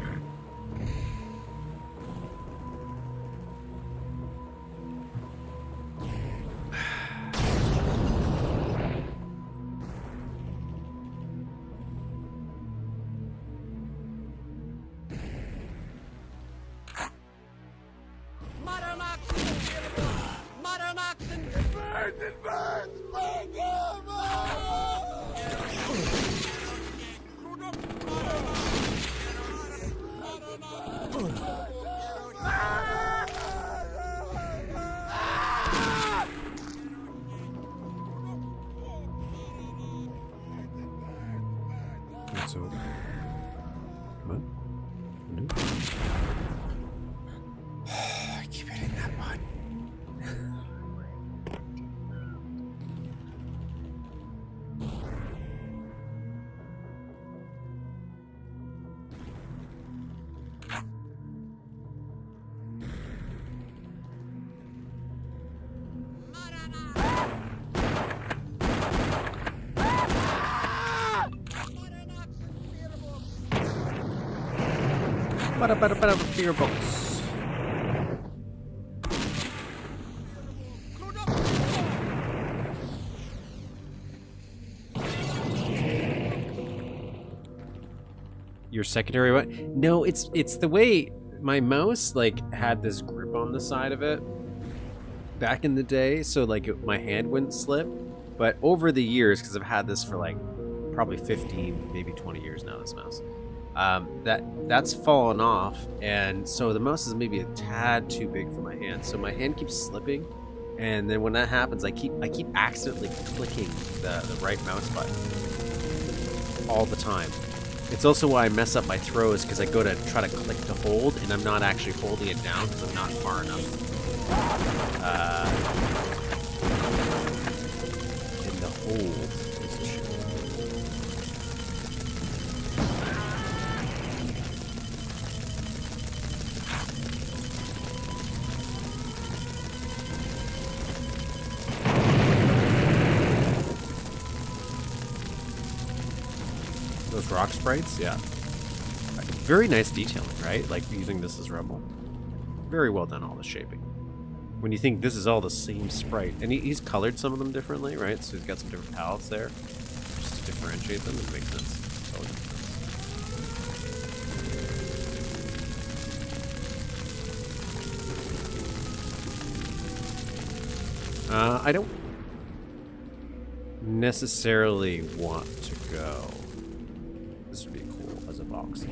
So, come on. No. I keep hitting that button. Bada beer box. Your secondary what? No, it's the way my mouse like had this grip on the side of it back in the day, so like my hand wouldn't slip. But over the years, because I've had this for like probably 15, maybe 20 years now, this mouse. That's fallen off, and so the mouse is maybe a tad too big for my hand. So my hand keeps slipping, and then when that happens, I keep accidentally clicking the right mouse button all the time. It's also why I mess up my throws, because I go to try to click to hold, and I'm not actually holding it down because I'm not far enough in the hold. Those rock sprites, yeah. Very nice detailing, right? Like using this as rubble. Very well done, all the shaping. When you think this is all the same sprite, and he's colored some of them differently, right? So he's got some different palettes there, just to differentiate them. It makes sense. Totally makes sense. I don't necessarily want to go. This would be cool as a box.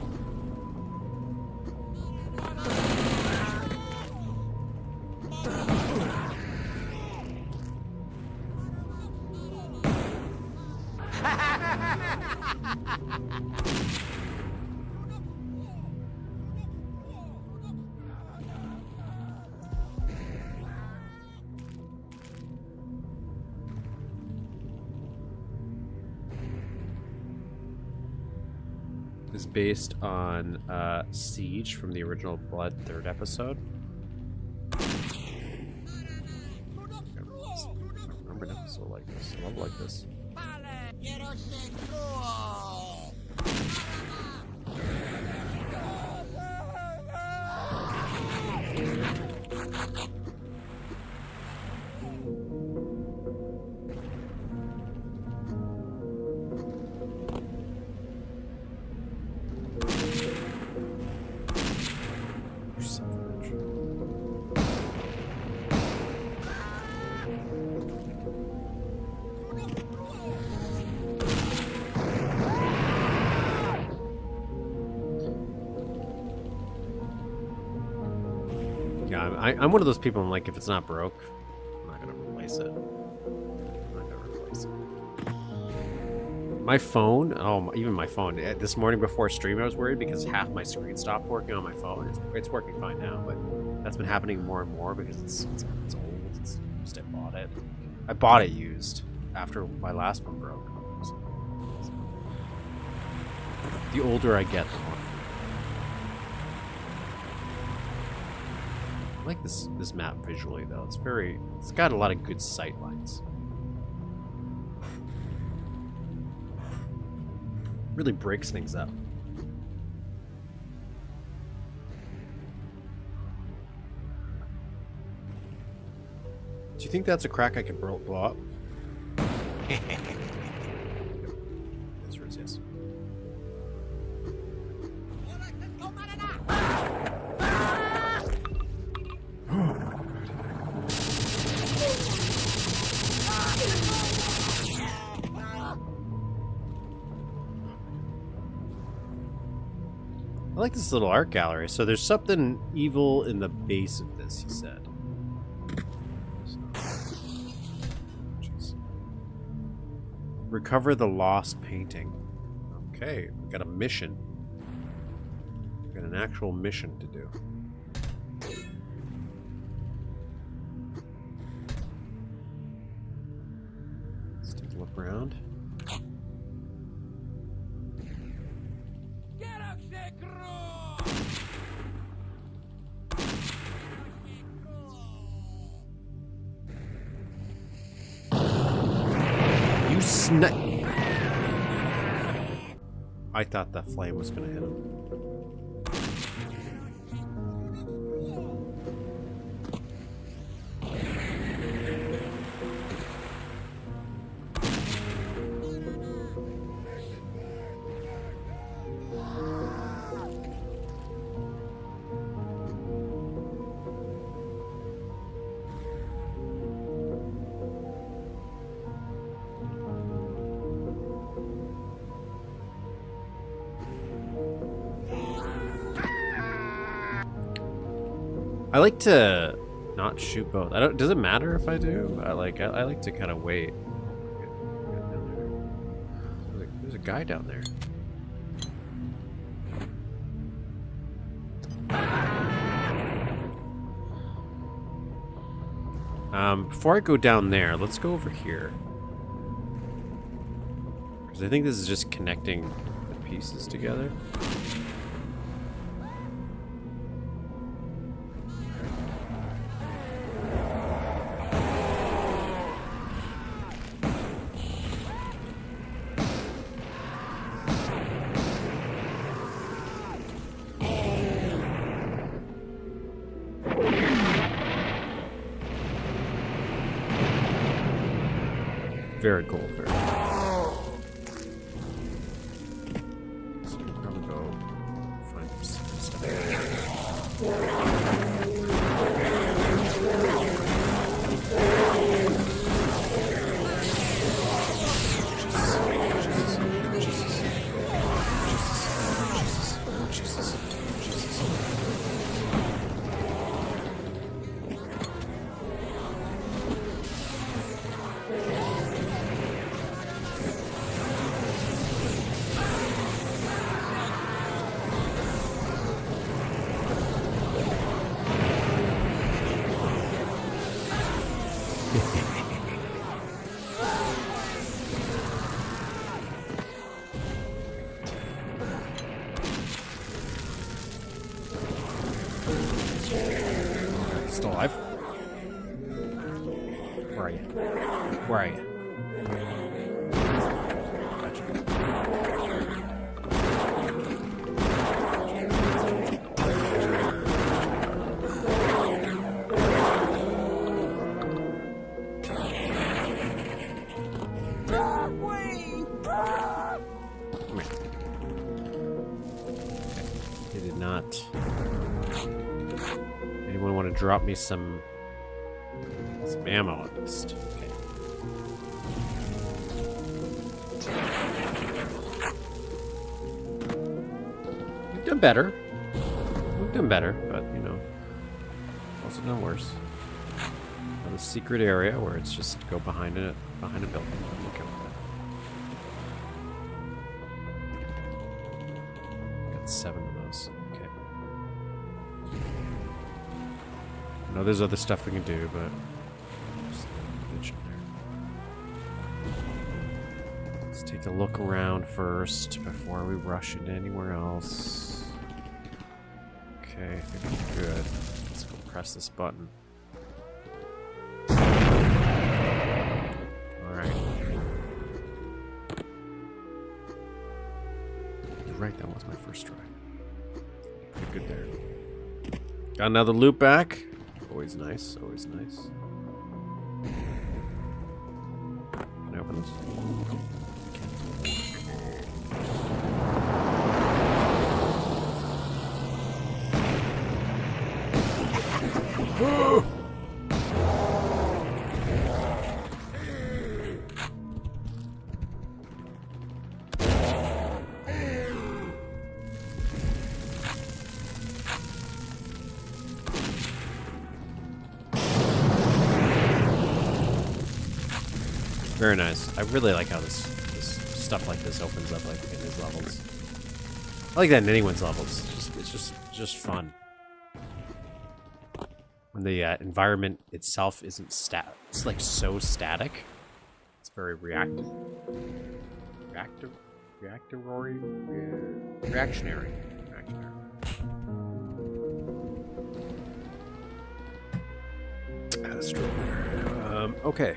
is based on Siege from the original Blood 3rd episode. I remember an episode like this. I love like this. Yeah, I'm one of those people. I'm like, if it's not broke, I'm not gonna replace it. I'm not gonna replace it. My phone, even my phone. This morning before stream, I was worried because half my screen stopped working on my phone. It's working fine now, but that's been happening more and more because it's old. It's just I bought it. I bought it used after my last one broke. So, the older I get, the more. I like this map visually though. It's got a lot of good sight lines. Really breaks things up. Do you think that's a crack I can blow up? Answer is yes. I like this little art gallery. So there's something evil in the base of this, he said. Jeez. Recover the lost painting. Okay, we got a mission. We got an actual mission to do. Let's take a look around. I thought that flame was going to hit him. I like to not shoot both. I don't. Does it matter if I do? I like to kind of wait. There's a guy down there. Before I go down there, let's go over here. Because I think this is just connecting the pieces together. Very cool. Very cool. So we'll probably go find some stuff. are you? Where are you? Anyone want to drop me some ammo at least? Okay. We've done better. We've done better, but you know, also done worse. Got a secret area where it's just go behind a building. I'm okay with that. Got 7 of those. Okay. I know there's other stuff we can do, but let's take a look around first before we rush into anywhere else. Okay, I think we're good. Let's go press this button. Alright. You're right, that was my first try. Pretty good there. Got another loop back. Always nice, always nice. Can I open this? Very nice. I really like how this stuff like this opens up like in these levels. I like that in anyone's levels. It's just fun. When the environment itself isn't it's like so static. It's very reactive. Reactionary. That's true. Okay.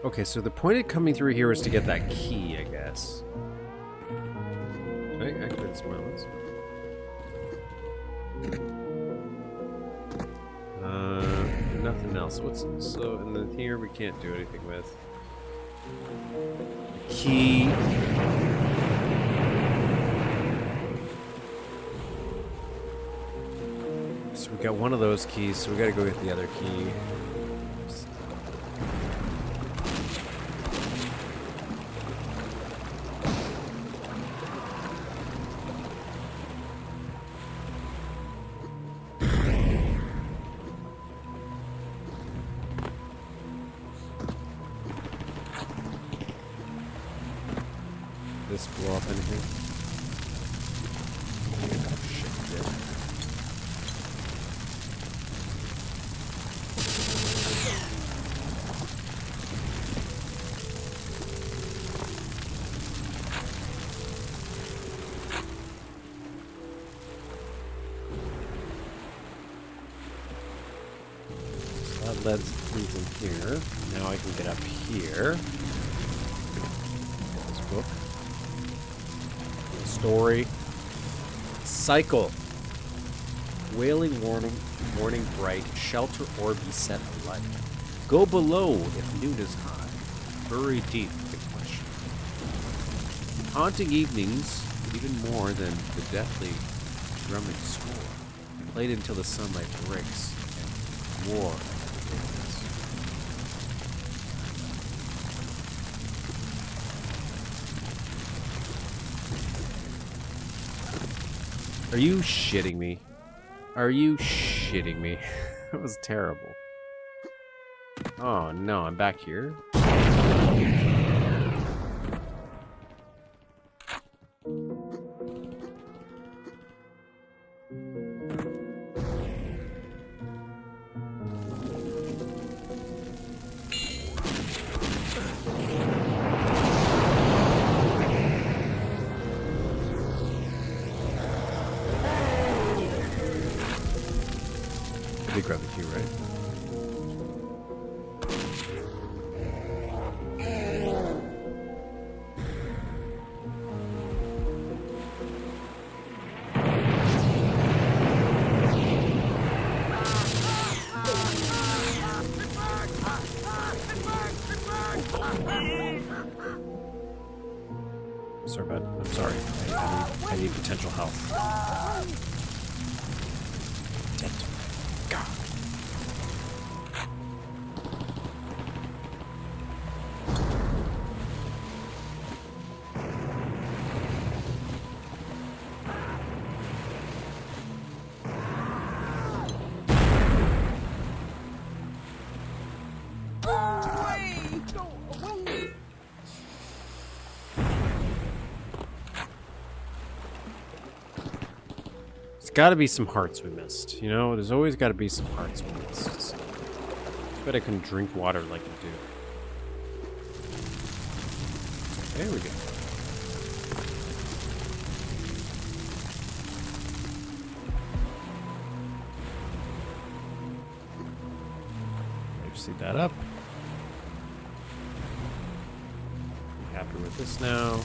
Okay, so the point of coming through here is to get that key, I guess. I activate smile. Nothing else. So and then here we can't do anything with. The key. So we got one of those keys, so we gotta go get the other key. This blow up anything? Oh, shit, it did. So that leads in here. Now I can get up here. Get this book. Story. Cycle. Wailing warning bright. Shelter or be set alight. Go below if noon is high. Bury deep the question. Haunting evenings, even more than the deathly drumming score. Played until the sunlight breaks and war begins. Are you shitting me? Are you shitting me? That was terrible. Oh no, I'm back here. Big grab the key, right? Sorry, bud. I'm sorry. I need potential health. Dead. God. Got to be some hearts we missed, you know? There's always got to be some hearts we missed. But I can drink water like I do. There we go. Let's see that up. Happy with this now.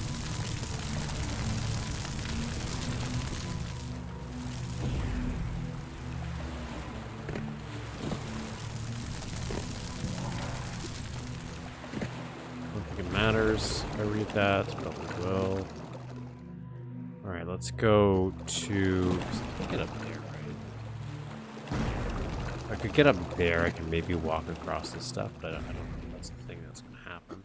Matters. If I read that, probably will. Alright, let's go to... Get up there, right? If I could get up there, I can maybe walk across this stuff, but I don't think that's the thing that's going to happen.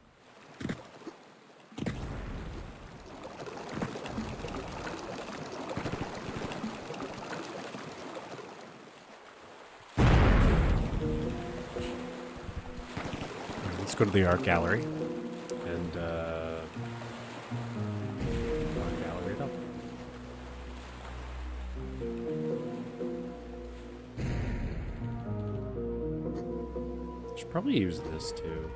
Alright, let's go to the art gallery. And, gallery it up. Should probably use this too.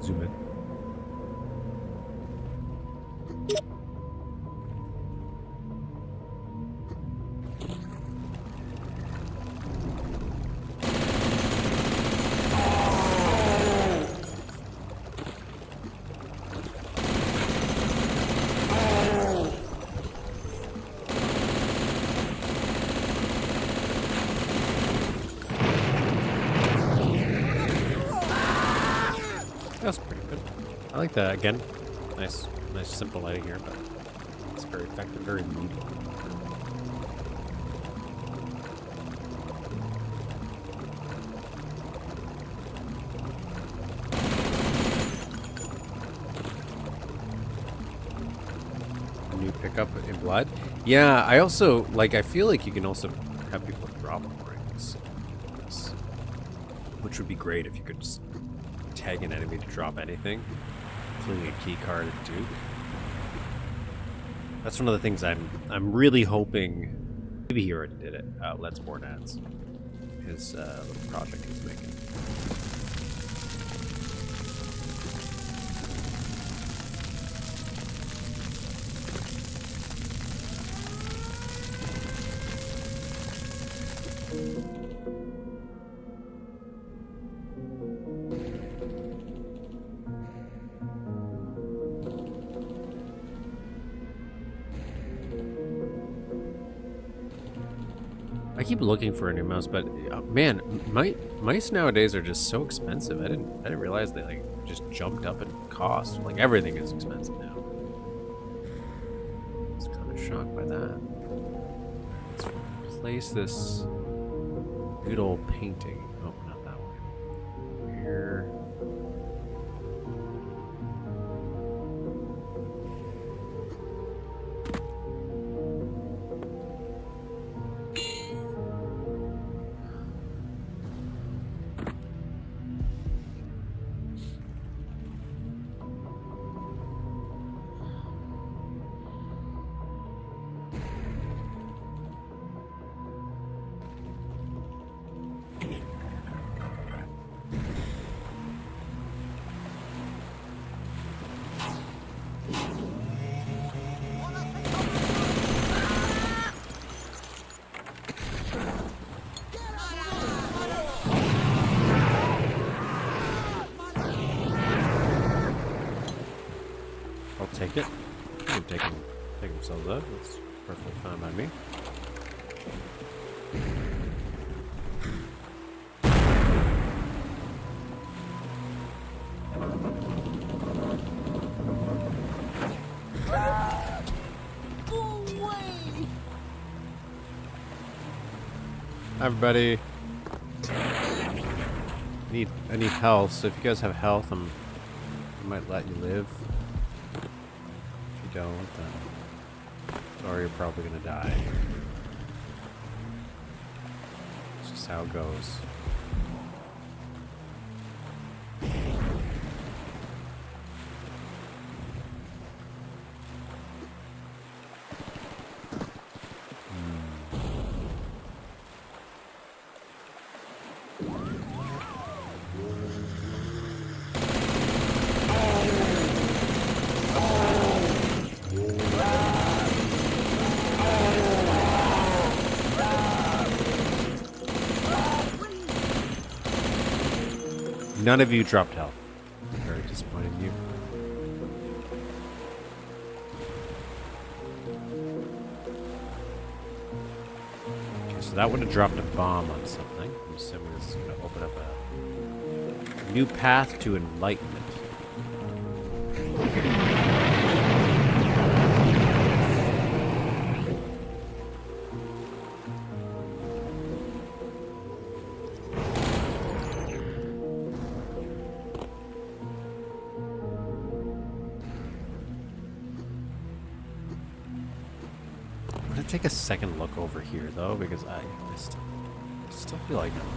Zoom in. That's pretty good. I like that again. Nice simple lighting here, but it's very effective, very moody. A new pickup in Blood. Yeah, I also I feel like you can also have people drop rings, which would be great if you could just tag an enemy to drop anything, including a key card at Duke. That's one of the things I'm really hoping. Maybe he already did it. Let's Born Ads, his little project he's making. I keep looking for a new mouse, but man, mice nowadays are just so expensive. I didn't realize they just jumped up in cost. Everything is expensive now. I was kind of shocked by that. Let's replace this good old painting. Oh, not that one. Here. I'll take it. You can take themselves out. That's perfectly fine by me. Hi everybody. I need health, so if you guys have health, I might let you live. If you don't, then sorry, you're probably gonna die. It's just how it goes. None of you dropped health. Very disappointed in you. Okay, so that would have dropped a bomb on something. I'm assuming this is going to open up a new path to enlightenment. Take a second look over here though, because I still feel like I'm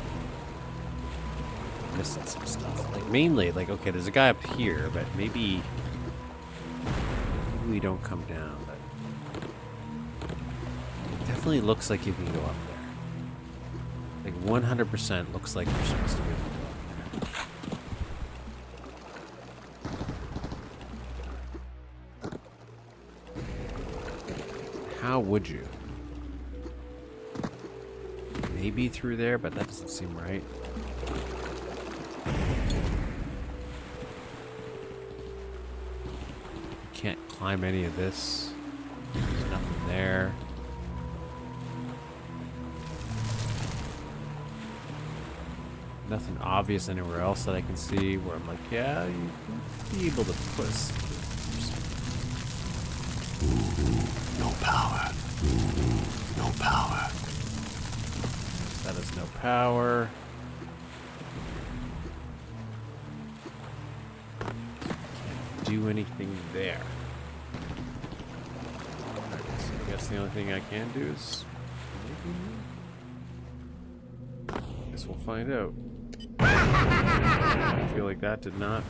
missing some stuff. Like mainly, like okay, there's a guy up here, but maybe we don't come down. But it definitely looks like you can go up there. Like 100% looks like you're supposed to be able to go up there. How would you? Maybe through there, but that doesn't seem right. You can't climb any of this. There's nothing there. Nothing obvious anywhere else that I can see where I'm like, yeah, you'd be able to put No power. No power. that has no power. Can't do anything there. Alright, so I guess the only thing I can do is maybe. Guess we'll find out. I feel like that did not.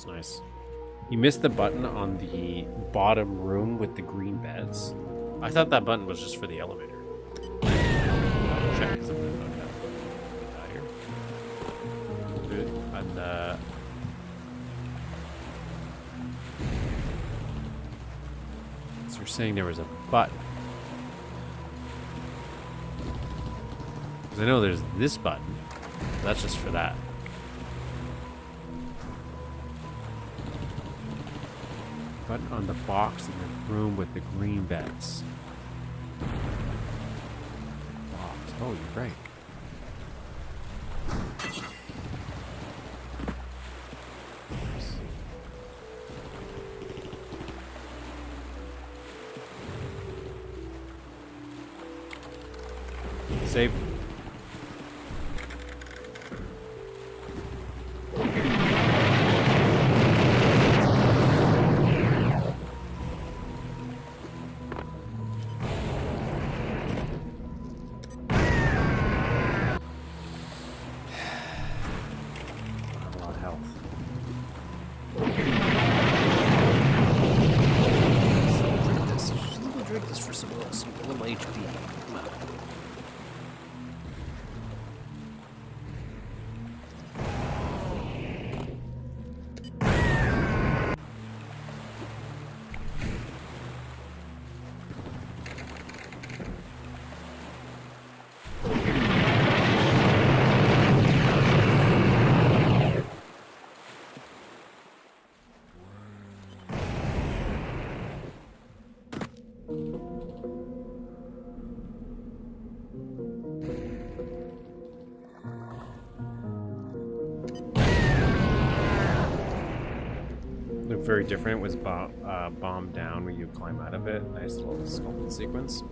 Nice. You missed the button on the bottom room with the green beds. I thought that button was just for the elevator. I'll check something about that. Here. Good. And so you're saying there was a button. Because I know there's this button. That's just for that. Button on the box in the room with the green beds. Box. Oh, you're right. Save. Well, Looked very different. It was bombed down when you climb out of it. Nice little sculpted sequence.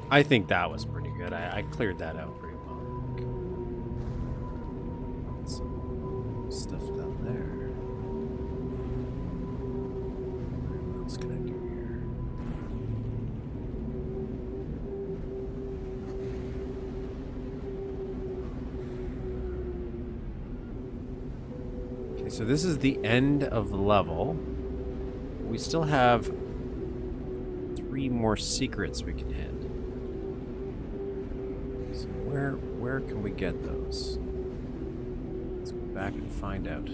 I think that was pretty good. I cleared that out pretty well. Some stuff down there. What else can I do here? Okay, so this is the end of the level. We still have 3 more secrets we can hit. Where can we get those? Let's go back and find out.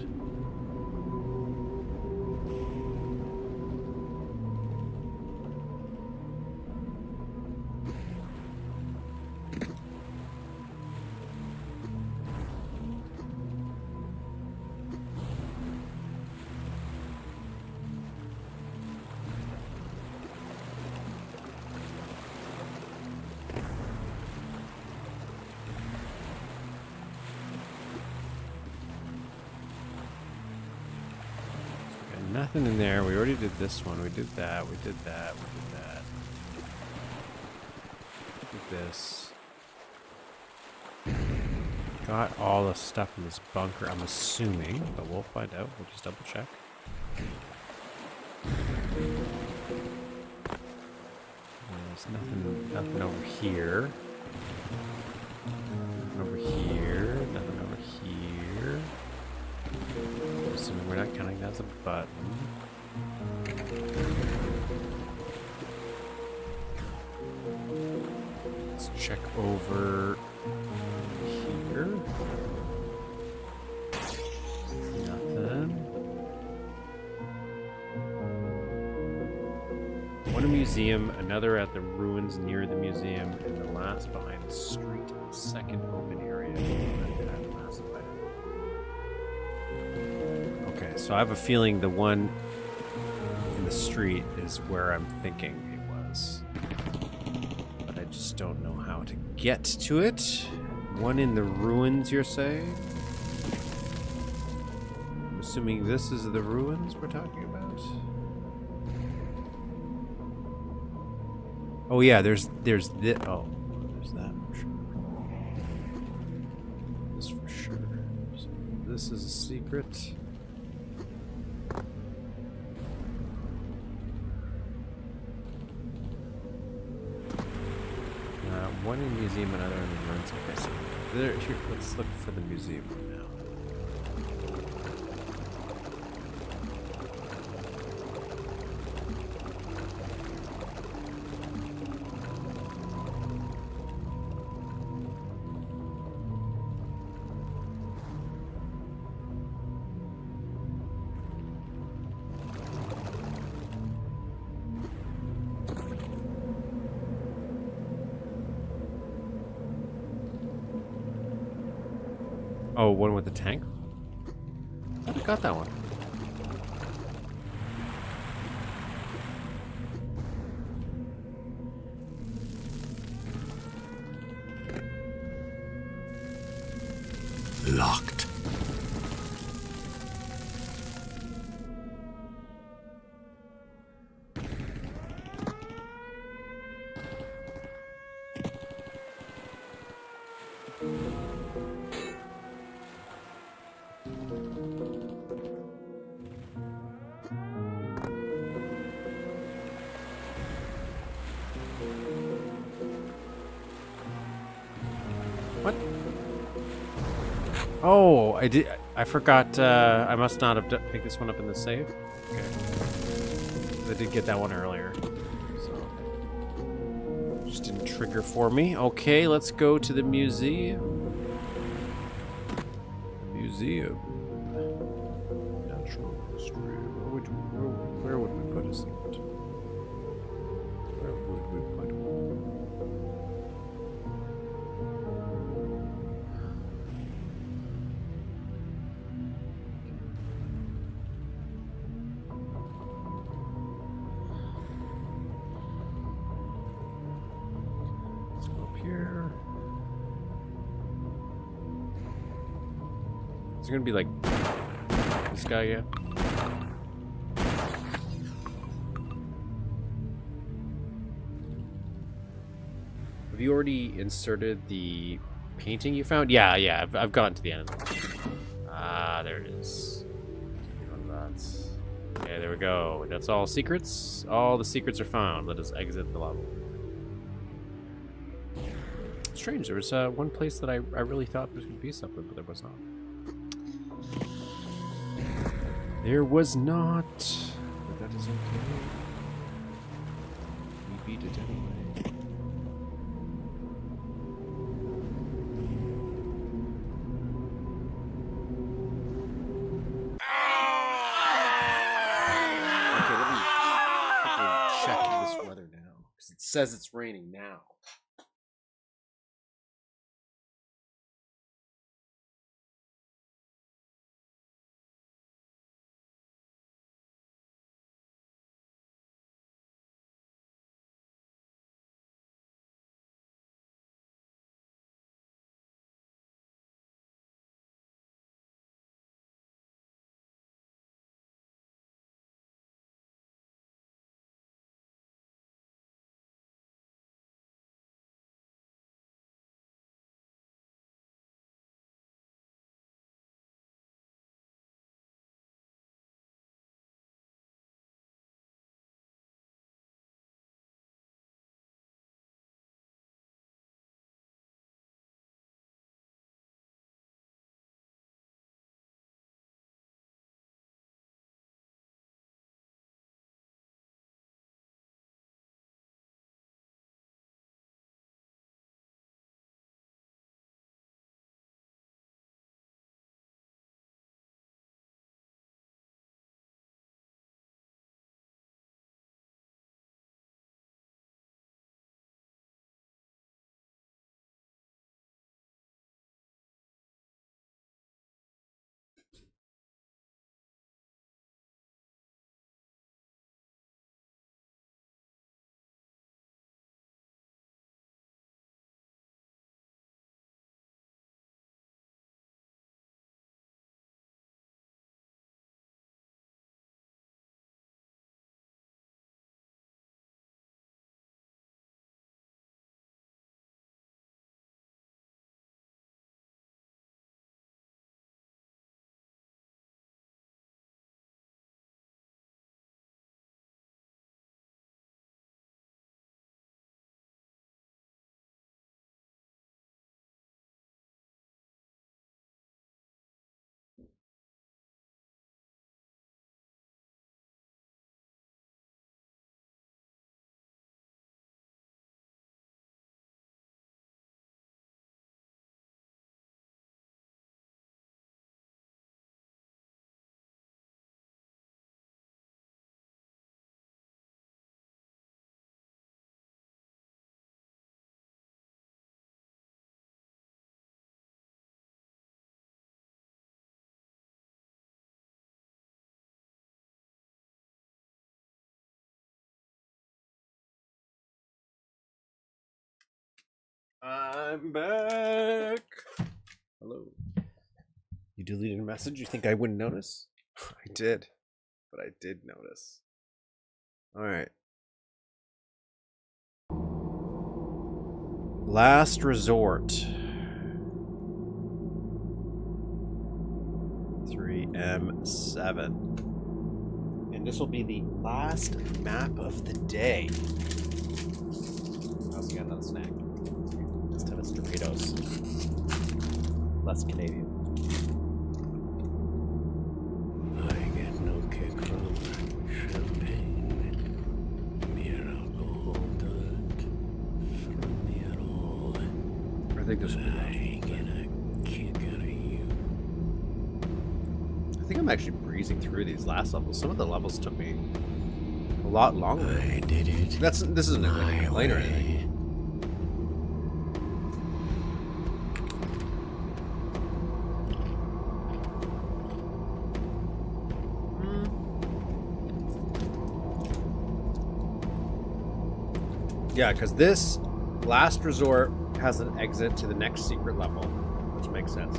Nothing in there. We already did this one. We did that. We did that. We did that. Did this. Got all the stuff in this bunker, I'm assuming, but we'll find out. We'll just double check. There's nothing over here. Nothing over here. Nothing over here. I'm assuming we're not counting that as a button. Let's check over here. Nothing. One a museum, another at the ruins near the museum, and the last behind the street, second open area. Okay, so I have a feeling the one in the street is where I'm thinking it was. But I just don't know how to get to it. One in the ruins, you're saying? I'm assuming this is the ruins we're talking about? Oh yeah, there's this. Oh, there's that for sure. This for sure. So this is a secret. One in the museum, another in the ruins. Okay, so here, let's look for the museum now. Oh, one with the tank? I got that one. Locked. Oh, I did. I forgot. I must not have picked this one up in the save. Okay. I did get that one earlier. So just didn't trigger for me. Okay, let's go to the museum. Museum. Natural history. Where would we put a secret? Where would we put one? Let's go up here. Is it gonna be like this guy again? Have you already inserted the painting you found? Yeah, I've gotten to the end of it. Ah, there it is. Okay, there we go. That's all secrets. All the secrets are found. Let us exit the level. Strange, there was one place that I really thought there was going to be something, but there was not. There was not. But that is okay. We beat it anyway. Okay, let me quickly check this weather now, because it says it's raining now. I'm back. Hello. You deleted a message? You think I wouldn't notice? I did, but I did notice. All right. Last resort. 3M7. And this will be the last map of the day. I also got another snack. Instead of Doritos. Less Canadian. think this will be I get a kick out of you. I think I'm actually breezing through these last levels. Some of the levels took me a lot longer. I did it. This isn't like a complaint or anything. Yeah, because this last resort has an exit to the next secret level, which makes sense.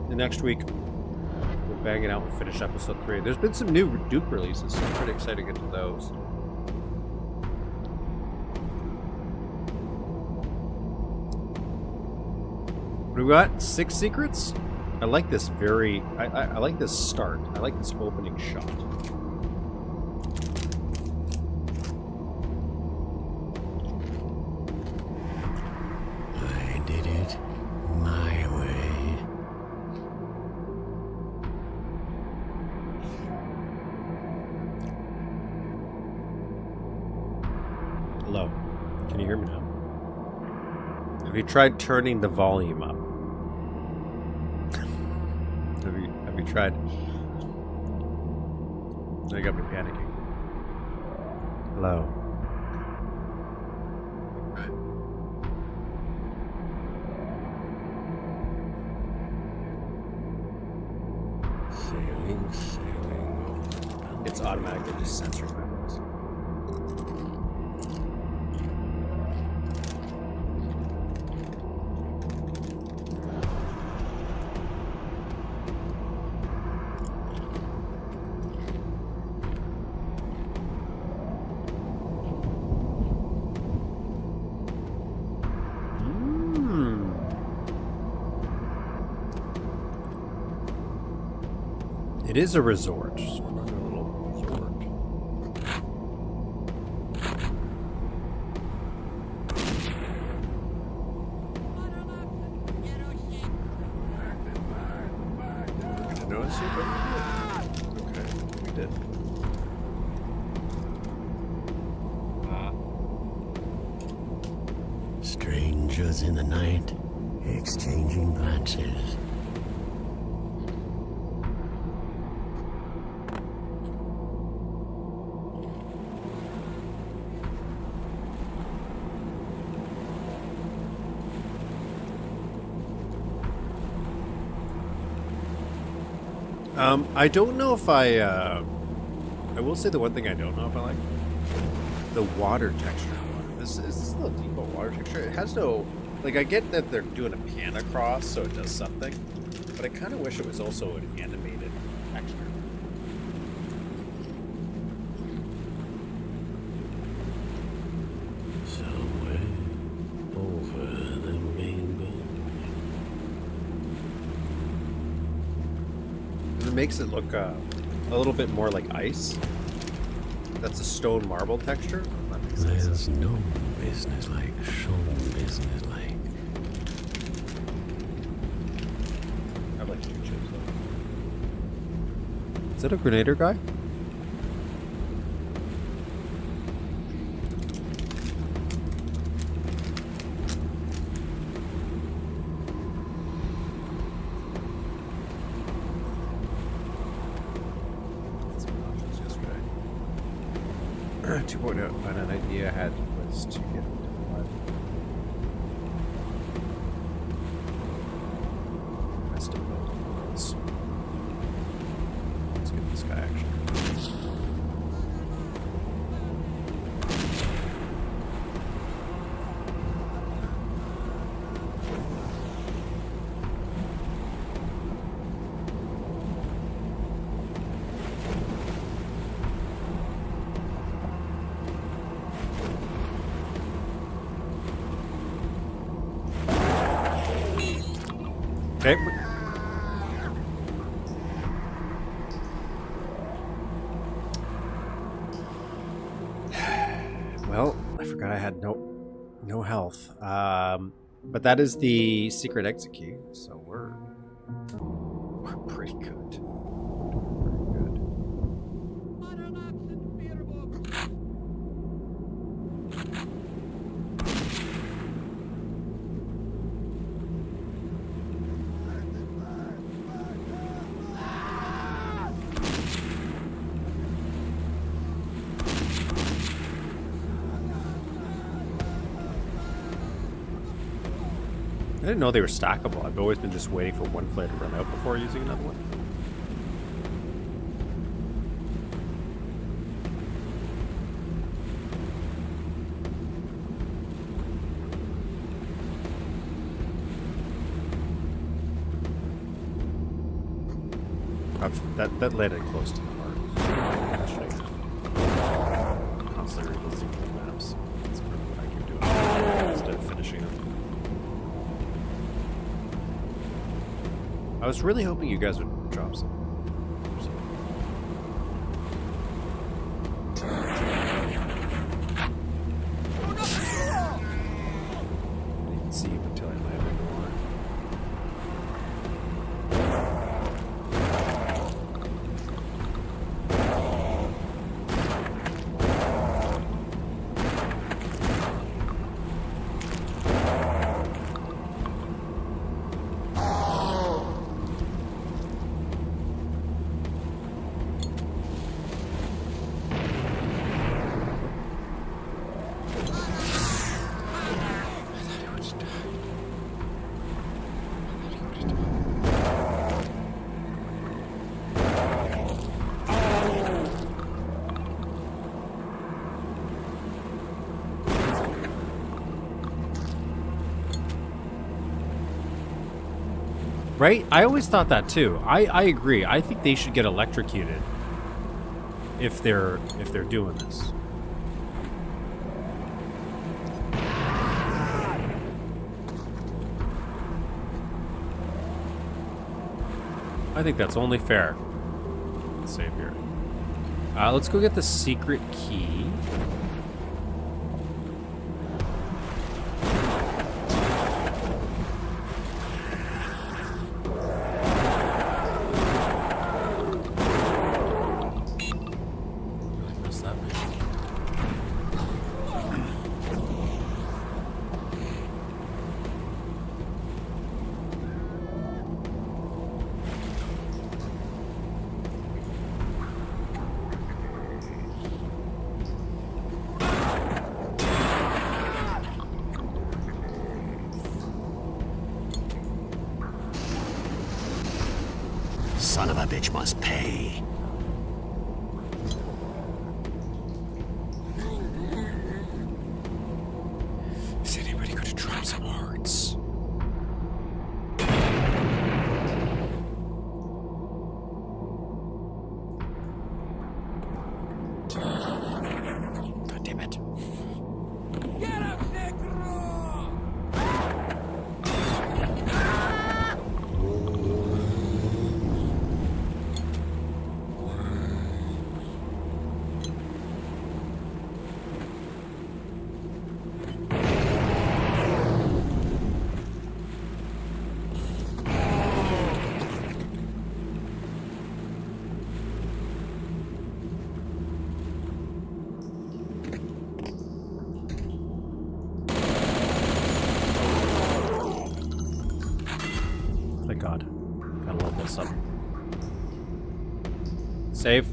The next week, we'll bang it out and finish episode 3. There's been some new Duke releases, so I'm pretty excited to get to those. What do we got? 6 secrets? I like this very... I like this start. I like this opening shot. I did it my way. Hello. Can you hear me now? Have you tried turning the volume up? Have you tried? Now you got me panicking. Hello. Sailing, sailing. It's automatically just censoring my voice. It is a resort. So we're going to a little resort. Did you notice it? Okay, we did. Strangers in the night, exchanging glances. I don't know if I will say the one thing I don't know if I like. The water texture. Is this a little default water texture? It has no... Like, I get that they're doing a pan across, so it does something. But I kind of wish it was also an animated texture. Somewhere over the rainbow. It makes it look a little bit more like ice. That's a stone marble texture. That makes sense. There's no business like show business like. I like two chips though. Is that a Grenader guy? That's some options yesterday. 2.0, and an idea I had was to get into the live. I still build worlds. Let's get this guy action. Okay. Well, I forgot I had no health. But that is the secret exit key, so we're pretty good. Pretty good. didn't know they were stackable. I've always been just waiting for one flare to run out before using another one. That landed close to the heart. Actually, constantly revisiting the maps. That's kind of what I keep doing instead of finishing them. I was really hoping you guys would drop some. I didn't see you until I landed in the water. Right? I always thought that too. I agree. I think they should get electrocuted if they're doing this. I think that's only fair. Let's save here. Let's go get the secret key. Son of a bitch must pay. Is anybody going to drop some hearts? God damn it. Get up, Negro! Thank God. Gotta love this up. Save.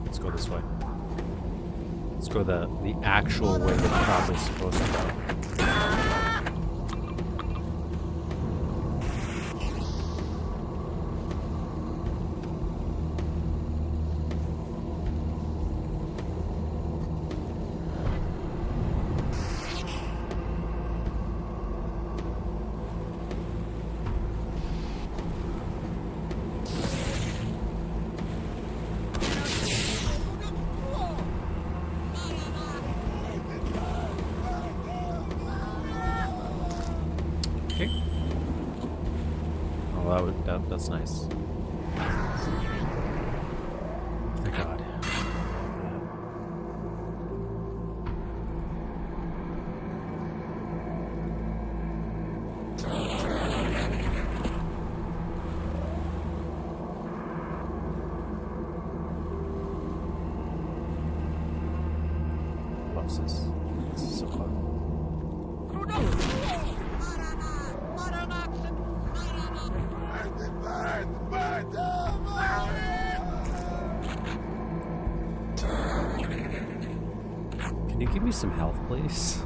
Let's go this way. Let's go the actual way we're probably supposed to go. Okay. Oh, that's nice. Thank God. What's this? This is so fun. Can you give me some health, please?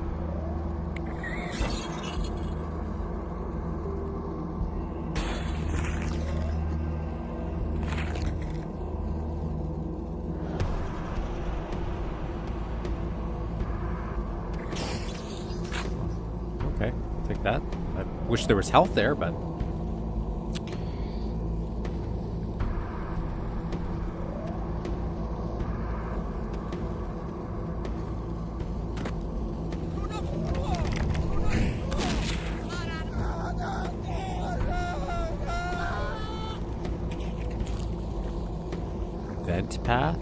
Okay, take that. I wish there was health there, but... Vent path?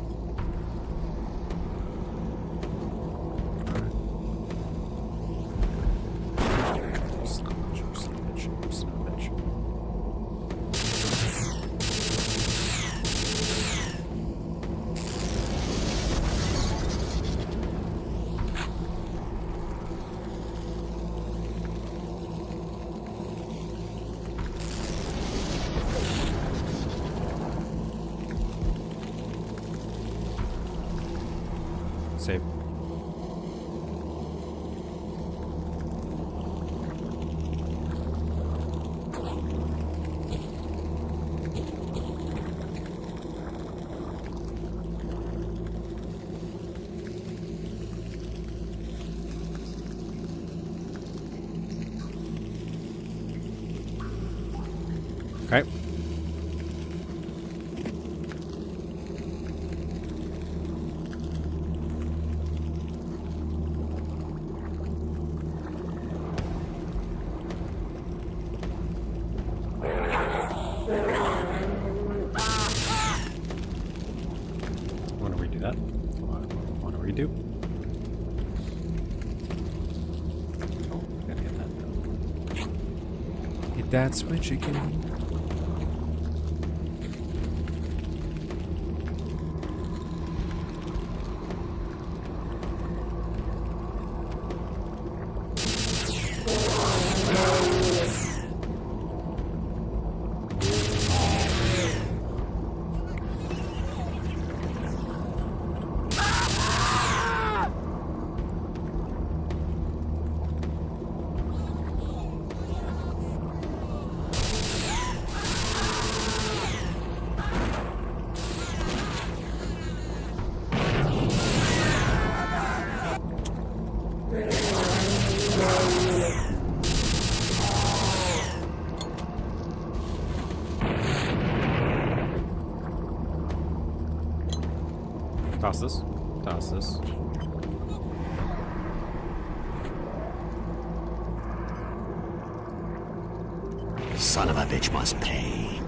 Save. Okay. Want to redo that? Want to redo? Oh, gotta get that though. Hit that switch again. Toss this. Toss this. Son of a bitch must pay.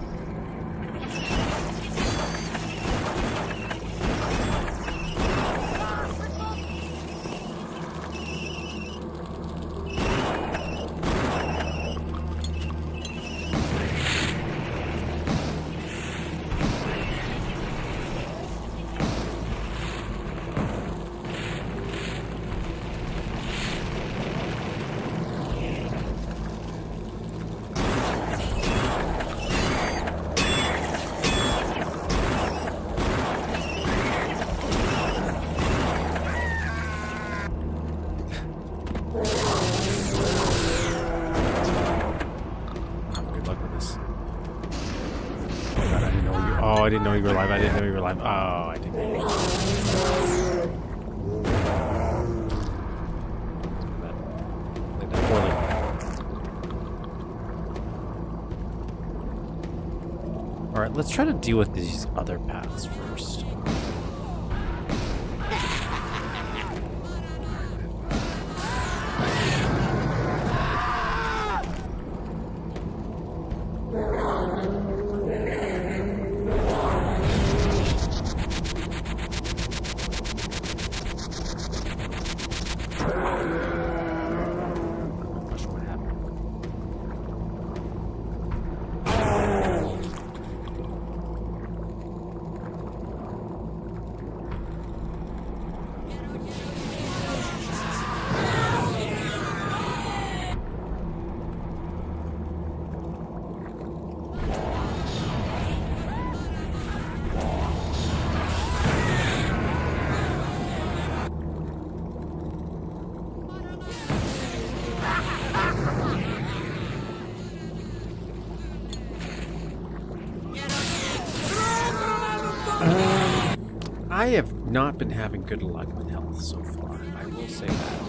Oh, I didn't know you were alive. I didn't know you were alive. Oh, I didn't know you were alive. Played that poorly. Alright, let's try to deal with these other paths first. I have not been having good luck with health so far. I will say that.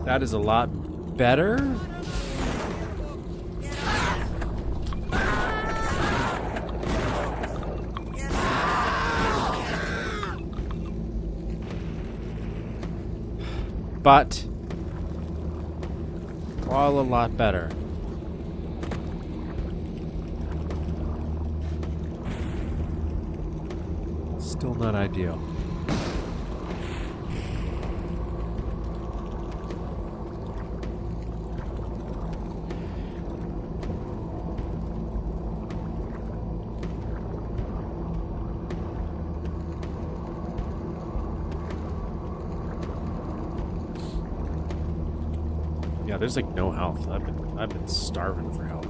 That is a lot better. But while a lot better, still not ideal. Yeah, there's like no health. I've been starving for health.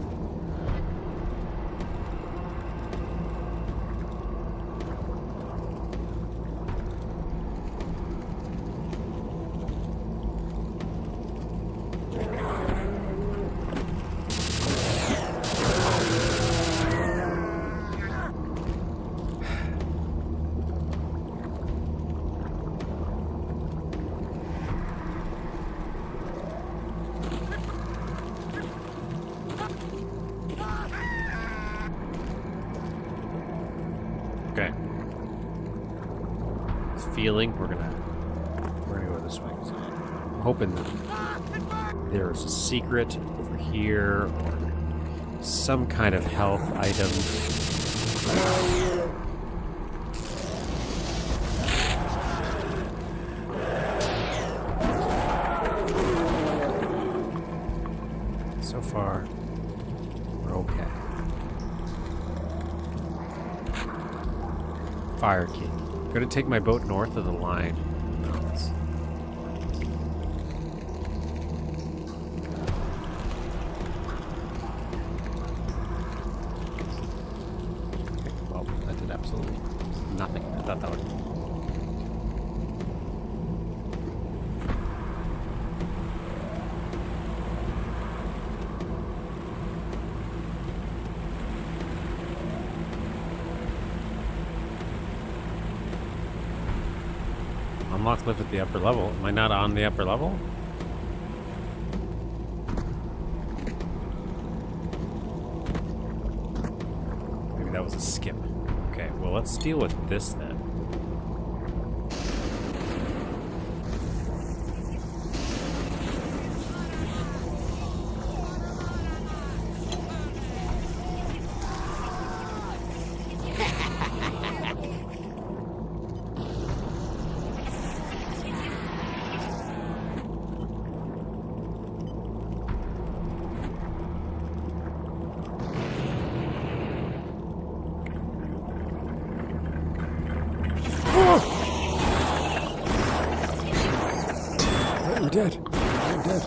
Okay. Feeling we're gonna go this way. I'm hoping that there's a secret over here or some kind of health item. So far, we're okay. Fire key. Gonna take my boat north of the line. Mountains. Okay, well, that did absolutely nothing. I thought that would. Unlock lift at the upper level. Am I not on the upper level? Maybe that was a skip. Okay, well, let's deal with this then. You're dead. I'm dead.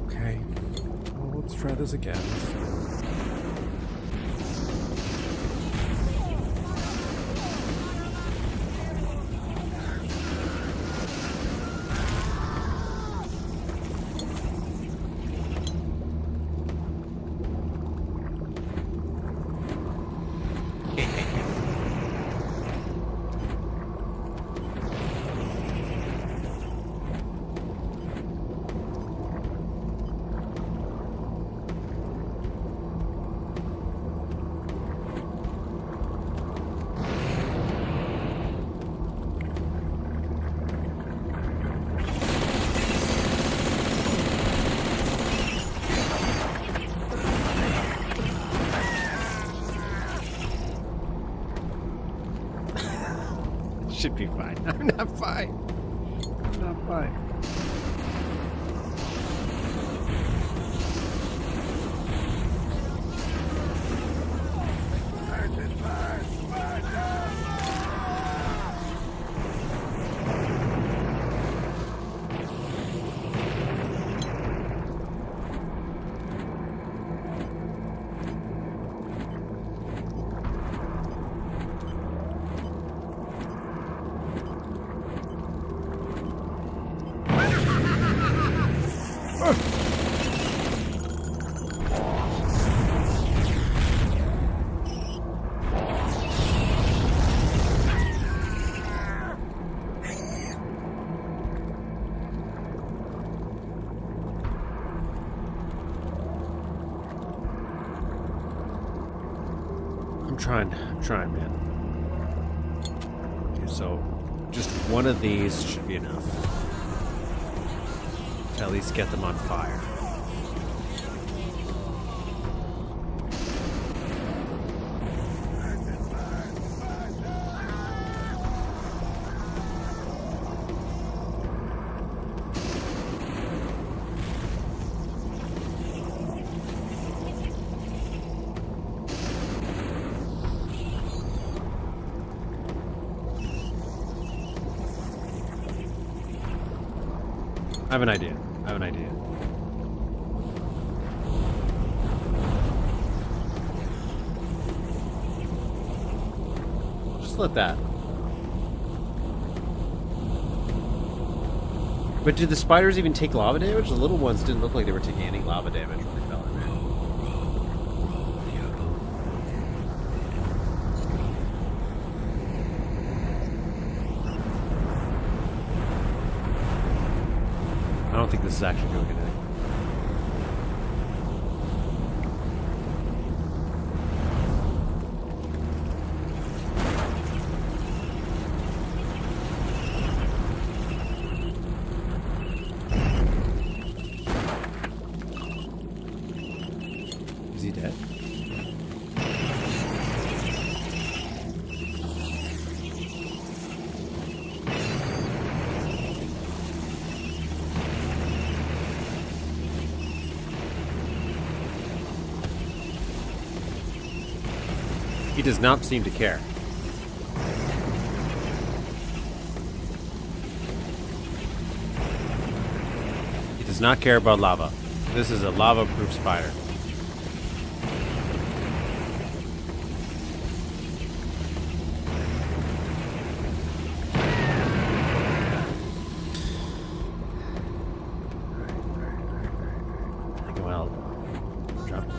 Okay. Well, let's try this again. Should be fine. I'm not fine. I'm not fine. trying, man. Okay, so just one of these should be enough to at least get them on fire. I have an idea. Just let that. But do the spiders even take lava damage? The little ones didn't look like they were taking any lava damage when they fell in, man. I don't think this is actually doing anything. Is he dead? He does not seem to care. He does not care about lava. This is a lava-proof spider. I think I'll drop it.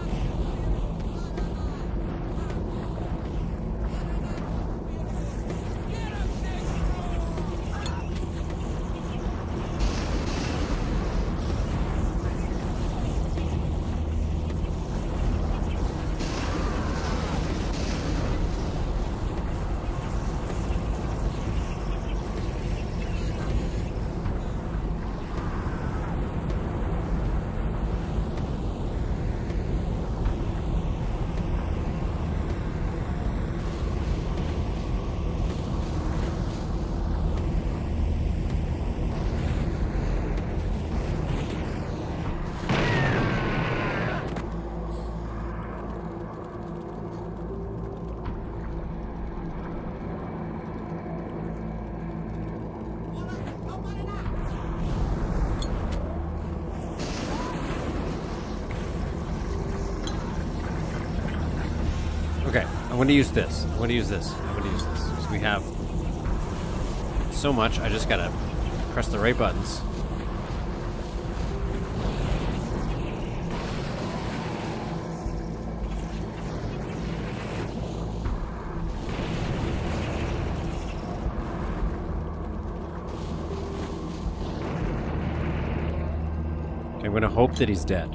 Okay, I'm going to use this. Because we have so much, I just gotta press the right buttons. Okay, I'm going to hope that he's dead.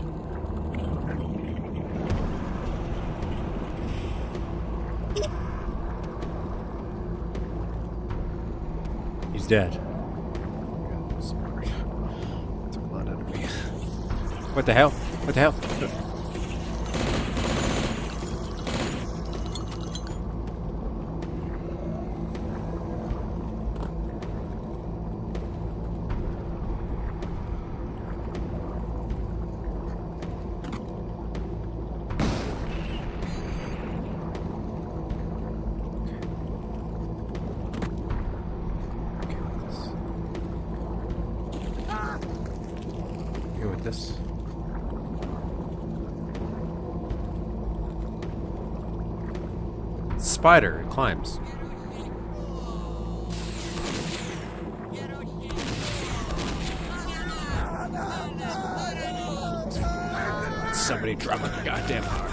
He's dead. God, that was smart. Took a lot out of me. What the hell? What the hell? Go with this. Spider, it climbs. Somebody drum it goddamn hard.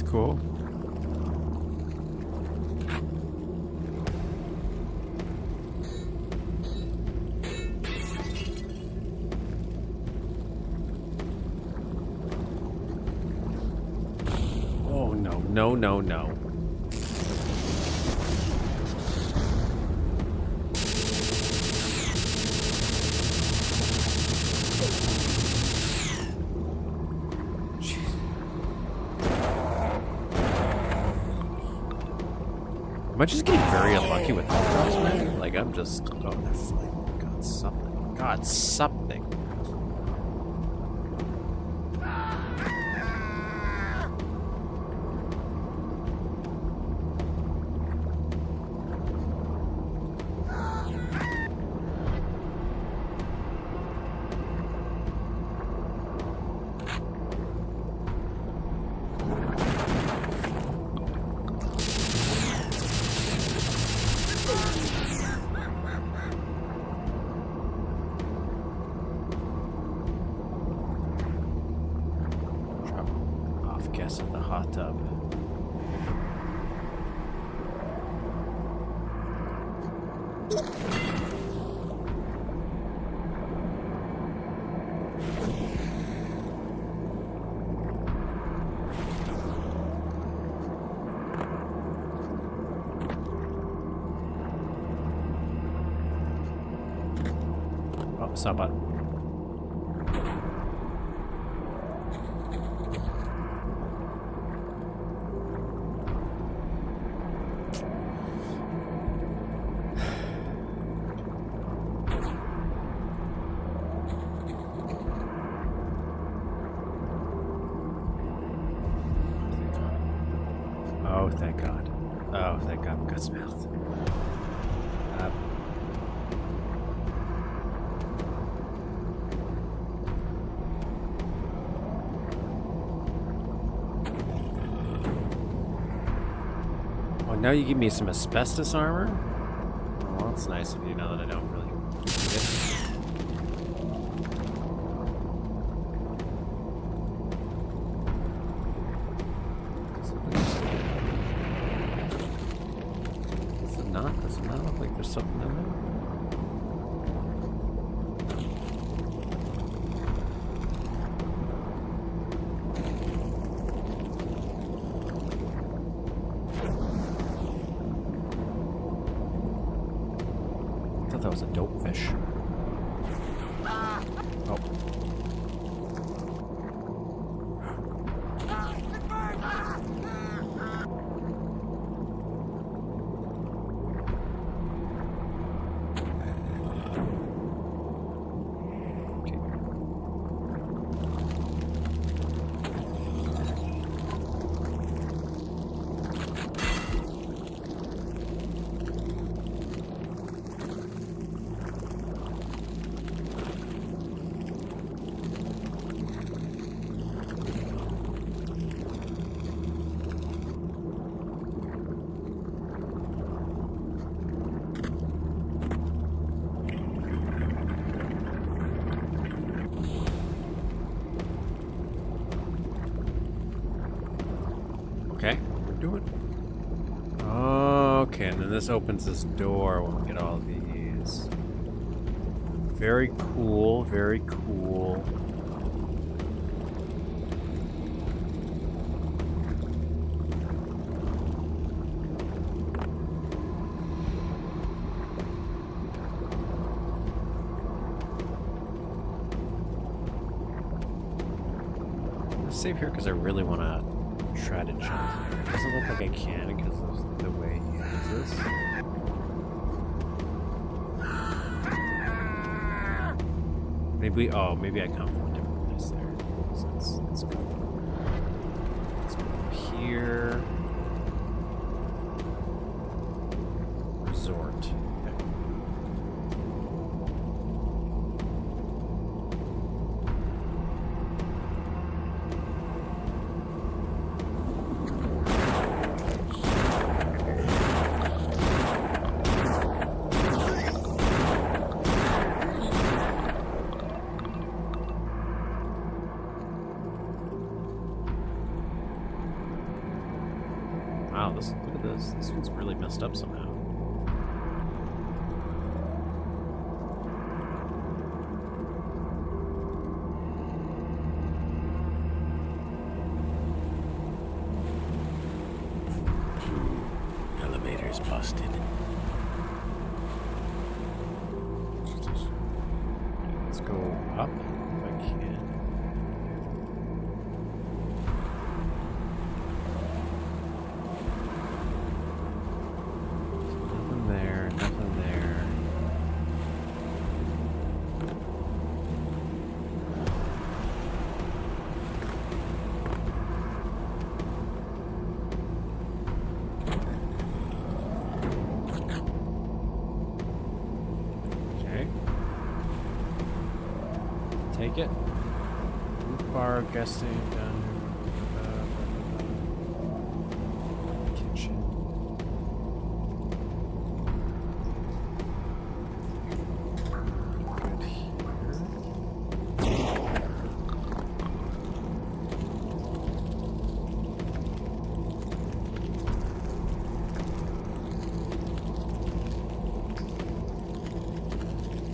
cool. Oh no, no, no, no. Am I just getting very unlucky with health drops, man? Like, I'm just... Oh, they're flying. God, something. God, something. Guess at the hot tub. Oh, stop button. Oh, thank God. Oh, thank God. Gut's mouth. Oh, now you give me some asbestos armor? Well, that's nice of you now that I don't really need it. Does it not look like there's something in there? I thought that was a dope fish. Oh. Okay, we're doing. Okay, and then this opens this door when we get all these. Very cool, very cool. Save here because I really want to try to jump. It doesn't look like I can because of the way he uses this. Maybe, oh, maybe I come from a different place there. So let's go. Let's go up here. Resort. Okay. Look at this. This one's really messed up somehow. Elevator's busted. Let's go up if I can. Nothing there, nothing there. Okay. Take it. Bar, guessing, down here. Kitchen. Good here.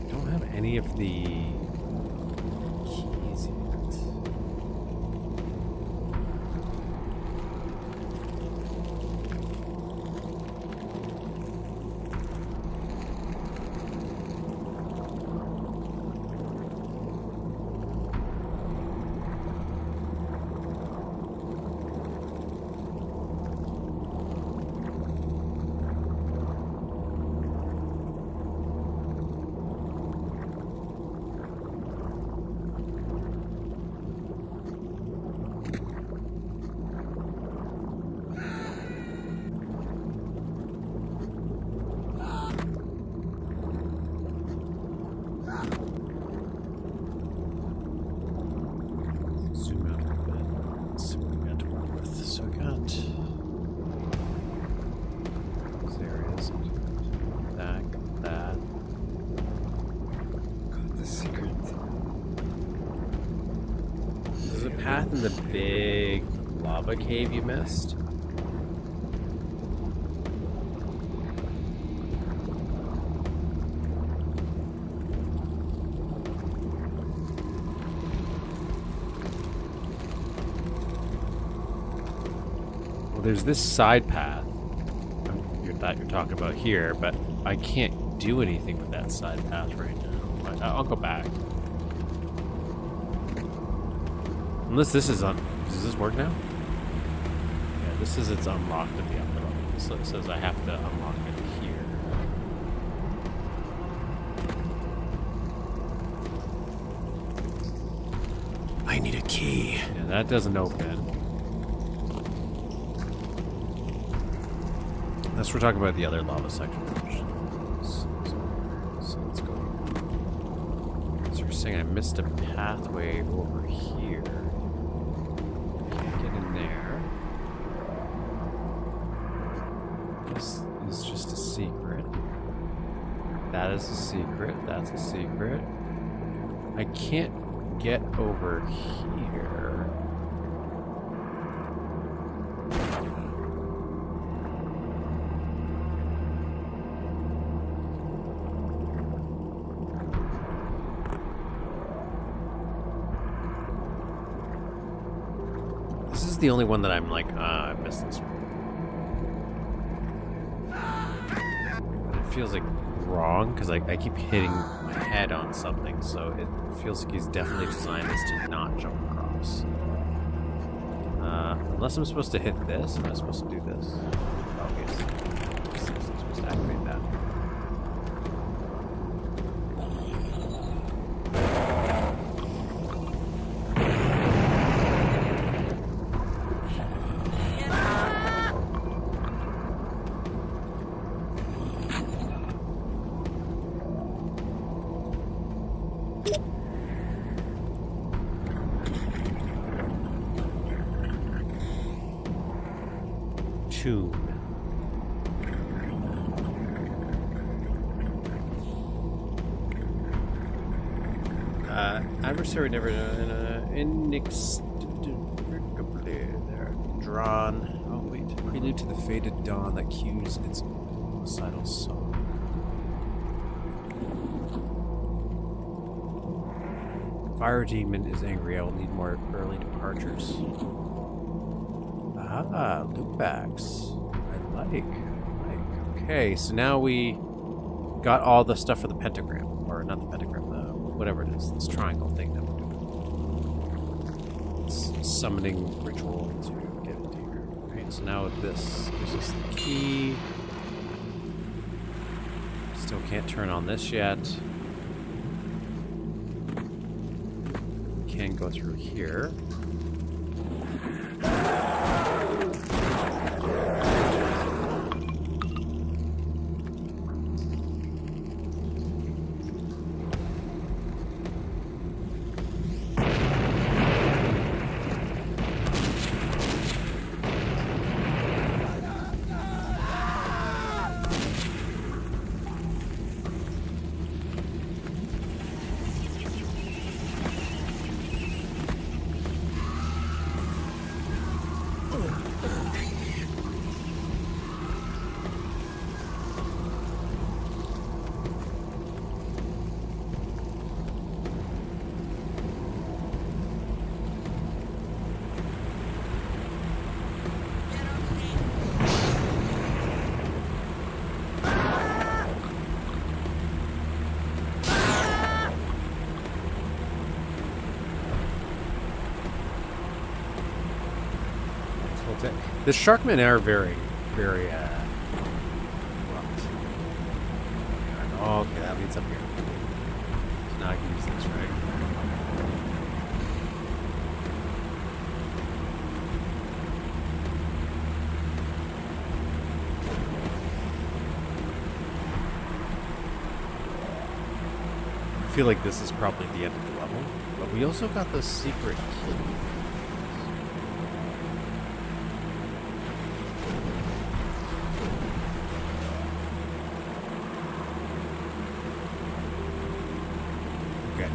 Don't have any of the keys yet. Zoom out a little bit. Let's see what we got to work with. So we got those areas. That, that. Got the secret. There's a path in the big lava cave you missed. Well, there's this side path that you're talking about here, but I can't do anything with that side path right now. I'll go back. Unless this is on. Does this work now? Yeah, this is it's unlocked at the upper level. So it says I have to unlock it here. I need a key. Yeah, that doesn't open. Unless we're talking about the other lava section. So let's go. So you're saying I missed a pathway over here. Can't get in there. This is just a secret. That is a secret. That's a secret. I can't get over here. This is the only one that I'm like, I missed this one. It feels like wrong because I keep hitting my head on something, so it feels like he's definitely designed this to not jump across. Unless I'm supposed to hit this, am I supposed to do this? Okay, so I'm supposed to activate that. Tune. Adversary never inextricably there. Drawn. Oh wait, Prelude to the faded dawn that cues its homicidal song. Fire demon is angry. I will need more early departures. Ah, loop backs. I like. Okay, so now we got all the stuff for the pentagram. Or not the pentagram, the whatever it is. This triangle thing that we're doing. This summoning ritual to get into here. Right, so now this gives us the key. Still can't turn on this yet. Can go through here. The Sharkmen are very, very, okay, that leads up here. So now I can use this, right? I feel like this is probably the end of the level, but we also got the secret key.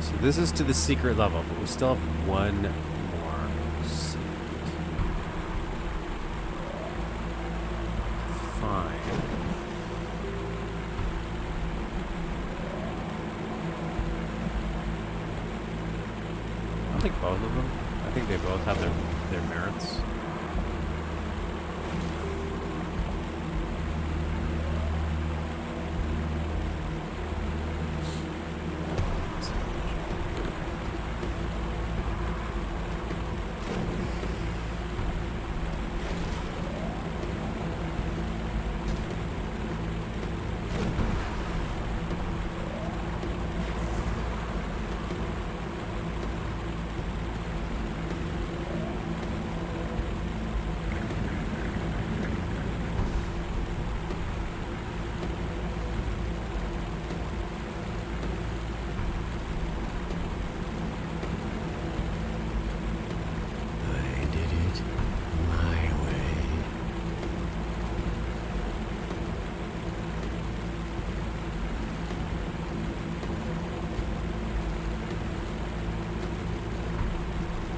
So this is to the secret level, but we still have one more secret. Fine. I think both of them. I think they both have their merits.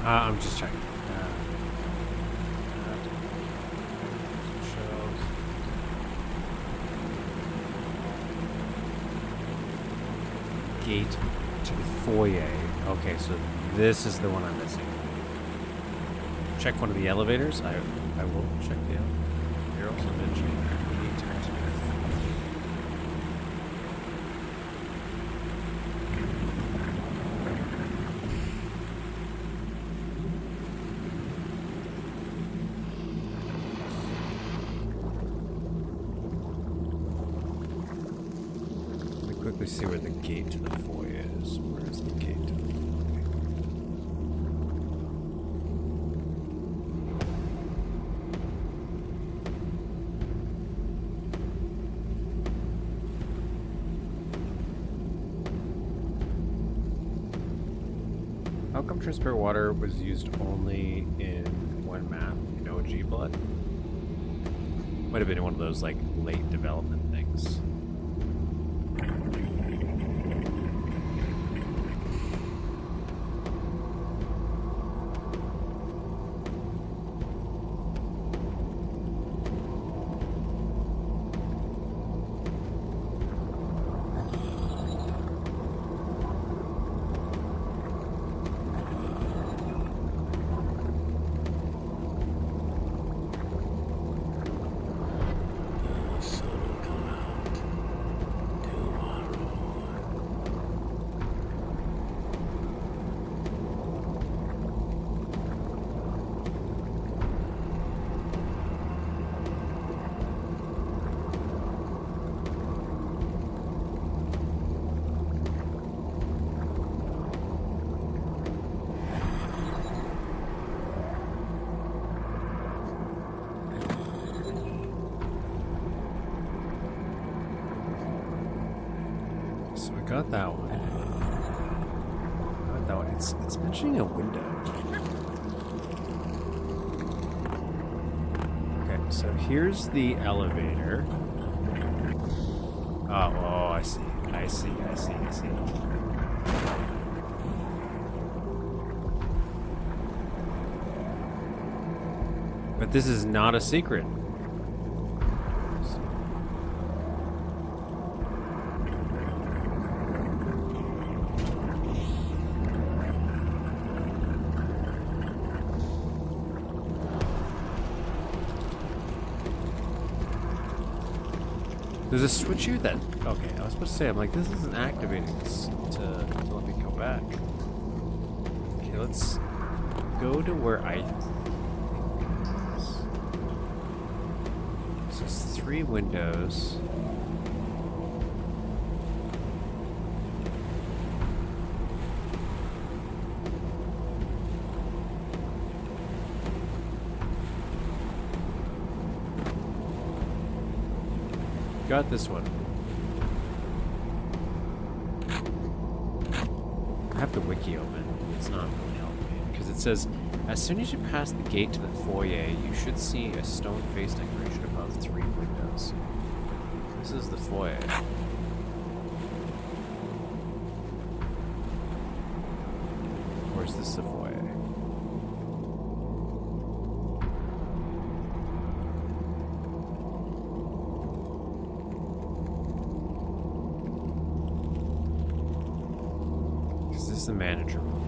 I'm just checking. Gate to the foyer. Okay, so this is the one I'm missing. Check one of the elevators. I will check the elevator. You're also mentioning gate to the quickly see where the gate to the foyer is. Where is the gate to the foyer? How come transparent water was used only in one map in OG Blood? Might have been one of those like late development things. So I got that one. I got that one. It's mentioning a window. Okay, so here's the elevator. Oh, I see. I see. But this is not a secret. There's a switch here that... Okay, I was supposed to say, I'm like, this isn't activating this to let me go back. Okay, let's go to where I think it is. So it's 3 windows. Got this one. I have the wiki open. It's not really helping me because it says, as soon as you pass the gate to the foyer, you should see a stone face decoration above 3 windows. This is the foyer. Or is this the foyer? The manager room.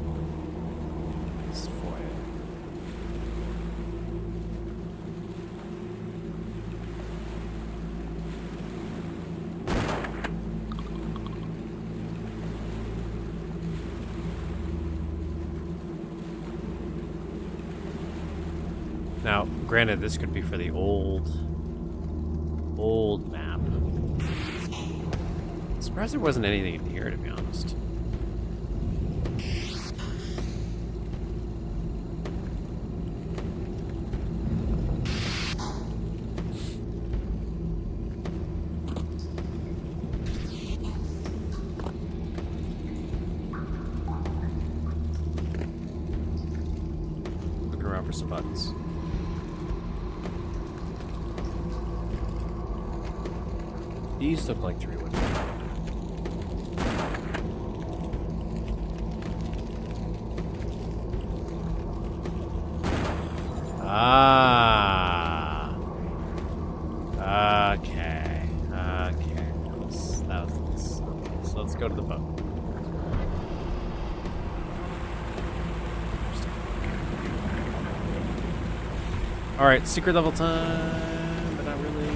This is the foyer. Now, granted, this could be for the old map. I'm surprised there wasn't anything in here, to be honest. For some buttons. These look like 3 windows. Ah. Okay. Okay. That was this. Okay, so let's go to the boat. Alright, secret level time, but not really.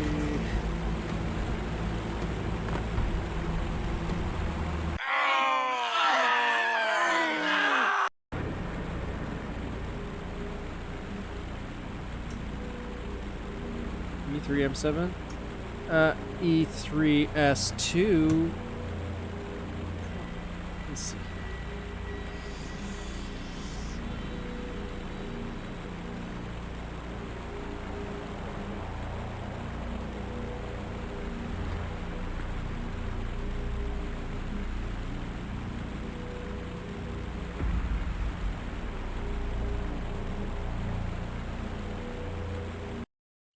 E3M7? E3S2. Let's see.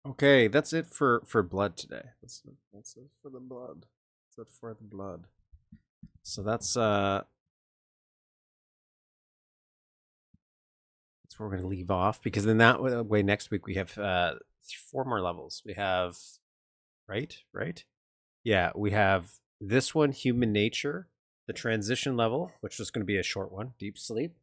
Okay, that's it for blood today. That's it for the blood. That's it for the blood. So that's where we're gonna leave off, because then that way next week we have 4 more levels. We have right? Yeah, we have this one, human nature, the transition level, which was going to be a short one, deep sleep,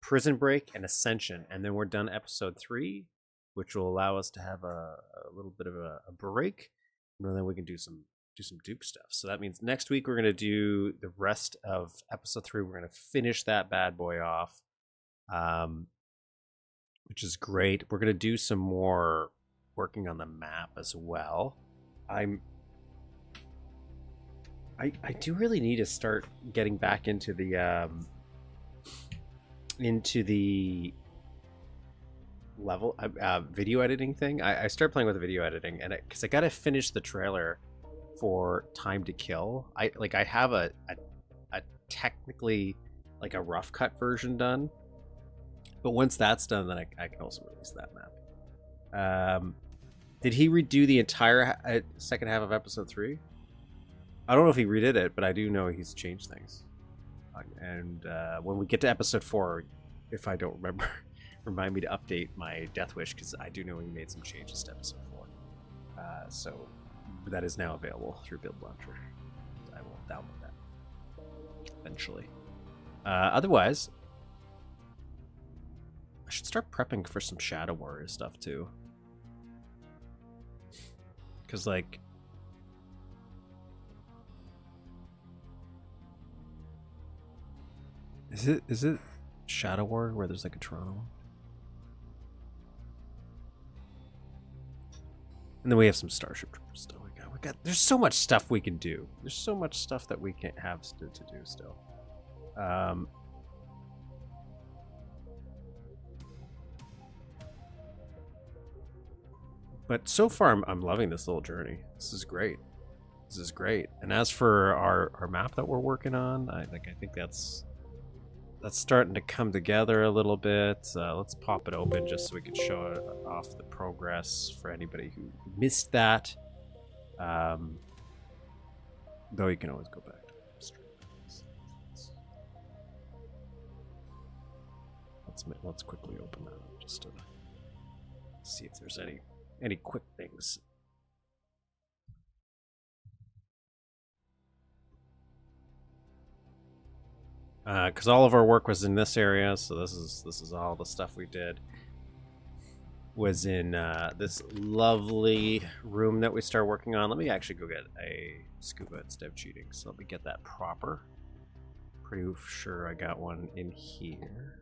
prison break, and ascension, and then we're done episode 3. Which will allow us to have a little bit of a break, and then we can do some Duke stuff. So that means next week we're going to do the rest of episode 3. We're going to finish that bad boy off, which is great. We're going to do some more working on the map as well. I do really need to start getting back into the level video editing thing. I started playing with the video editing, and because I gotta finish the trailer for time to kill. I have a technically like a rough cut version done, but once that's done, then I can also release that map. Did he redo the entire second half of episode 3? I don't know if he redid it, but I do know he's changed things. And when we get to episode 4, if I don't remember, remind me to update my Death Wish, because I do know he made some changes to episode 4. So that is now available through Build Launcher. I will download that eventually. Otherwise, I should start prepping for some Shadow Warrior stuff too. Because, like, is it Shadow Warrior where there's like a Toronto? And then we have some Starship Troopers still. We got. There's so much stuff we can do. There's so much stuff that we can have to do still. But so far, I'm loving this little journey. This is great. This is great. And as for our map that we're working on, I think that's starting to come together a little bit. Let's pop it open just so we can show off the progress for anybody who missed that. Though you can always go back to the stream. Let's quickly open that up just to see if there's any quick things. Because all of our work was in this area, so this is all the stuff we did. Was in this lovely room that we start working on. Let me actually go get a scuba instead of cheating. So let me get that proper. Pretty sure I got one in here.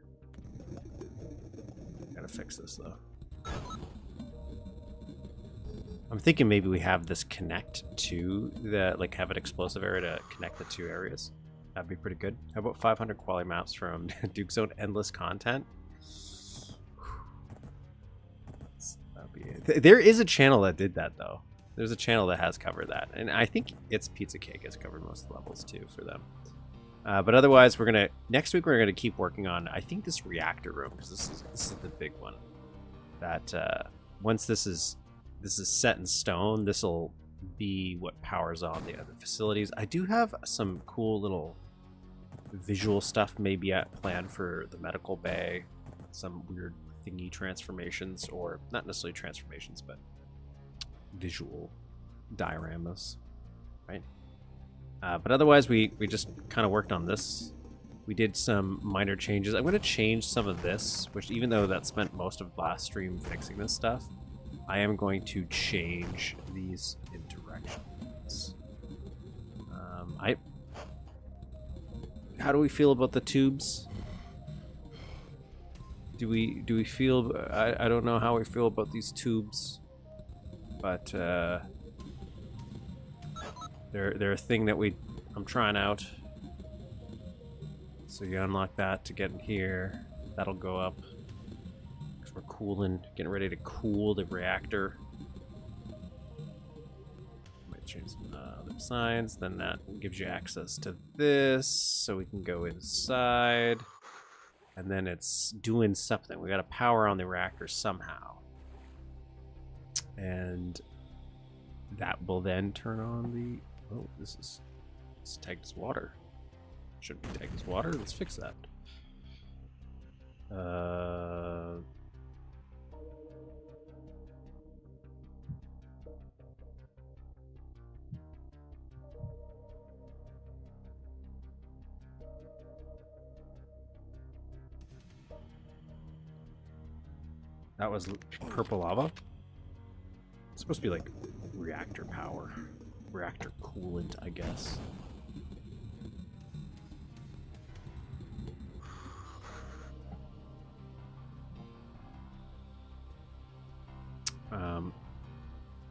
Gotta fix this though. I'm thinking maybe we have this connect to the, like, have an explosive area to connect the two areas. That'd be pretty good. How about 500 quality maps from Duke's own endless content? That'd be it. There is a channel that did that though. There's a channel that has covered that, and I think it's Pizza Cake has covered most of the levels too for them. But otherwise, next week we're gonna keep working on, I think, this reactor room, because this is the big one. That once this is set in stone, this will be what powers on the other facilities. I do have some cool little visual stuff maybe planned for the medical bay, some weird thingy transformations, or not necessarily transformations, but visual dioramas, right? But otherwise, we just kind of worked on this. We did some minor changes. I'm going to change some of this, which, even though that spent most of last stream fixing this stuff, I am going to change these in directions. How do we feel about the tubes? Do we feel? I don't know how we feel about these tubes, but they're a thing that I'm trying out. So you unlock that to get in here. That'll go up. We're cooling, getting ready to cool the reactor. Might change some other signs. Then that gives you access to this, so we can go inside. And then it's doing something. We got to power on the reactor somehow, and that will then turn on the. Oh, this is tagged as water. Shouldn't be tagged as water. Let's fix that. That was purple lava. It's supposed to be like reactor power. Reactor coolant, I guess.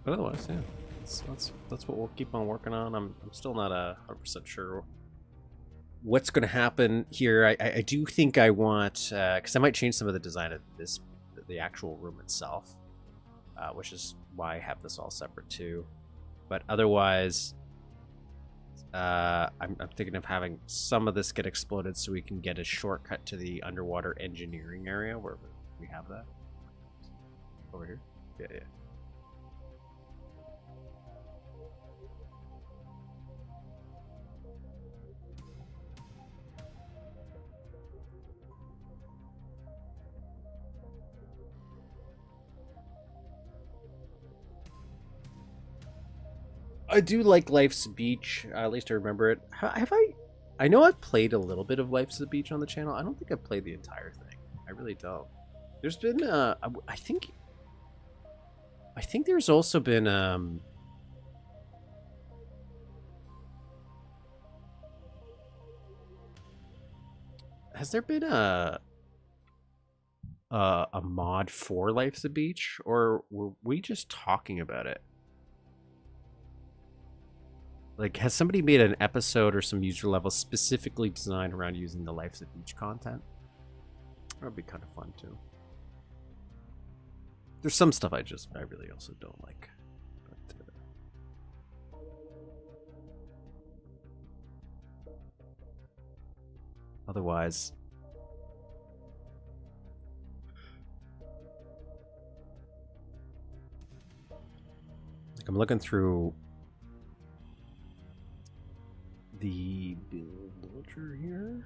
But otherwise, yeah, that's what we'll keep on working on. I'm still not 100% sure what's going to happen here. I do think I want, because I might change some of the design of the actual room itself, which is why I have this all separate too. But otherwise, I'm thinking of having some of this get exploded so we can get a shortcut to the underwater engineering area where we have that. Over here? Yeah, yeah. I do like Life's Beach. At least I remember it. Have I? I know I've played a little bit of Life's Beach on the channel. I don't think I've played the entire thing. I really don't. There's been I think there's also been has there been a mod for Life's Beach, or were we just talking about it? Like, has somebody made an episode or some user level specifically designed around using the Life's Beach content? That would be kind of fun too. There's some stuff I really also don't like. But, otherwise, like, I'm looking through the build launcher here.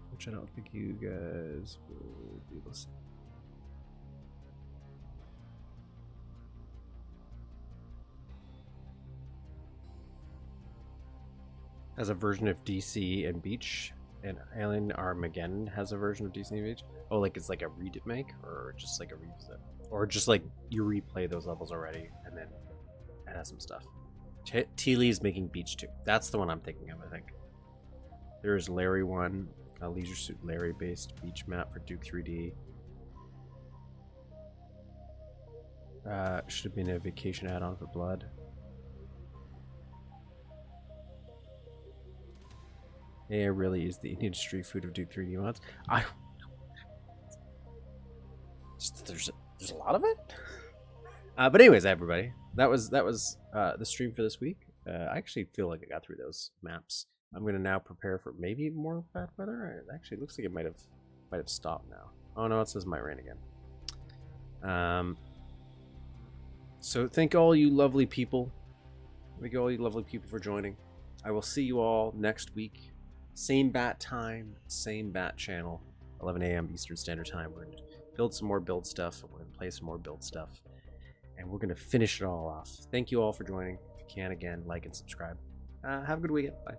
Which I don't think you guys will be able to see. Has a version of DC and Beach, and Alien Armageddon has a version of DC and Beach. Oh, like it's like a remake, or just like a revisit, or just like you replay those levels already, and then it has some stuff. Teely's making Beach 2. That's the one I'm thinking of, I think. There's Larry 1. A Leisure Suit Larry based beach map for Duke 3D. Should have been a vacation add-on for Blood. Yeah, really is the Indian street food of Duke 3D mods. There's a lot of it. But anyways, everybody, that was the stream for this week. I actually feel like I got through those maps. I'm gonna now prepare for maybe more bad weather. It actually looks like it might have stopped now. Oh no, it says it might rain again. So thank all you lovely people. Thank all you lovely people for joining. I will see you all next week. Same bat time, same bat channel, 11 a.m. Eastern Standard Time. We're gonna build some more build stuff. We're gonna play some more build stuff, and we're gonna finish it all off. Thank you all for joining. If you can, again, like and subscribe. Have a good weekend. Bye.